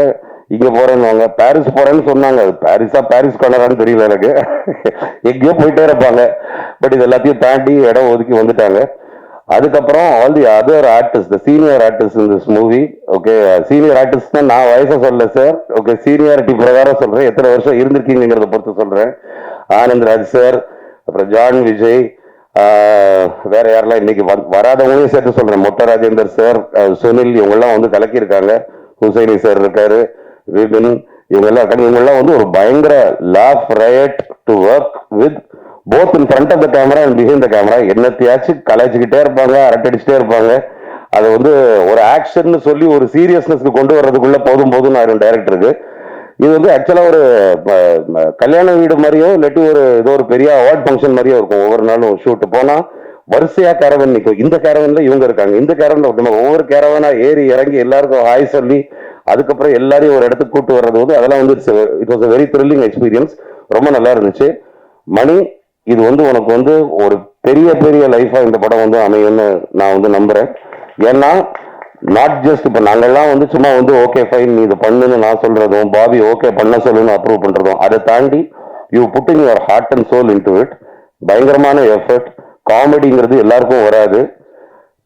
இங்க போறேன்னு வாங்க, பாரிஸ் போறேன்னு சொன்னாங்க. அது பாரிஸ் கார்னரான்னு தெரியல எனக்கு, எங்கேயோ போயிட்டே இருப்பாங்க. பட் இது எல்லாத்தையும் தாண்டி இடம் ஒதுக்கி வந்துட்டாங்க. அதுக்கப்புறம் all the other artist, the senior artist in this movie. Okay, senior artist நான் வயசை சொல்ல சார், ஓகே, சீனியாரிட்டி பிரகாரம் சொல்றேன், எத்தனை வருஷம் இருந்திருக்கீங்கிறத பொறுத்து சொல்றேன். ஆனந்த்ராஜ் சார், அப்புறம் ஜான் விஜய், வேற யாரெல்லாம் இன்னைக்கு வராதவங்களையும் சேர்த்து சொல்றேன், மொட்ட ராஜேந்தர் சார், சுனில், இவங்கெல்லாம் வந்து கலக்கியிருக்காங்க. ஹுசைனி சார் இருக்காரு, விபின், இவங்கெல்லாம் வந்து ஒரு பயங்கர laugh riot to work with both in front of the camera and behind the camera. என்னத்தையாச்சும் கலாய்ச்சிக்கிட்டே இருப்பாங்க, அரட்டடிச்சுட்டே இருப்பாங்க. அது வந்து ஒரு ஆக்ஷன் சொல்லி ஒரு சீரியஸ்னஸ்க்கு கொண்டு வர்றதுக்குள்ள போதும் ஆயிரும் டைரக்டருக்கு. இது வந்து ஆக்சுவலா ஒரு கல்யாண வீடு மாதிரியோ இல்லாட்டி ஏதோ ஒரு பெரிய அவார்ட் ஃபங்க்ஷன் மாதிரியோ இருக்கும். ஒவ்வொரு நாளும் ஷூட் போனா வரிசையா கேரவன் நிற்கும். இந்த கேரவன்ல இவங்க இருக்காங்க, இந்த கேரவன்ல ஒவ்வொரு கேரவனா ஏறி இறங்கி எல்லாருக்கும் ஹாய் சொல்லி அதுக்கப்புறம் எல்லாரையும் ஒரு இடத்துக்கு கூட்டு வர்றது வந்து அதெல்லாம் வந்து it was very thrilling experience. ரொம்ப நல்லா இருந்துச்சு. மணி, இது வந்து உனக்கு வந்து ஒரு பெரிய பெரிய லைஃபா இந்த படம் வந்து அமையும்னு நான் வந்து நம்புறேன். ஏன்னா நாட் ஜஸ்ட் இப்போ நாங்கள்லாம் வந்து சும்மா வந்து ஓகே ஃபைன் நீ இது பண்ணுன்னு நான் சொல்றதும், பாபி ஓகே பண்ண சொல்லுன்னு அப்ரூவ் பண்றதும், அதை தாண்டி you putting your heart and soul into it. பயங்கரமான எஃபர்ட். காமெடிங்கிறது எல்லாருக்கும் வராது.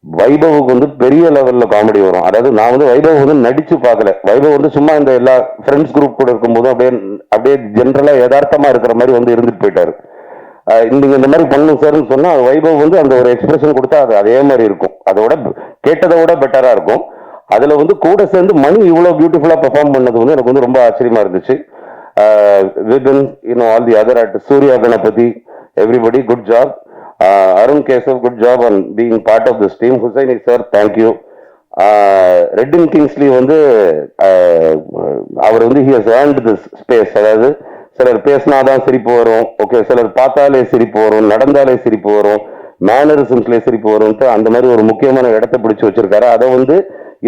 வைபவுக்கு வந்து பெரிய லெவல்ல காமெடி வரும். அதாவது நான் வந்து வைபவ் வந்து நடிச்சு பார்க்கல. வைபவ் வந்து சும்மா இந்த எல்லா ஃப்ரெண்ட்ஸ் குரூப் கூட இருக்கும்போது அப்படியே ஜென்ரலா யதார்த்தமா இருக்கிற மாதிரி வந்து இருந்துட்டு போயிட்டாரு. நீங்க இந்த மாதிரி பண்ணும் சார்ன்னு சொன்னா வைபவ் வந்து அந்த ஒரு எக்ஸ்பிரஷன் கொடுத்தா அது அதே மாதிரி இருக்கும். அதோட கேட்டதை விட பெட்டரா இருக்கும். அதுல வந்து கூட சேர்ந்து மணி இவ்வளவு பியூட்டிஃபுல்லா பெர்ஃபார்ம் பண்ணது வந்து எனக்கு வந்து ரொம்ப ஆச்சரியமா இருந்துச்சு. Vipin, all the other artist, Surya Ganapathi, everybody good job. Arun Kesav, good job on being part of this team. Hussaini sir, thank you. Redin Kingsley வந்து அவர் வந்து he has earned this space. அதாவது சிலர் பேசினாதான் சிரிப்பு வரும், ஓகே, சிலர் பார்த்தாலே சிரிப்பு வரும், நடந்தாலே சிரிப்பு வரும், மேனரிசம்ஸ்லேயே சிரிப்பு வரும்ட்டு அந்த மாதிரி ஒரு முக்கியமான இடத்தை பிடிச்சி வச்சிருக்காரு. அதை வந்து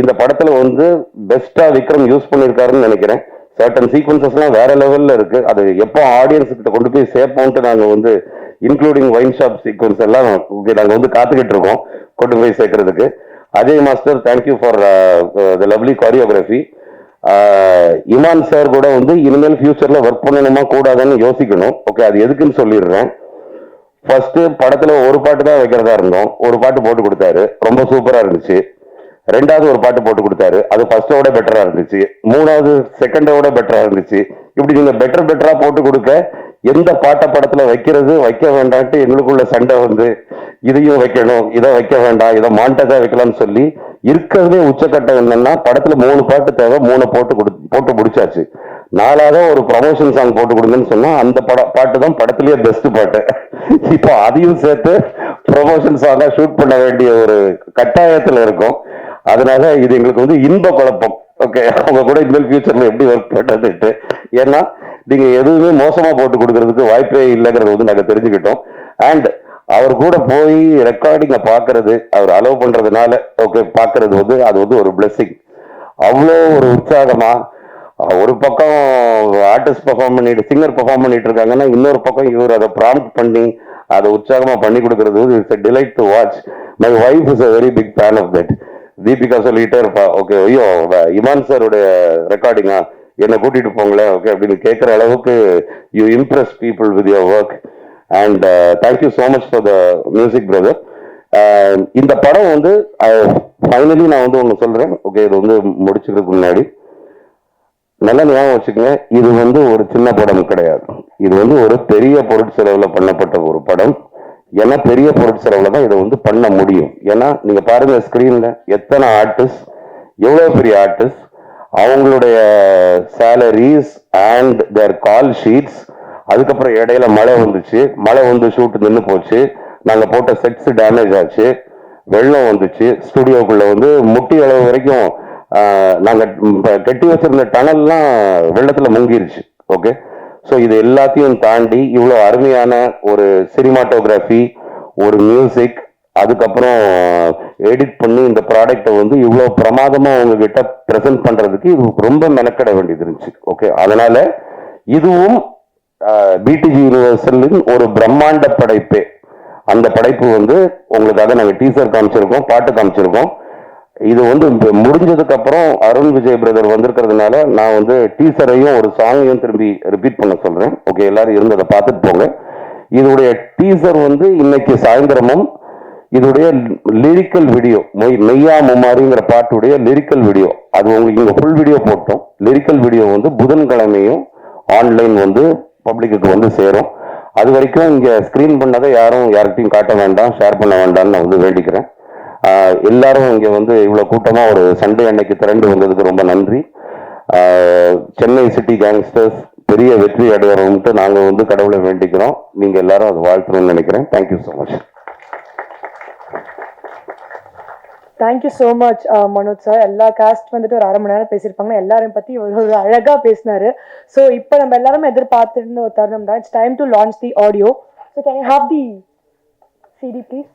இந்த படத்துல வந்து பெஸ்டா விக்ரம் யூஸ் பண்ணியிருக்காருன்னு நினைக்கிறேன். சர்டன் சீக்வன்சஸ்லாம் வேற லெவல்ல இருக்கு. அது எப்போ ஆடியன்ஸ் கிட்ட கொண்டு போய் சேர்ப்போம்ட்டு நாங்க வந்து இன்க்ளூடிங் வைன் ஷாப் சீக்வன்ஸ் எல்லாம் நாங்க வந்து காத்துக்கிட்டு இருக்கோம் கொண்டு போய் சேர்க்கறதுக்கு. Ajay master, thank you for the lovely choreography. Imman sir கூட வந்து இனிமேல் ஃபியூச்சர்ல ஒர்க் பண்ணணுமா கூடாதுன்னு யோசிக்கணும். ஓகே, அது எதுக்குன்னு சொல்லிடுறேன். ஃபர்ஸ்ட் படத்துல ஒரு பாட்டு தான் வைக்கிறதா இருந்தோம், ஒரு பாட்டு போட்டு கொடுத்தாரு, ரொம்ப சூப்பரா இருந்துச்சு. ரெண்டாவது ஒரு பாட்டு போட்டு கொடுத்தாரு, அது ஃபர்ஸ்டோட பெட்டரா இருந்துச்சு. மூணாவது செகண்டோட பெட்டரா இருந்துச்சு. இப்படி நீங்க பெட்டரா போட்டு கொடுக்க எந்த பாட்டை படத்துல வைக்கிறது வைக்க வேண்டான்ட்டு எங்களுக்குள்ள சண்டை வந்து இதையும் வைக்கணும், இதை வைக்க வேண்டாம், இதை மாண்டதா வைக்கலாம்னு சொல்லி இருக்கிறதே உச்சக்கட்டம் என்னன்னா படத்துல 3 பாட்டு தேவை, 3 போட்டு முடிச்சாச்சு. 4வது ஒரு ப்ரமோஷன் சாங் போட்டு கொடுங்கன்னு சொன்னா அந்த பாட்டு தான் படத்திலேயே பெஸ்ட் பாட்டு. இப்போ அதையும் சேர்த்து ப்ரமோஷன் சாங்கா ஷூட் பண்ண வேண்டிய ஒரு கட்டாயத்துல இருக்கும். அதனால இது எங்களுக்கு வந்து இன்ப குழப்பம். ஓகே, அவங்க கூட இனிமேல் ஃபியூச்சர்ல எப்படி ஒர்க் பண்றதுட்டு. ஏன்னா நீங்க எதுவுமே மோசமா போட்டு கொடுக்கறதுக்கு வாய்ப்பே இல்லைங்கிறது வந்து நாங்க தெரிஞ்சுக்கிட்டோம். அண்ட் அவர் கூட போய் ரெக்கார்டிங்க பாக்குறது, அவர் அலோவ் பண்றதுனால ஓகே பாக்குறது வந்து அது வந்து ஒரு பிளெஸிங். அவ்வளோ ஒரு உற்சாகமா ஒரு பக்கம் ஆர்டிஸ்ட் பெர்ஃபார்ம் பண்ணிட்டு சிங்கர் பெர்ஃபார்ம் பண்ணிட்டு இருக்காங்கன்னா இன்னொரு பக்கம் இவர் அதை ப்ராம்ப்ட் பண்ணி அதை உற்சாகமா பண்ணி கொடுக்கறது it's a delight to watch. My wife is a very big fan of that. Deepika சொல்லிட்டே இருப்பா, ஓகே ஐயோ இமான் சாருடைய ரெக்கார்டிங்கா என்னை கூட்டிட்டு போங்களேன் ஓகே அப்படின்னு கேட்குற அளவுக்கு you Impress people with your work. And thank you so much for the music brother. இந்த படம் வந்து ஃபைனலி நான் வந்து ஒன்று சொல்றேன். ஓகே, இது வந்து முடிச்சுக்கிறதுக்கு முன்னாடி நல்லா ஞாபகம் வச்சுக்கோங்க, இது வந்து ஒரு சின்ன படம் கிடையாது. இது வந்து ஒரு பெரிய பொருட்செலவுல பண்ணப்பட்ட ஒரு படம். ஏன்னா பெரிய பொருட்செலவுல தான் இதை வந்து பண்ண முடியும். ஏன்னா நீங்க பாருங்க ஸ்கிரீன்ல எத்தனை ஆர்டிஸ்ட், எவ்வளவு பெரிய ஆர்டிஸ்ட், அவங்களுடைய salaries and their call sheets. அதுக்கப்புறம் இடையில மழை வந்து ஷூட் நின்று போச்சு, நாங்க போட்ட செட்ஸ் டேமேஜ் ஆச்சு, வெள்ளம் வந்துச்சு, ஸ்டுடியோக்குள்ள வந்து முட்டி அளவு வரைக்கும் நாங்க கட்டி வச்சிருந்த டனல்லாம் வெள்ளத்துல முங்கிருச்சு. ஓகே, ஸோ இது எல்லாத்தையும் தாண்டி இவ்வளோ அருமையான ஒரு சினிமாட்டோகிராஃபி, ஒரு மியூசிக், அதுக்கப்புறம் எடிட் பண்ணி இந்த ப்ராடக்டை வந்து இவ்வளோ பிரமாதமா உங்ககிட்ட ப்ரெசென்ட் பண்றதுக்கு இது ரொம்ப மெனக்கட வேண்டியது இருந்துச்சு. ஓகே, அதனால இதுவும் பிடிஜி யூனிவர்சலின் ஒரு பிரம்மாண்ட படைப்பே. அந்த படைப்பு வந்து உங்களுக்காக நாங்கள் டீசர் காமிச்சிருக்கோம், பாட்டு காமிச்சிருக்கோம். இது வந்து முடிஞ்சதுக்கு அப்புறம் அருண் விஜய் பிரதர் வந்திருக்கிறதுனால நான் வந்து டீசரையும் ஒரு சாங்கையும் திரும்பி ரிப்பீட் பண்ண சொல்றேன். ஓகே, எல்லாரும் இருந்து அதை பார்த்துட்டு போங்க. இதோடைய டீசர் வந்து இன்னைக்கு சாயந்தரமும் இதோடைய லிரிக்கல் வீடியோ மெய்யா மும்மாரிங்கிற பாட்டுடைய லிரிக்கல் வீடியோ அது உங்களுக்கு இங்கே ஃபுல் வீடியோ போட்டோம். லிரிக்கல் வீடியோ வந்து புதன்கிழமையும் ஆன்லைன் வந்து பப்ளிக்கு வந்து சேரும். அது வரைக்கும் இங்கே ஸ்க்ரீன் பண்ணதை யாரும் யார்கிட்டையும் காட்ட வேண்டாம், ஷேர் பண்ண வேண்டாம்னு நான் வந்து வேண்டிக்கிறேன். எல்லாரும் இங்கே வந்து இவ்வளோ கூட்டமாக ஒரு சண்டே அன்னைக்கு திரண்டு வந்ததுக்கு ரொம்ப நன்றி. சென்னை சிட்டி கேங்ஸ்டர்ஸ் பெரிய வெற்றி அடையறோம்ட்டு நாங்கள் வந்து கடவுளை வேண்டிக்கிறோம். நீங்கள் எல்லாரும் அது வாழ்த்தணும்னு நினைக்கிறேன். Thank you so much. Thank you so much Manoj sir. எல்லா காஸ்ட் வந்துட்டு ஒரு 1/2 மணி நேரம் பேசியிருப்பாங்க. எல்லாரையும் பற்றி ஒரு அழகாக பேசினாரு. ஸோ இப்போ நம்ம எல்லாருமே எதிர்பார்த்துருந்த ஒரு தருணம் தான். It's time to launch the audio. So can you have the CD please?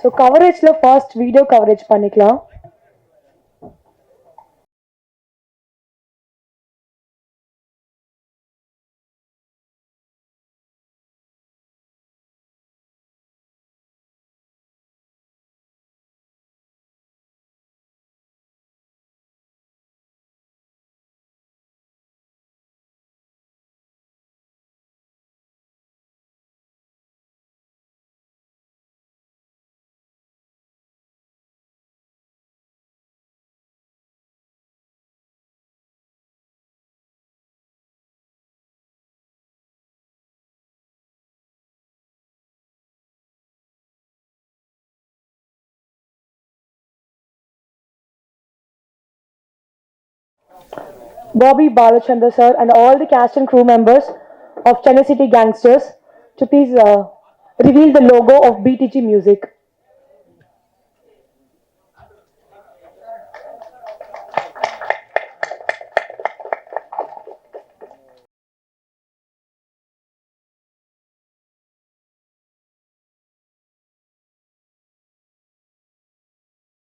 So கவரேஜில் ஃபர்ஸ்ட் வீடியோ கவரேஜ் பண்ணிக்கலாம். Bobby Balachandra sir and all the cast and crew members of Chennai City Gangsters to please reveal the logo of BTG Music.